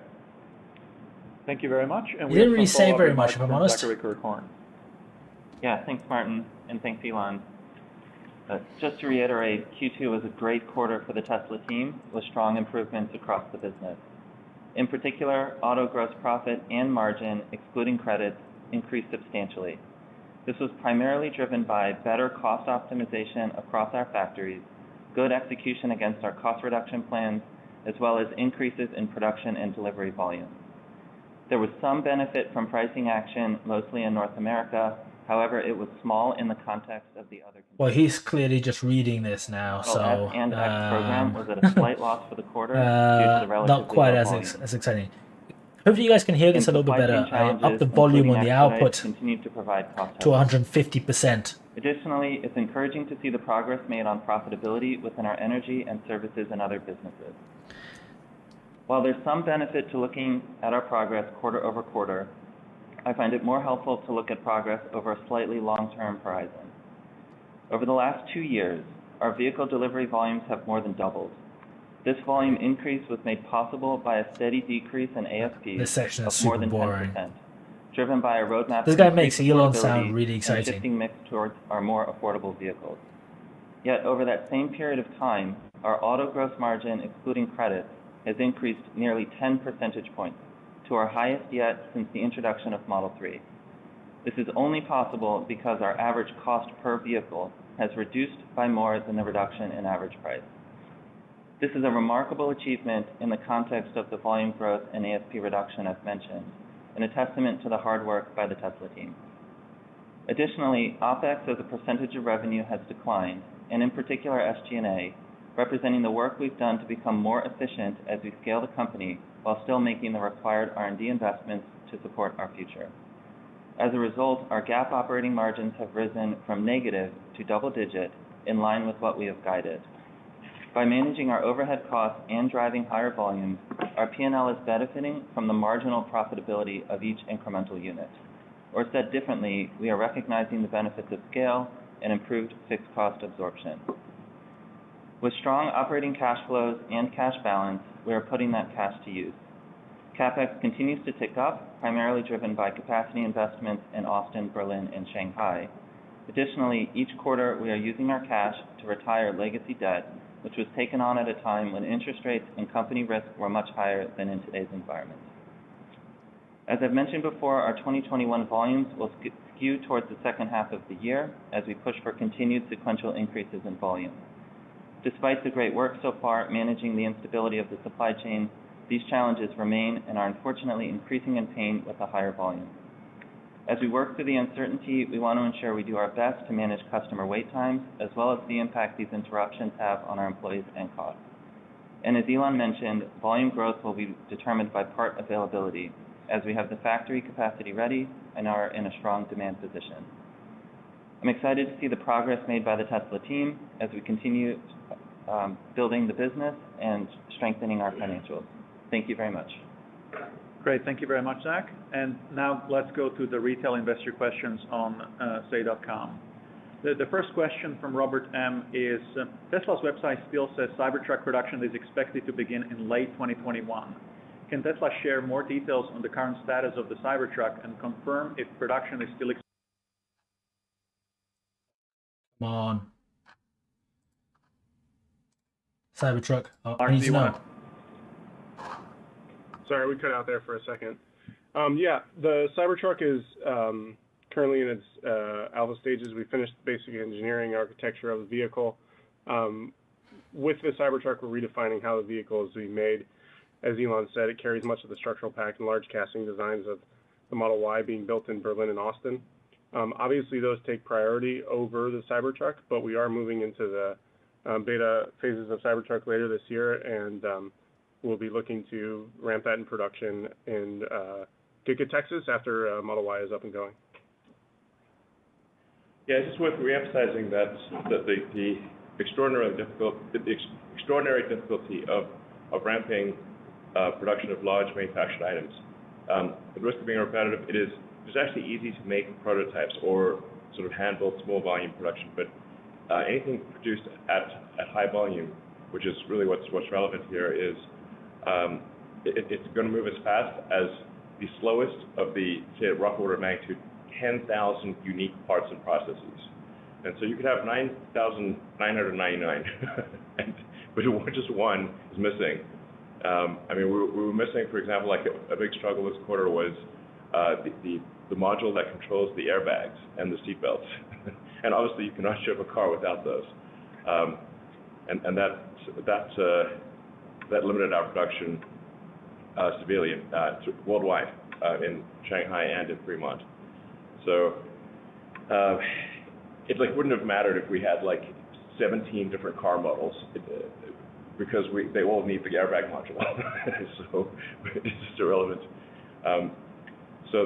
Thank you very much. And You didn't really say very much, if I'm honest. Zachary Kirkhorn. Yeah, thanks, Martin, and thanks, Elon. Just to reiterate, Q2 was a great quarter for the Tesla team with strong improvements across the business. In particular, auto gross profit and margin, excluding credits, increased substantially. This was primarily driven by better cost optimization across our factories, good execution against our cost reduction plans, as well as increases in production and delivery volume. There was some benefit from pricing action, mostly in North America. However, it was small in the context of the other. Well, he's clearly just reading this now, so S and X program was at a slight loss for the quarter due to the relatively not quite low as volume. as exciting. Hopefully, you guys can hear this a little bit better. I upped the volume on the output continued to provide cost to 150%. Additionally, it's encouraging to see the progress made on profitability within our energy and services and other businesses. While there's some benefit to looking at our progress quarter over quarter, I find it more helpful to look at progress over a slightly long-term horizon. Over the last 2 years, our vehicle delivery volumes have more than doubled. This volume increase was made possible by a steady decrease in ASPs This section is of more super than boring. 10%, driven by a roadmap This to guy makes increase Elon affordability sound really and exciting. shifting mix towards our more affordable vehicles. Yet over that same period of time, our auto gross margin, excluding credits, has increased nearly 10 percentage points to our highest yet since the introduction of Model 3. This is only possible because our average cost per vehicle has reduced by more than the reduction in average price. This is a remarkable achievement in the context of the volume growth and ASP reduction I've mentioned, and a testament to the hard work by the Tesla team. Additionally, OPEX as a percentage of revenue has declined, and in particular SG&A, representing the work we've done to become more efficient as we scale the company while still making the required R&D investments to support our future. As a result, our Gaap operating margins have risen from negative to double-digit, in line with what we have guided. By managing our overhead costs and driving higher volumes, our P&L is benefiting from the marginal profitability of each incremental unit. Or said differently, we are recognizing the benefits of scale and improved fixed cost absorption. With strong operating cash flows and cash balance, we are putting that cash to use. CapEx continues to tick up, primarily driven by capacity investments in Austin, Berlin, and Shanghai. Additionally, each quarter we are using our cash to retire legacy debt, which was taken on at a time when interest rates and company risk were much higher than in today's environment. As I've mentioned before, our 2021 volumes will skew towards the second half of the year as we push for continued sequential increases in volume. Despite the great work so far managing the instability of the supply chain, these challenges remain and are unfortunately increasing in pain with a higher volume. As we work through the uncertainty, we want to ensure we do our best to manage customer wait times, as well as the impact these interruptions have on our employees and costs. And as Elon mentioned, volume growth will be determined by part availability, as we have the factory capacity ready and are in a strong demand position. I'm excited to see the progress made by the Tesla team as we continue building the business and strengthening our financials. Thank you very much. Great, thank you very much, Zach. And now let's go to the retail investor questions on say.com. The first question from Robert M. is, Tesla's website still says Cybertruck production is expected to begin in late 2021. Can Tesla share more details on the current status of the Cybertruck and confirm if production is still expected? Come on. Cybertruck. Oh, Mark, do you want to? Sorry, we cut out there for a second. Yeah, the Cybertruck is currently in its alpha stages. We finished the basic engineering architecture of the vehicle. With the Cybertruck, we're redefining how the vehicle is being made. As Elon said, it carries much of the structural pack and large casting designs of the Model Y being built in Berlin and Austin. Obviously, those take priority over the Cybertruck, but we are moving into the beta phases of Cybertruck later this year, and we'll be looking to ramp that in production in Giga, Texas after Model Y is up and going. Yeah, it's just worth reemphasizing that the extraordinary difficulty of ramping production of large manufactured items. At the risk of being repetitive, it's actually easy to make prototypes or sort of handle small volume production, but anything produced at high volume, which is really what's relevant here, is it's going to move as fast as the slowest of the, say, rough order of magnitude, 10,000 unique parts and processes. And so you could have 9,999, but just one is missing. I mean, we were missing, for example, like a big struggle this quarter was the module that controls the airbags and the seat belts. And obviously you cannot ship a car without those. And that limited our production severely worldwide, in Shanghai and in Fremont. So it like wouldn't have mattered if we had like 17 different car models, because they all need the airbag module. So it's just irrelevant. So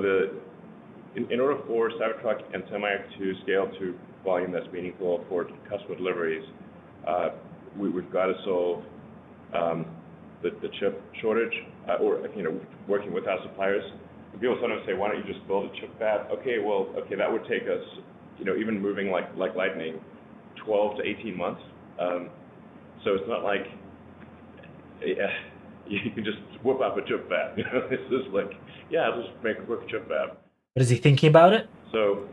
in order for Cybertruck and Semi to scale to volume that's meaningful for customer deliveries, we've got to solve the chip shortage, or working with our suppliers. People sometimes say, why don't you just build a chip fab? Okay, that would take us, even moving like lightning, 12 to 18 months. So it's not like you can just whip up a chip fab. It's just like, yeah, I'll just make a quick chip fab. But is he thinking about it? So,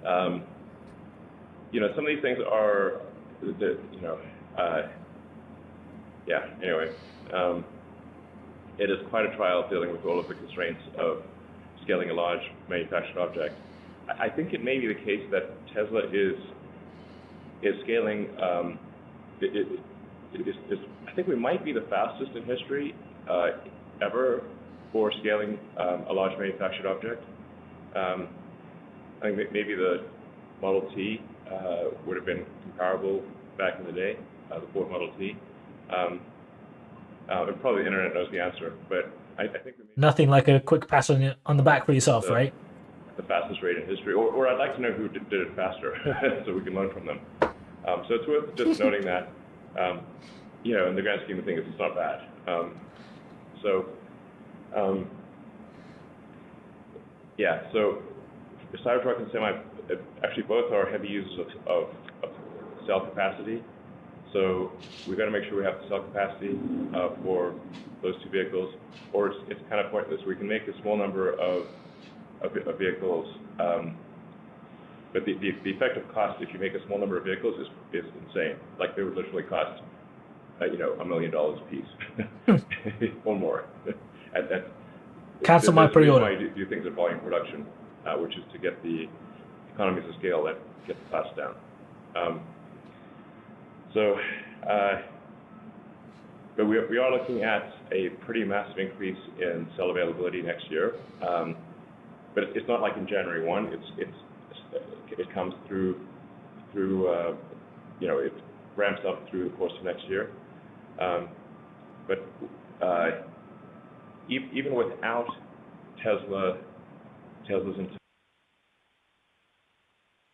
some of these things are, anyway, it is quite a trial dealing with all of the constraints of scaling a large manufactured object. I think it may be the case that Tesla is scaling, I think we might be the fastest in history ever for scaling a large manufactured object. I think maybe the Model T would have been comparable back in the day, the Ford Model T. And probably the internet knows the answer, but I think we Nothing like a quick pass on the back for yourself, right? The fastest rate in history, or I'd like to know who did it faster, so we can learn from them. So it's worth just noting that, in the grand scheme of things, it's not bad. So the Cybertruck and Semi actually both are heavy users of cell capacity. So we've got to make sure we have the cell capacity for those two vehicles, or it's kind of pointless. We can make a small number of vehicles, but the effective cost if you make a small number of vehicles is insane. Like they would literally cost $1 million a piece or more. Cancel my pre-order. Why you do things at volume production, which is to get the economies of scale that get the costs down. But we are looking at a pretty massive increase in cell availability next year. But it's not like in January 1. It comes through it ramps up through the course of next year. But even without Tesla's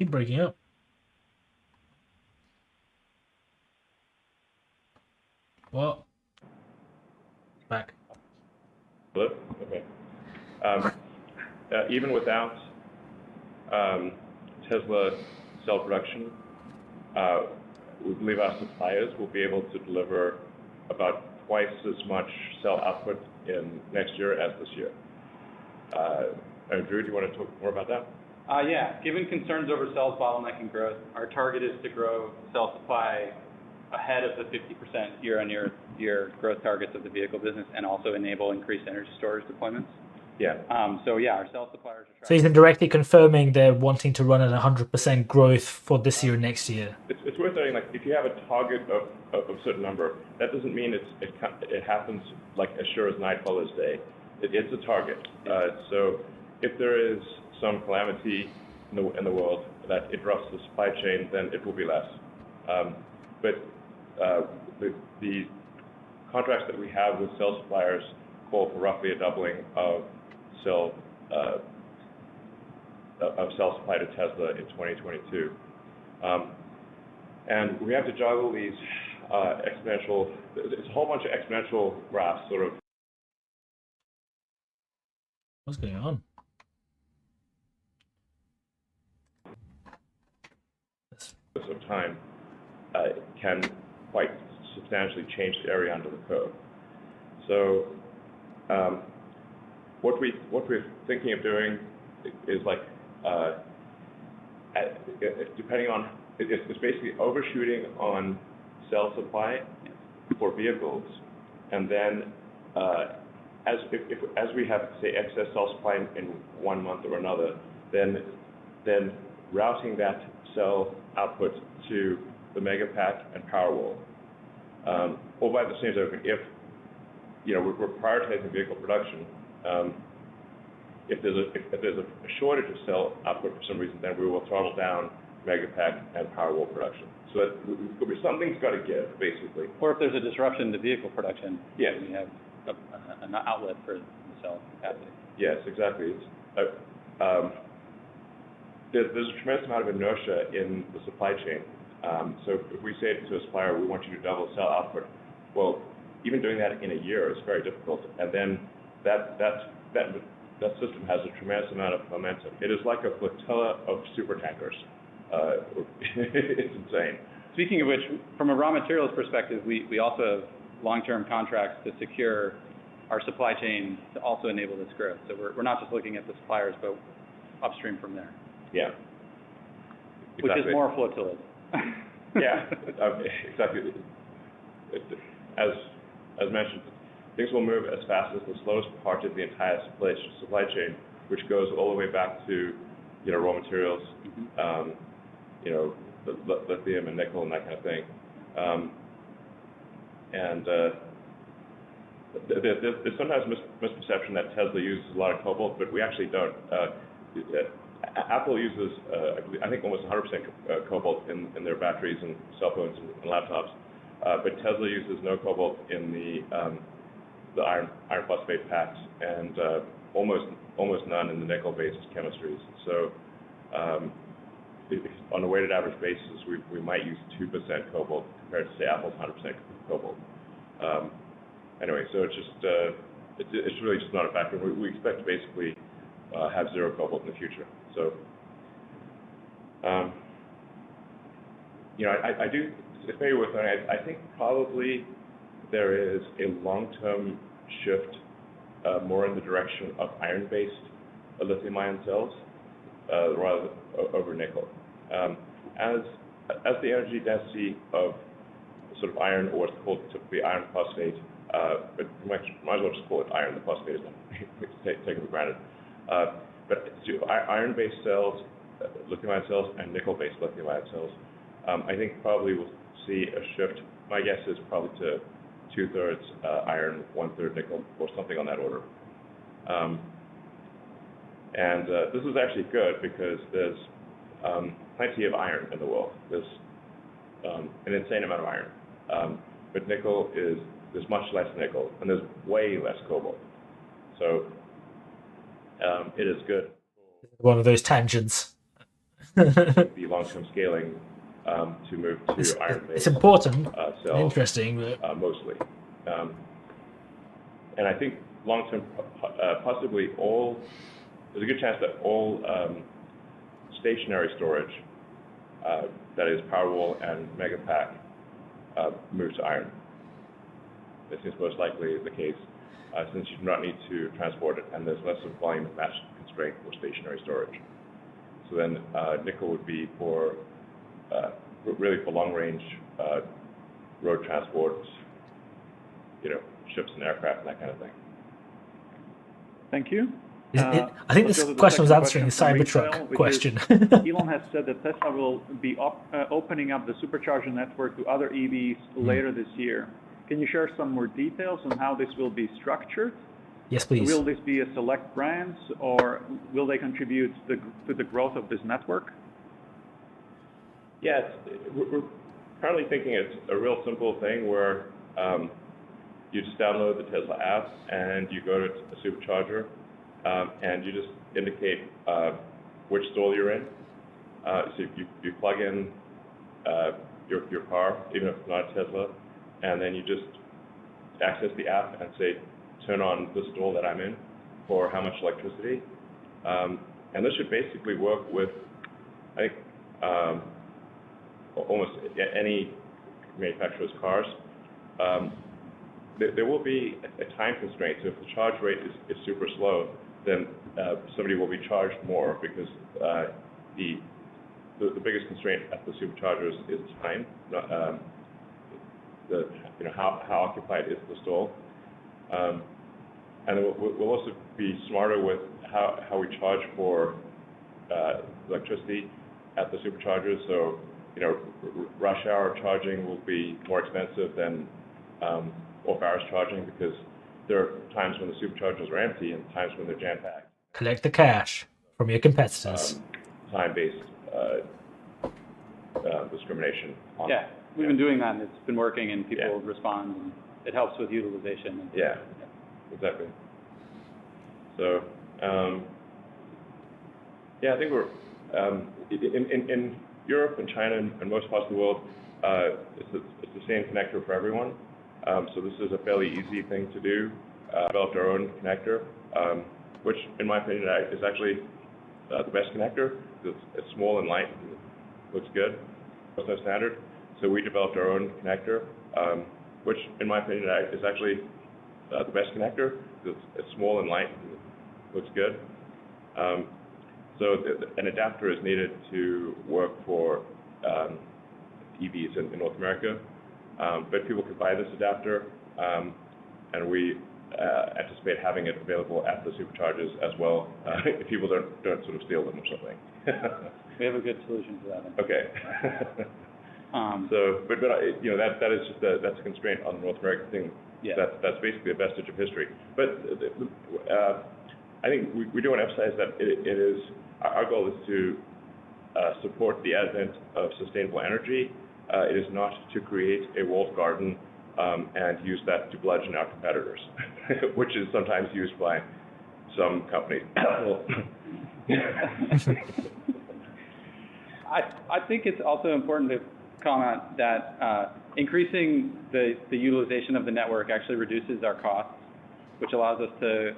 Keep breaking up. What? Back. Hello? Okay. Even without Tesla cell production, we believe our suppliers will be able to deliver about twice as much cell output in next year as this year. Drew, do you want to talk more about that? Yeah. Given concerns over cells bottlenecking growth, our target is to grow cell supply ahead of the 50% year-on-year growth targets of the vehicle business, and also enable increased energy storage deployments. Yeah. Our cell suppliers are trying. So he's indirectly confirming they're wanting to run at 100% growth for this year and next year. It's worth noting, like, if you have a target of a certain number, that doesn't mean it happens like as sure as night follows day. It's a target. So if there is some calamity in the world that interrupts the supply chain, then it will be less. But the contracts that we have with cell suppliers call for roughly a doubling of cell supply to Tesla in 2022. And we have to juggle these exponential, it's a whole bunch of exponential graphs sort of. What's going on? Of time can quite substantially change the area under the curve. So what we're thinking of doing is like depending on it's basically overshooting on cell supply for vehicles and then as we have, say, excess cell supply in 1 month or another, then routing that cell output to the Megapack and Powerwall. Or by the same token, if we're prioritizing vehicle production, if there's a shortage of cell output for some reason, then we will throttle down Megapack and Powerwall production. So that something's got to give, basically. Or if there's a disruption to vehicle production, yes, we have an outlet for the cell capacity. Yes, exactly. There's a tremendous amount of inertia in the supply chain. So if we say to a supplier, we want you to double cell output, well, even doing that in a year is very difficult. And then that system has a tremendous amount of momentum. It is like a flotilla of super tankers. It's insane. Speaking of which, from a raw materials perspective, we also have long-term contracts to secure our supply chain to also enable this growth. So we're not just looking at the suppliers, but upstream from there. Yeah. Which is more flotillas. Yeah, exactly. As mentioned, things will move as fast as the slowest part of the entire supply chain, which goes all the way back to raw materials, lithium and nickel and that kind of thing. There's sometimes misperception that Tesla uses a lot of cobalt, but we actually don't. Apple uses, I think, almost 100% cobalt in their batteries and cell phones and laptops, but Tesla uses no cobalt in the iron phosphate packs and almost none in the nickel-based chemistries. So on a weighted average basis, we might use 2% cobalt compared to, say, Apple's 100% cobalt. Anyway, so it's really just not a factor. We expect to basically have zero cobalt in the future. So, I do, it's maybe worth noting, I think probably there is a long-term shift more in the direction of iron-based lithium-ion cells rather over nickel. As the energy density of sort of iron, or what's called typically iron phosphate, but you might as well just call it iron. The phosphate is taken for granted. But iron-based cells, lithium-ion cells, and nickel-based lithium-ion cells, I think probably we'll see a shift. My guess is probably to 2/3 iron, 1/3 nickel, or something on that order. This is actually good because there's plenty of iron in the world. There's an insane amount of iron. But there's much less nickel, and there's way less cobalt. So it is good. One of those tangents. The long-term scaling to move to iron-based. It's important, cells, interesting, but mostly. And I think long-term, possibly there's a good chance that all stationary storage, that is Powerwall and Megapack, moves to iron. This is most likely the case, since you do not need to transport it, and there's less of volume and mass constraint for stationary storage. So then nickel would be for really for long-range road transports, ships and aircraft and that kind of thing. Thank you. I think this question was answering the Cybertruck question. Elon has said that Tesla will be opening up the Supercharger network to other EVs later this year. Can you share some more details on how this will be structured? Yes, please. Will this be a select brands, or will they contribute to the growth of this network? Yeah, we're currently thinking it's a real simple thing where you just download the Tesla app and you go to a Supercharger and you just indicate which stall you're in. So you plug in your car, even if it's not a Tesla, and then you just access the app and say, turn on the stall that I'm in for how much electricity. And this should basically work with, I think, almost any manufacturer's cars. There will be a time constraint. So if the charge rate is super slow, then somebody will be charged more because the biggest constraint at the superchargers is time. How occupied is the stall. And then we'll also be smarter with how we charge for electricity at the superchargers. So, rush hour charging will be more expensive than off-hours charging, because there are times when the superchargers are empty and times when they're jam-packed. Collect the cash from your competitors. Time-based discrimination. Yeah, we've been doing that, and it's been working, and people respond, and it helps with utilization. Yeah, exactly. So, I think we're in Europe and China and most parts of the world. It's the same connector for everyone. So this is a fairly easy thing to do. Developed our own connector, which, in my opinion, is actually the best connector. It's small and light, and looks good. It's no standard. So we developed our own connector, which, in my opinion, is actually the best connector. It's small and light, and looks good. So an adapter is needed to work for EVs in North America, but people could buy this adapter, and we anticipate having it available at the superchargers as well, if people don't sort of steal them or something. We have a good solution for that. Okay. So, but that is just that's a constraint on the North American thing. Yeah. That's basically a vestige of history. But I think we do want to emphasize that it is our goal is to support the advent of sustainable energy. It is not to create a walled garden and use that to bludgeon our competitors, which is sometimes used by some companies. I think it's also important to comment that increasing the utilization of the network actually reduces our costs, which allows us to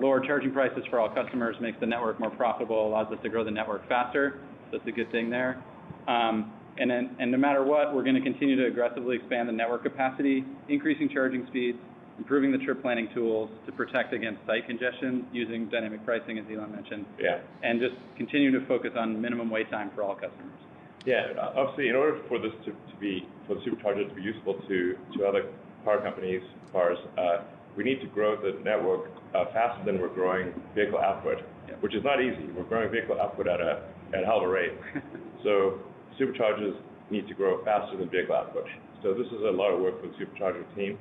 lower charging prices for all customers, makes the network more profitable, allows us to grow the network faster. So it's a good thing there. And no matter what, we're going to continue to aggressively expand the network capacity, increasing charging speeds, improving the trip planning tools to protect against site congestion using dynamic pricing, as Elon mentioned. Yeah. And just continue to focus on minimum wait time for all customers. Yeah, obviously, in order for this for the supercharger to be useful to other power companies, cars, we need to grow the network faster than we're growing vehicle output, which is not easy. We're growing vehicle output at a hell of a rate. So superchargers need to grow faster than vehicle output. So this is a lot of work for the supercharger team.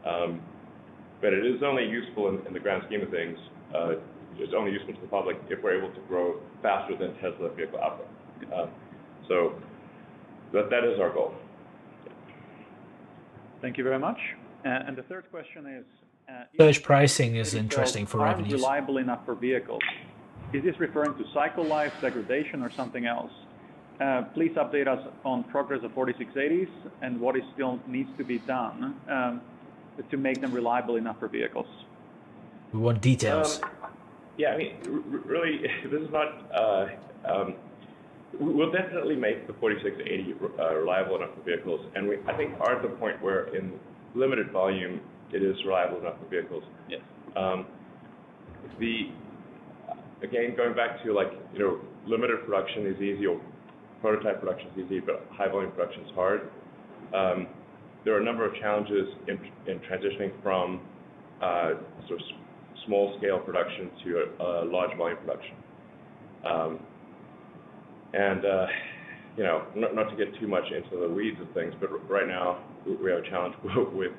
But it is only useful in the grand scheme of things. It's only useful to the public if we're able to grow faster than Tesla vehicle output. So that is our goal. Thank you very much. And the third question is... Surge pricing is interesting for revenues. Reliable enough for vehicles. Is this referring to cycle life, degradation, or something else? Please update us on progress of 4680s and what still needs to be done to make them reliable enough for vehicles. We want details. Yeah, I mean, really, this is not... we'll definitely make the 4680 reliable enough for vehicles, and I think are at the point where in limited volume it is reliable enough for vehicles. Yes. Again, going back to limited production is easy, or prototype production is easy, but high volume production is hard. There are a number of challenges in transitioning from sort of small scale production to a large volume production. Not to get too much into the weeds of things, but right now we have a challenge with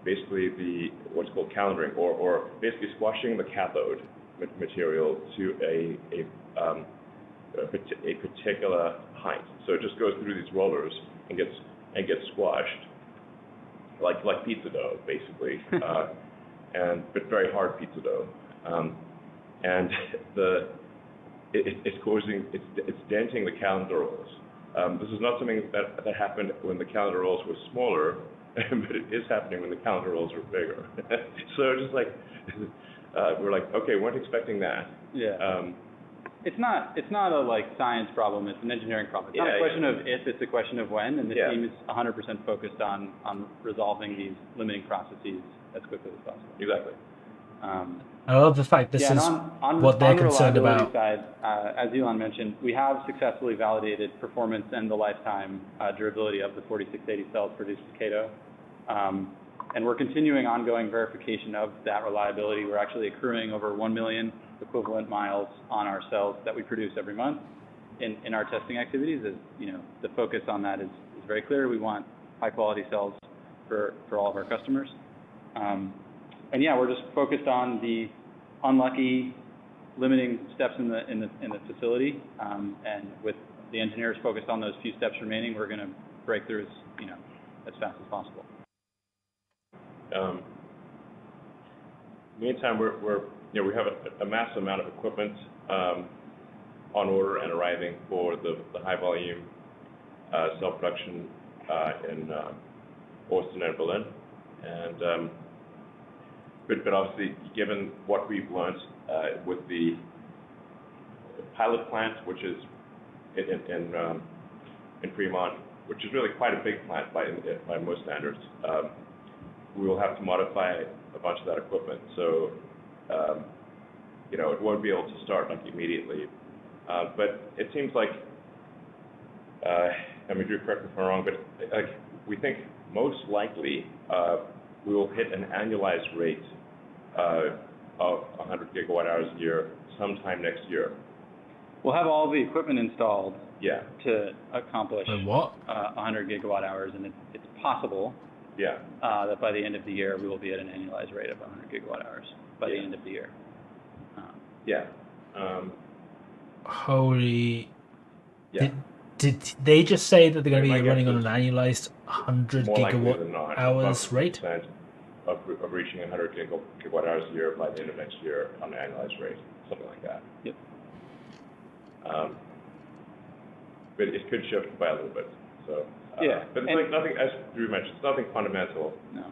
basically what's called calendaring, or basically squashing the cathode material to a particular height. So it just goes through these rollers and gets squashed, like pizza dough, basically, but very hard pizza dough, and it's denting the calendar rolls. This is not something that happened when the calendar rolls were smaller, but it is happening when the calendar rolls are bigger. So just we're like, okay, we weren't expecting that. Yeah. It's not a science problem. It's an engineering problem. It's not a question of if, it's a question of when, and the team is 100% focused on resolving these limiting processes as quickly as possible. Exactly. I love the fact this is what they're concerned about. Side, as Elon mentioned, we have successfully validated performance and the lifetime durability of the 4680 cells produced with Kato. And we're continuing ongoing verification of that reliability. We're actually accruing over 1 million equivalent miles on our cells that we produce every month in our testing activities. As you know, the focus on that is very clear. We want high quality cells for all of our customers. And yeah, we're just focused on the unlucky limiting steps in the facility, and with the engineers focused on those few steps remaining, we're going to break through as fast as possible. Meantime, we have a massive amount of equipment on order and arriving for the high volume cell production in Austin and Berlin, and but obviously, given what we've learned with the pilot plant, which is in Fremont, which is really quite a big plant by most standards, we will have to modify a bunch of that equipment. So, it won't be able to start like immediately. But it seems like, Drew, correct me if I'm wrong, but we think most likely we will hit an annualized rate of 100 gigawatt hours a year sometime next year. We'll have all the equipment installed to accomplish 100 gigawatt hours, and it's possible that by the end of the year we will be at an annualized rate of 100 gigawatt hours by the end of the year. Holy. Did they just say that they're going to be running on an annualized 100 gigawatt hours rate? Of reaching 100 gigawatt hours a year by the end of next year on an annualized rate, something like that. Yep. But it could shift by a little bit. So but it's like nothing, as Drew mentioned, it's nothing fundamental. No.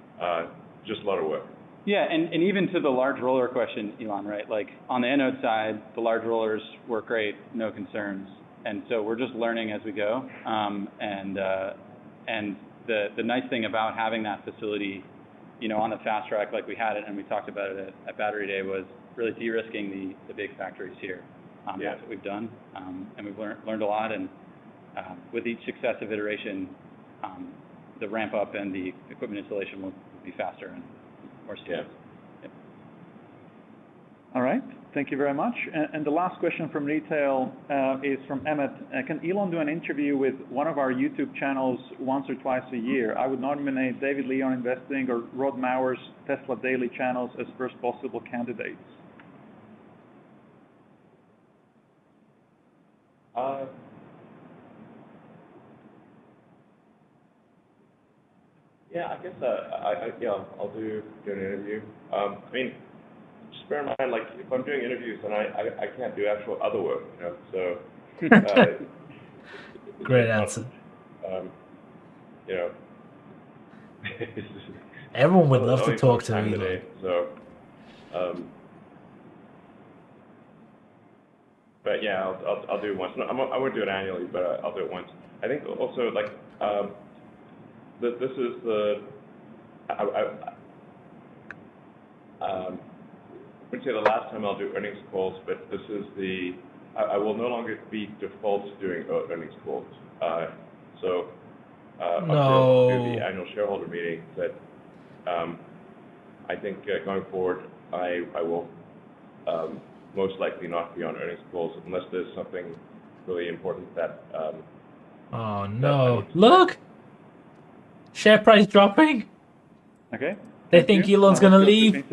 Just a lot of work. Yeah, and even to the large roller question, Elon, right? Like on the anode side, the large rollers work great, no concerns, and so we're just learning as we go. And the nice thing about having that facility, on the fast track like we had it, and we talked about it at Battery Day, was really de-risking the big factories here. That's what we've done, and we've learned a lot. And with each successive iteration, the ramp up and the equipment installation will be faster and more seamless. Yep. All right. Thank you very much. And the last question from retail is from Emmett. Can Elon do an interview with one of our YouTube channels once or twice a year? I would nominate David Lee on Investing or Rod Maurer's Tesla Daily channels as first possible candidates. I guess I'll do an interview. Just bear in mind, like, if I'm doing interviews, then I can't do actual other work, so... Great answer. Everyone would love to talk to you. So, but yeah, I'll do it once. No, I won't do it annually, but I'll do it once. I think also, like, this is the... I wouldn't say the last time I'll do earnings calls, but this is I will no longer be default doing earnings calls. So I'll do the annual shareholder meeting, that I think going forward I will most likely not be on earnings calls unless there's something really important that... oh no. Look! Share price dropping. Okay. They think Elon's going to leave.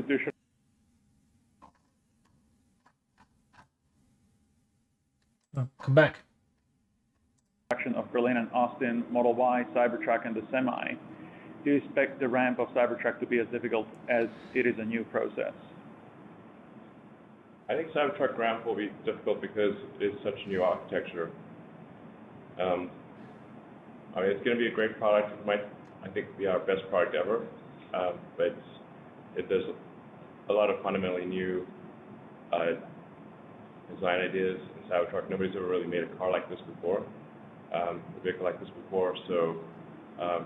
Oh, come back. Of Berlin and Austin, Model Y, Cybertruck, and the Semi. Do you expect the ramp of Cybertruck to be as difficult as it is a new process? I think Cybertruck ramp will be difficult because it's such a new architecture. It's going to be a great product. It might, I think, be our best product ever. But there's a lot of fundamentally new design ideas in Cybertruck. Nobody's ever really made a car like this before, a vehicle like this before. So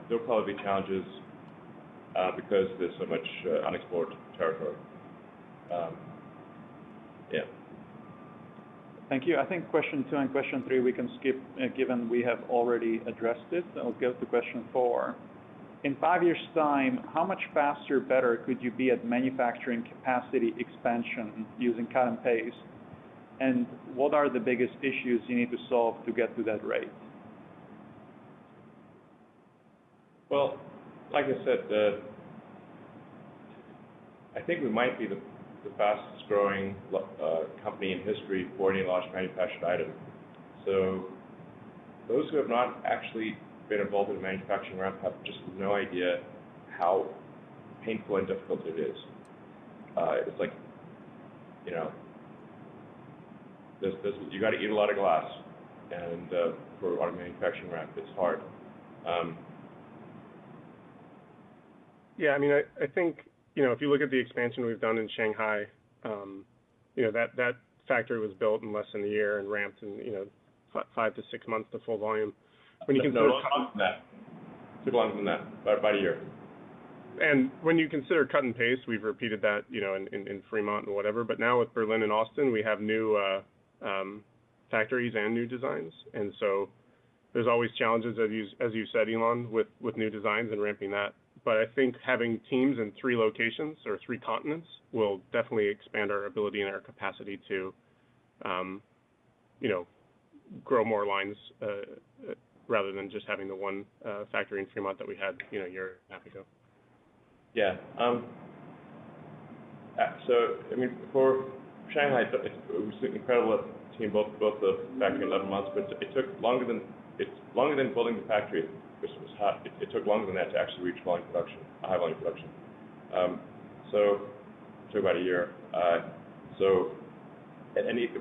there'll probably be challenges because there's so much unexplored territory. Thank you. I think question 2 and question 3 we can skip, given we have already addressed it. I'll go to question 4. in 5 years' time, how much faster, better could you be at manufacturing capacity expansion using cut and paste? And what are the biggest issues you need to solve to get to that rate? Well, like I said, I think we might be the fastest growing company in history for any large manufactured item. So those who have not actually been involved in a manufacturing ramp have just no idea how painful and difficult it is. It's like, you know, you got to eat a lot of glass, and for our manufacturing ramp, it's hard. Yeah, I mean, I think, you know, if you look at the expansion we've done in Shanghai, you know, that factory was built in less than a year and ramped in, you know, 5 to 6 months to full volume. When you consider longer than that. Took longer than that, about a year. And when you consider cut and paste, we've repeated that, you know, in Fremont and whatever. But now with Berlin and Austin, we have new factories and new designs, and so there's always challenges, as you said, Elon, with new designs and ramping that. But I think having teams in 3 locations or 3 continents will definitely expand our ability and our capacity to, you know, grow more lines rather than just having the one factory in Fremont that we had, you know, a year and a half ago. Yeah. So, I mean, for Shanghai, it was incredible that the team built the factory in 11 months, but it took longer than building the factory. It took longer than that to actually reach volume production, high volume production. So it took about a year.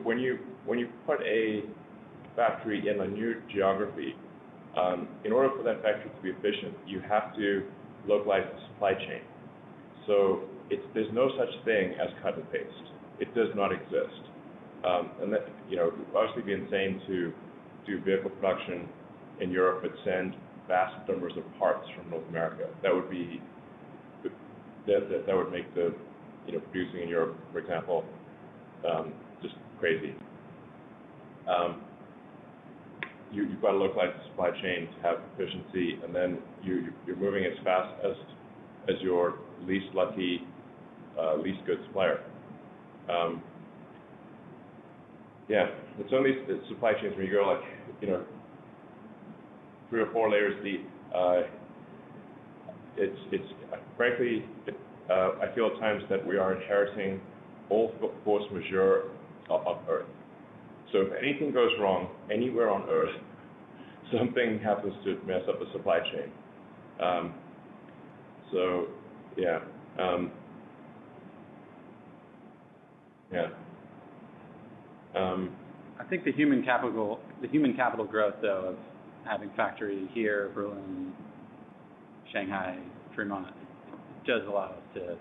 When you put a factory in a new geography, in order for that factory to be efficient, you have to localize the supply chain. So there's no such thing as cut and paste. It does not exist. And that, you know, it would obviously be insane to do vehicle production in Europe but send vast numbers of parts from North America. That would be that would make the, you know, producing in Europe, for example, just crazy. You've got to localize the supply chain to have efficiency, and then you're moving as fast as your least lucky, least good supplier. Yeah, it's only the supply chains where you go, like, you know, 3 or 4 layers deep. It's frankly, I feel at times that we are inheriting all force majeure of Earth. So if anything goes wrong anywhere on Earth, something happens to mess up the supply chain. So yeah, yeah. I think the human capital growth, though, of having factory here, Berlin, Shanghai, Fremont, does allow us to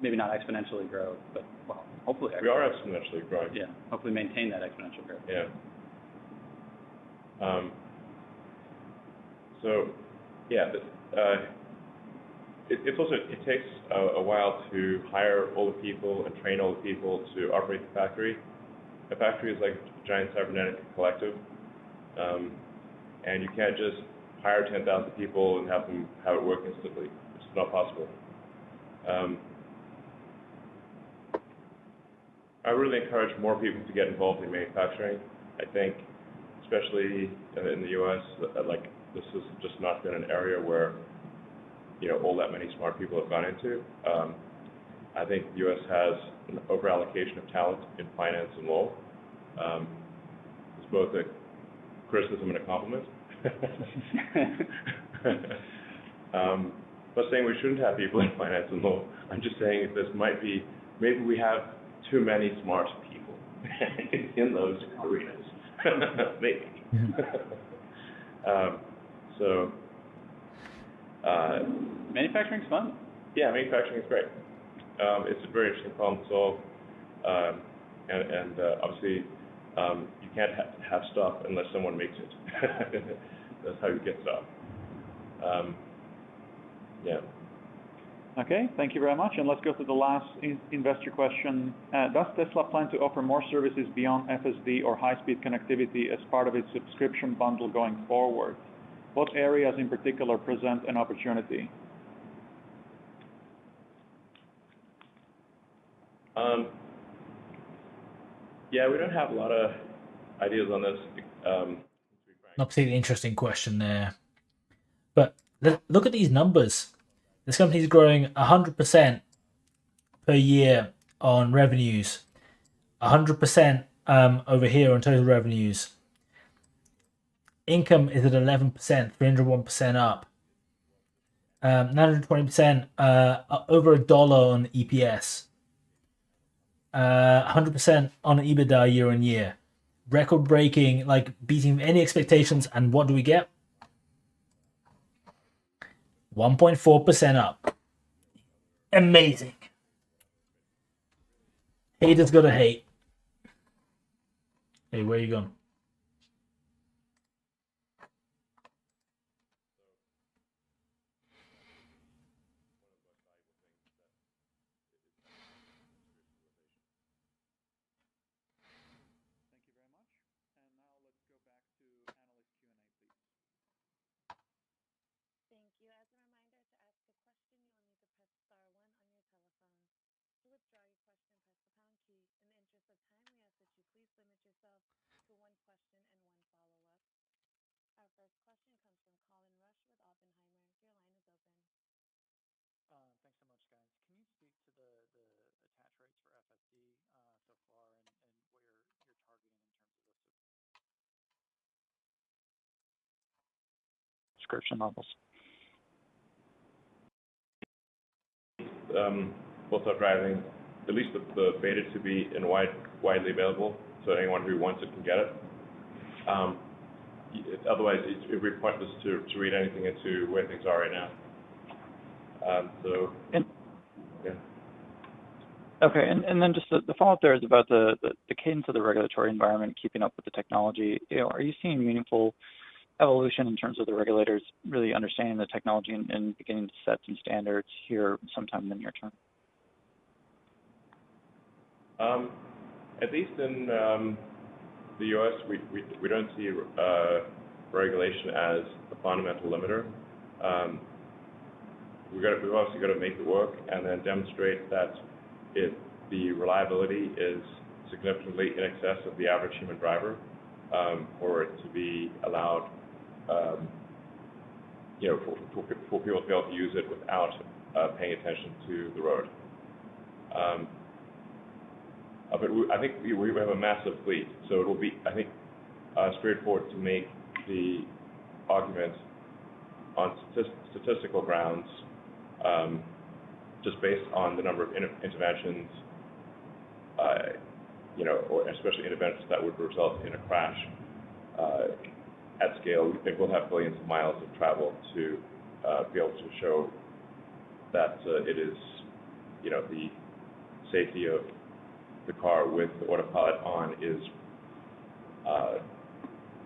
maybe not exponentially grow, but, well, hopefully. We are exponentially growing. Yeah, hopefully maintain that exponential growth. Yeah. So, yeah, it takes a while to hire all the people and train all the people to operate the factory. A factory is like a giant cybernetic collective, and you can't just hire 10,000 people and have it work instantly. It's not possible. I really encourage more people to get involved in manufacturing. I think, especially in the U.S., like, this has just not been an area where, you know, all that many smart people have gone into. I think the U.S. has an over-allocation of talent in finance and law. It's both a criticism and a compliment. I'm not saying we shouldn't have people in finance and law. I'm just saying maybe we have too many smart people in those arenas. Maybe. Manufacturing's fun. Yeah, manufacturing is great. It's a very interesting problem to solve, and obviously you can't have stuff unless someone makes it. That's how you get stuff. Yeah. Okay, thank you very much. And let's go to the last investor question. Does Tesla plan to offer more services beyond FSD or high-speed connectivity as part of its subscription bundle going forward? What areas in particular present an opportunity? Yeah, we don't have a lot of ideas on this. Obviously, an interesting question there. But look at these numbers. This company is growing 100% per year on revenues, 100% over here on total revenues. Income is at 11%, 301% up. 920%, over $1 on EPS. 100% on EBITDA year on year. Record breaking, like beating any expectations. And what do we get? 1.4% up. Amazing. Haters gotta hate. Hey, where you going? Thank you. As a reminder, to ask a question, you will need to press star 1 on your telephone. To withdraw your question, press the pound key. In the interest of time, we ask that you please limit yourself to 1 question and 1 follow-up. Our first question comes from Colin Rusch with Oppenheimer. Your line is open. Thanks so much, guys. Can you speak to the attach rates for FSD so far and what you're targeting in terms of the subscription levels? We'll start driving at least the beta to be in widely available, so anyone who wants it can get it. Otherwise, it would be pointless to read anything into where things are right now. Yeah. Okay, and then just the follow-up there is about the cadence of the regulatory environment, keeping up with the technology. Are you seeing meaningful evolution in terms of the regulators really understanding the technology and beginning to set some standards here sometime in the near term? At least in the U.S., we don't see regulation as a fundamental limiter. We've obviously got to make it work and then demonstrate that the reliability is significantly in excess of the average human driver for it to be allowed, for people to be able to use it without paying attention to the road. But I think we have a massive fleet, so it will be, I think, straightforward to make the argument on statistical grounds, just based on the number of interventions, or especially interventions that would result in a crash at scale. We think we'll have billions of miles of travel to be able to show that it is, the safety of the car with the Autopilot on is, 100%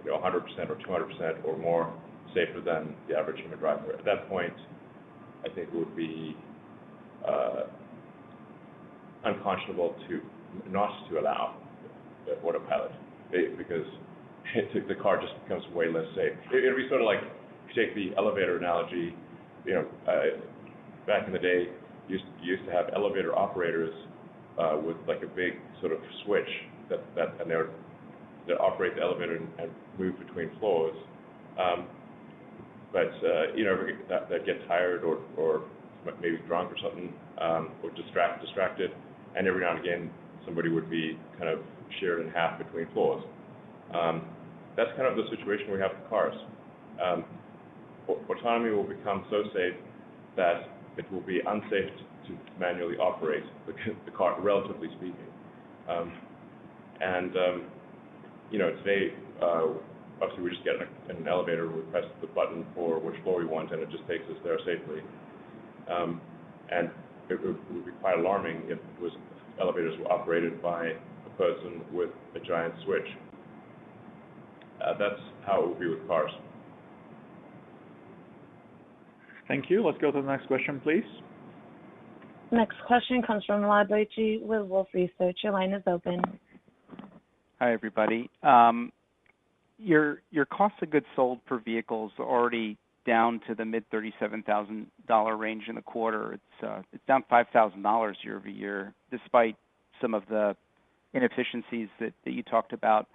or 200% or more safer than the average human driver. At that point, I think it would be unconscionable not to allow the Autopilot, because the car just becomes way less safe. It would be sort of like, if you take the elevator analogy, back in the day, you used to have elevator operators with like a big sort of switch that operate the elevator and move between floors. But that get tired or maybe drunk or something, or distracted, and every now and again somebody would be kind of sheared in half between floors. That's kind of the situation we have with cars. Autonomy will become so safe that it will be unsafe to manually operate the car, relatively speaking. Today, obviously we just get in an elevator, we press the button for which floor we want, and it just takes us there safely. And it would be quite alarming if elevators were operated by a person with a giant switch. That's how it would be with cars. Thank you. Let's go to the next question, please. Next question comes from Liabilities with Wolfe Research. Your line is open. Hi, everybody. your cost of goods sold per vehicle is already down to the mid $37,000 range in the quarter. It's down $5,000 year over year, despite some of the inefficiencies that you talked about.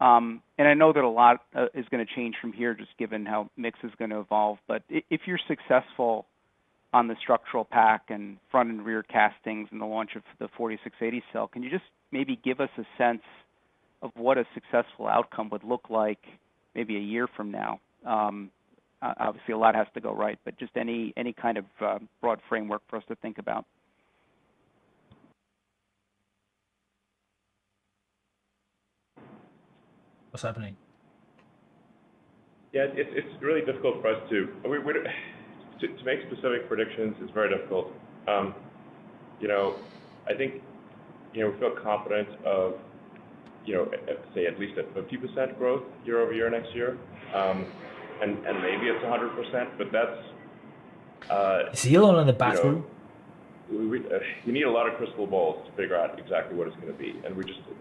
And I know that a lot is going to change from here, just given how mix is going to evolve. But if you're successful on the structural pack and front and rear castings and the launch of the 4680 cell, can you just maybe give us a sense of what a successful outcome would look like maybe a year from now? Obviously, a lot has to go right, but just any kind of broad framework for us to think about. What's happening? Yeah, it's really difficult for us to make specific predictions. It's very difficult. I think we feel confident of say at least at 50% growth year over year next year, and maybe it's 100%, but that's. Is Elon in the bathroom? You need a lot of crystal balls to figure out exactly what it's going to be, and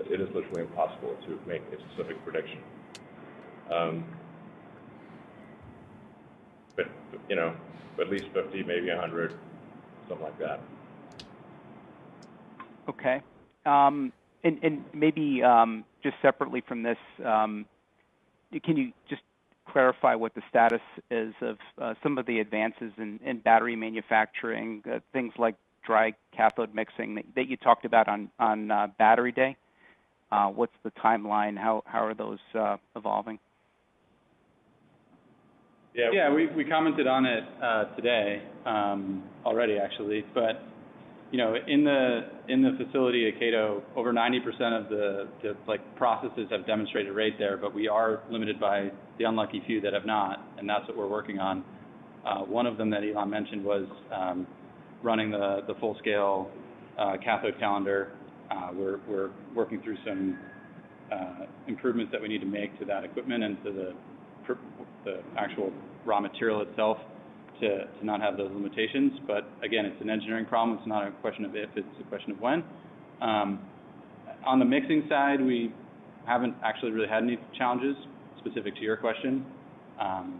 it is literally impossible to make a specific prediction. But at least 50, maybe 100, something like that. Okay. And maybe just separately from this, can you just clarify what the status is of some of the advances in battery manufacturing, things like dry cathode mixing that you talked about on Battery Day? What's the timeline? How are those evolving? Yeah, we commented on it today already, actually. But in the facility at Cato, over 90% of the processes have demonstrated rate there, but we are limited by the unlucky few that have not, and that's what we're working on. One of them that Elon mentioned was running the full-scale cathode calendar. We're working through some improvements that we need to make to that equipment and to the actual raw material itself to not have those limitations. But again, it's an engineering problem. It's not a question of if, it's a question of when. On the mixing side, we haven't actually really had any challenges specific to your question. And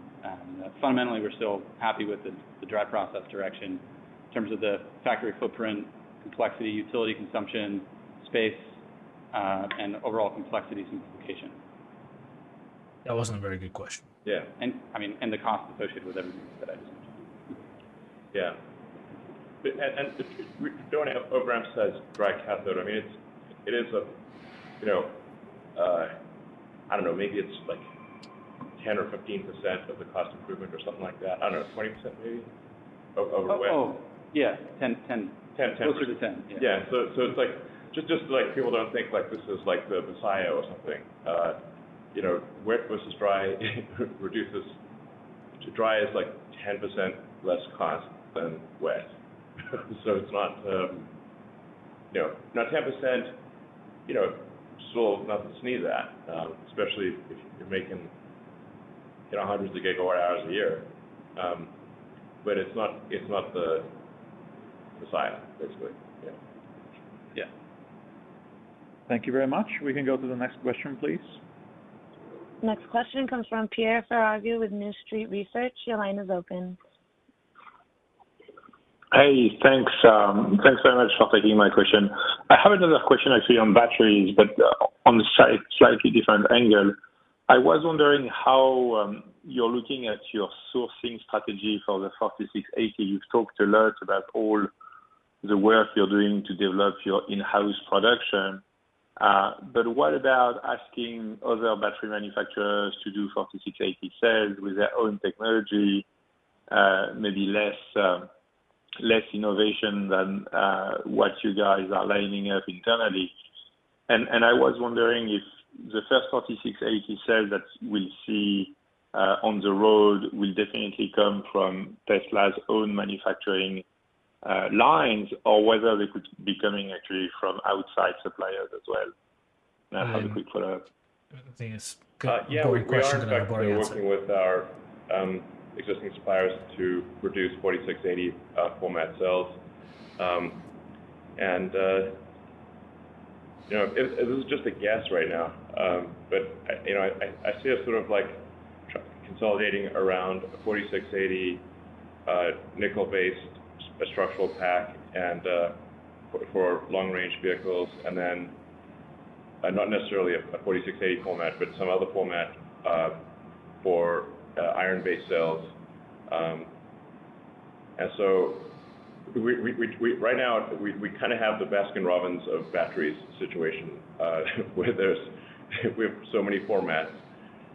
fundamentally, we're still happy with the dry process direction in terms of the factory footprint, complexity, utility consumption, space, and overall complexity simplification. That wasn't a very good question. Yeah. And the cost associated with everything that I just mentioned. Yeah. And we don't have overemphasize dry cathode. I mean, it is a, I don't know, maybe it's like 10 or 15% of the cost improvement or something like that. I don't know, 20% maybe over wet. Oh, yeah, 10. 10. Closer to 10. Yeah. So it's like just like people don't think like this is like the Messiah or something. Wet versus dry reduces. Dry is like 10% less cost than wet. So it's not, not 10%. Still nothing to sneeze at, especially if you're making, hundreds of gigawatt hours a year. But it's not the Messiah, basically. Yeah. Thank you very much. We can go to the next question, please. Next question comes from Pierre Ferragu with New Street Research. Your line is open. Hey, thanks. Thanks very much for taking my question. I have another question actually on batteries, but on a slightly different angle. I was wondering how you're looking at your sourcing strategy for the 4680. You've talked a lot about all the work you're doing to develop your in-house production. But what about asking other battery manufacturers to do 4680 cells with their own technology, maybe less innovation than what you guys are lining up internally? And I was wondering if the first 4680 cells that we'll see on the road will definitely come from Tesla's own manufacturing lines, or whether they could be coming actually from outside suppliers as well. And I have a quick follow-up. I think it's we are in fact working with our existing suppliers to produce 4680 format cells. This is just a guess right now. But I see us sort of like consolidating around a 4680 nickel-based structural pack and for long-range vehicles, and then not necessarily a 4680 format, but some other format for iron-based cells. And so we right now we kind of have the Baskin-Robbins of batteries situation, where we have so many formats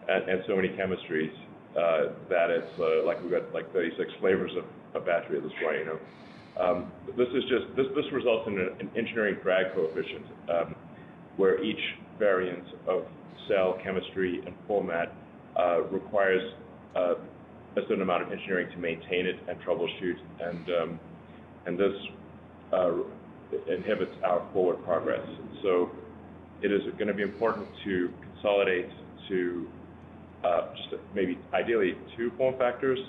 and so many chemistries that it's like we've got like 36 flavors of battery at this point. This results in an engineering drag coefficient, where each variant of cell chemistry and format requires a certain amount of engineering to maintain it and troubleshoot, and this inhibits our forward progress. So it is going to be important to consolidate to just maybe ideally 2 form factors,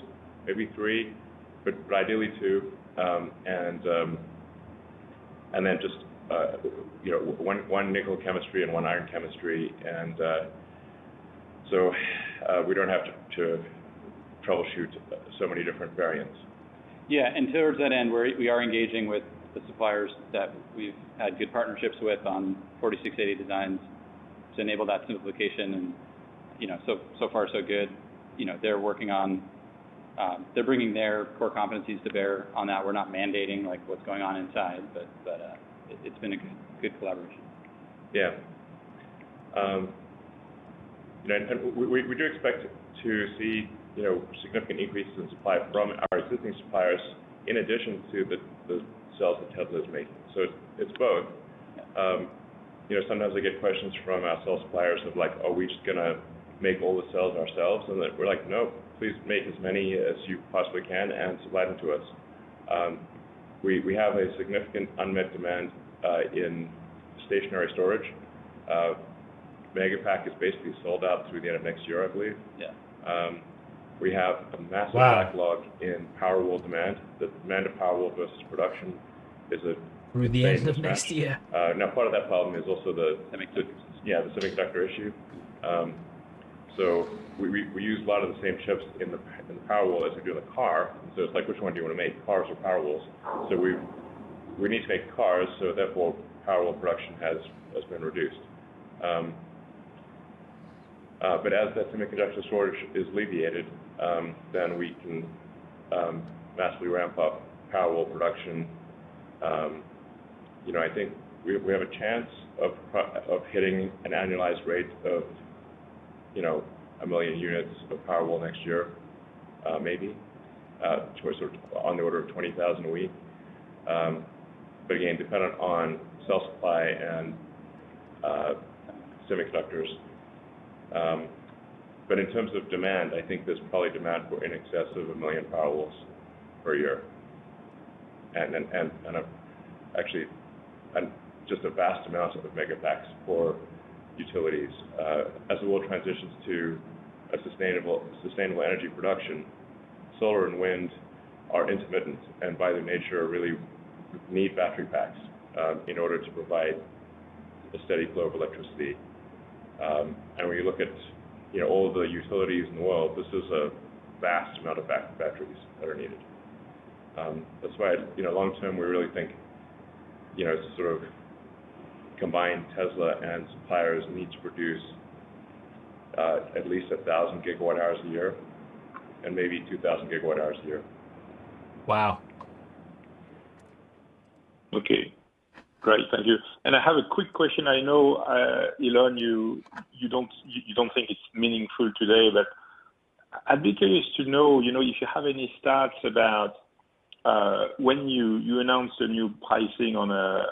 maybe 3, but ideally 2, and then just one nickel chemistry and one iron chemistry, and so we don't have to troubleshoot so many different variants. Yeah, and towards that end, we are engaging with the suppliers that we've had good partnerships with on 4680 designs to enable that simplification, and so far so good. They're working on, they're bringing their core competencies to bear on that. We're not mandating like what's going on inside, but it's been a good collaboration. Yeah. And we do expect to see significant increases in supply from our existing suppliers, in addition to the cells that Tesla is making. So it's both. Sometimes I get questions from our cell suppliers of like, are we just gonna make all the cells ourselves? And we're like, no, please make as many as you possibly can and supply them to us. We have a significant unmet demand in stationary storage. Megapack is basically sold out through the end of next year, I believe. Yeah. We have a massive backlog in Powerwall demand. The demand of Powerwall versus production is through the end of next year. Now, part of that problem is also the semiconductor issue. So we use a lot of the same chips in the Powerwall as we do in the car. So it's like, which one do you want to make, cars or Powerwalls? So we need to make cars, so therefore Powerwall production has been reduced. But as that semiconductor shortage is alleviated, then we can massively ramp up Powerwall production. I think we have a chance of hitting an annualized rate of 1 million units of Powerwall next year, maybe, sort of on the order of 20,000 a week. But again, dependent on cell supply and semiconductors. But in terms of demand, I think there's probably demand for in excess of 1 million Powerwalls per year, and just a vast amount of megapacks for utilities. As the world transitions to a sustainable energy production, solar and wind are intermittent, and by their nature really need battery packs in order to provide a steady flow of electricity. And when you look at all the utilities in the world, this is a vast amount of batteries that are needed. That's why long term we really think sort of combined Tesla and suppliers need to produce at least 1,000 gigawatt hours a year, and maybe 2,000 gigawatt hours a year. Wow. Okay, great, thank you. And I have a quick question. I know, Elon, you don't think it's meaningful today, but I'd be curious to know, if you have any stats about when you announced a new pricing on a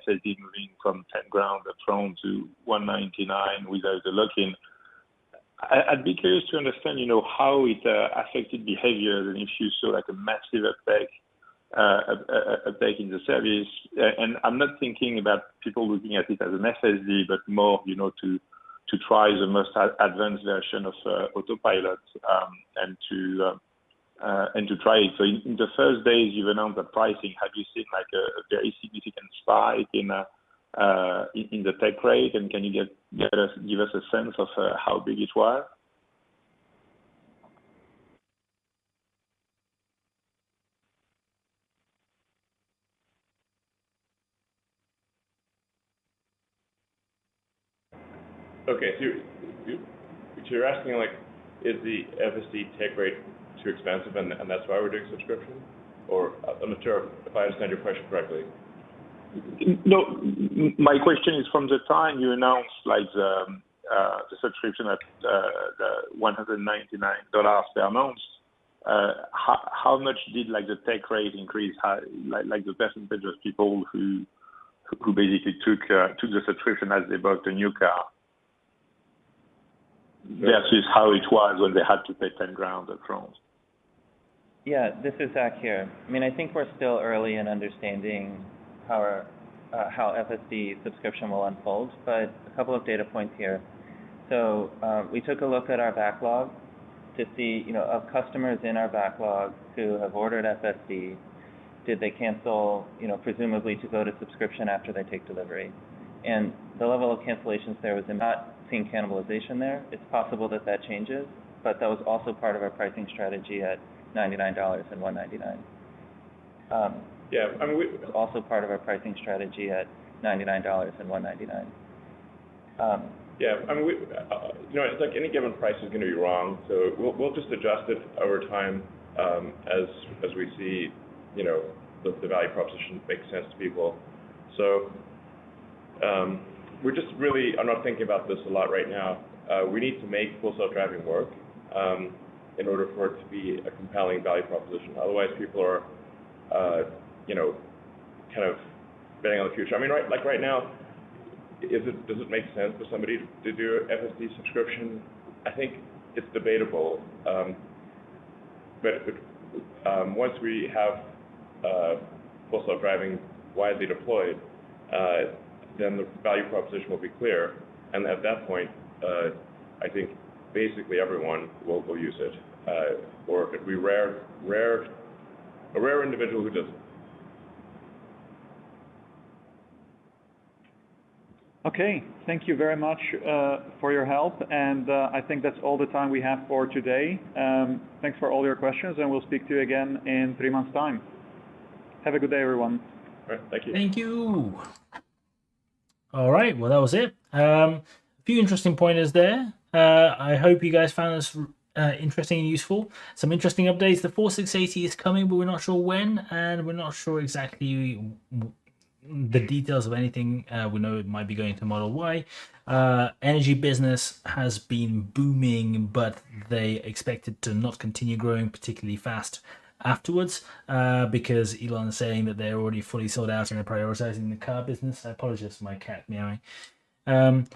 FSD moving from 10 grand up front to 199 without the lock-in. I'd be curious to understand, how it affected behavior, and if you saw like a massive uptake in the service. And I'm not thinking about people looking at it as an FSD, but more, to try the most advanced version of Autopilot and to try it. So in the first days you've announced the pricing, have you seen like a very significant spike in the take rate? And can you give us a sense of how big it was? Okay, so you're asking, like, is the FSD take rate too expensive, and that's why we're doing subscription? Or I'm not sure if I understand your question correctly. No, my question is from the time you announced like the subscription at the $199 per month. How much did like the take rate increase? Like the percentage of people who basically took the subscription as they bought a new car versus how it was when they had to pay $10,000 up front? Yeah, this is Zach here. I mean, I think we're still early in understanding how FSD subscription will unfold, but a couple of data points here. So we took a look at our backlog to see, of customers in our backlog who have ordered FSD, did they cancel, presumably to go to subscription after they take delivery? And the level of cancellations there was not seeing cannibalization there. It's possible that changes, but that was also part of our pricing strategy at $99 and $199. Yeah, I mean, it's also part of our pricing strategy at $99 and $199. Yeah, I mean, it's like any given price is going to be wrong, so we'll just adjust it over time as we see, the value proposition makes sense to people. So we're just really are not thinking about this a lot right now. We need to make Full Self-Driving work in order for it to be a compelling value proposition. Otherwise, people are, kind of betting on the future. I mean, right now, does it make sense for somebody to do an FSD subscription? I think it's debatable. But once we have Full Self-Driving widely deployed, then the value proposition will be clear. And at that point, I think basically everyone will use it. Or it could be a rare individual who doesn't. Okay, thank you very much for your help, and I think that's all the time we have for today. Thanks for all your questions, and we'll speak to you again in 3 months' time. Have a good day, everyone. All right, thank you. Thank you. All right, well, that was it. A few interesting pointers there. I hope you guys found this interesting and useful. Some interesting updates. The 4680 is coming, but we're not sure when, and we're not sure exactly the details of anything. We know it might be going to Model Y. Energy business has been booming, but they expect it to not continue growing particularly fast afterwards because Elon is saying that they're already fully sold out and they're prioritizing the car business. I apologize for my cat meowing. Let's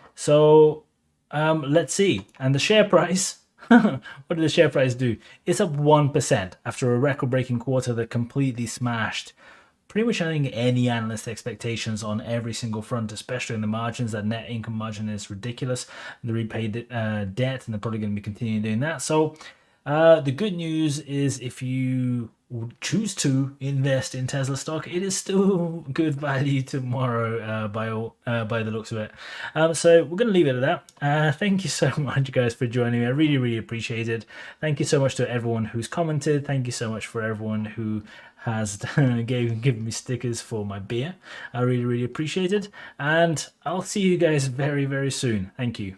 see. And the share price, what did the share price do? It's up 1% after a record-breaking quarter that completely smashed pretty much, I think, any analyst expectations on every single front, especially in the margins. That net income margin is ridiculous. The repaid debt, and they're probably going to be continuing doing that. So the good news is if you choose to invest in Tesla stock, it is still good value tomorrow by the looks of it. So we're going to leave it at that. Thank you so much, guys, for joining me. I really, really appreciate it. Thank you so much to everyone who's commented. Thank you so much for everyone who has given me stickers for my beer. I really, really appreciate it. And I'll see you guys very, very soon. Thank you.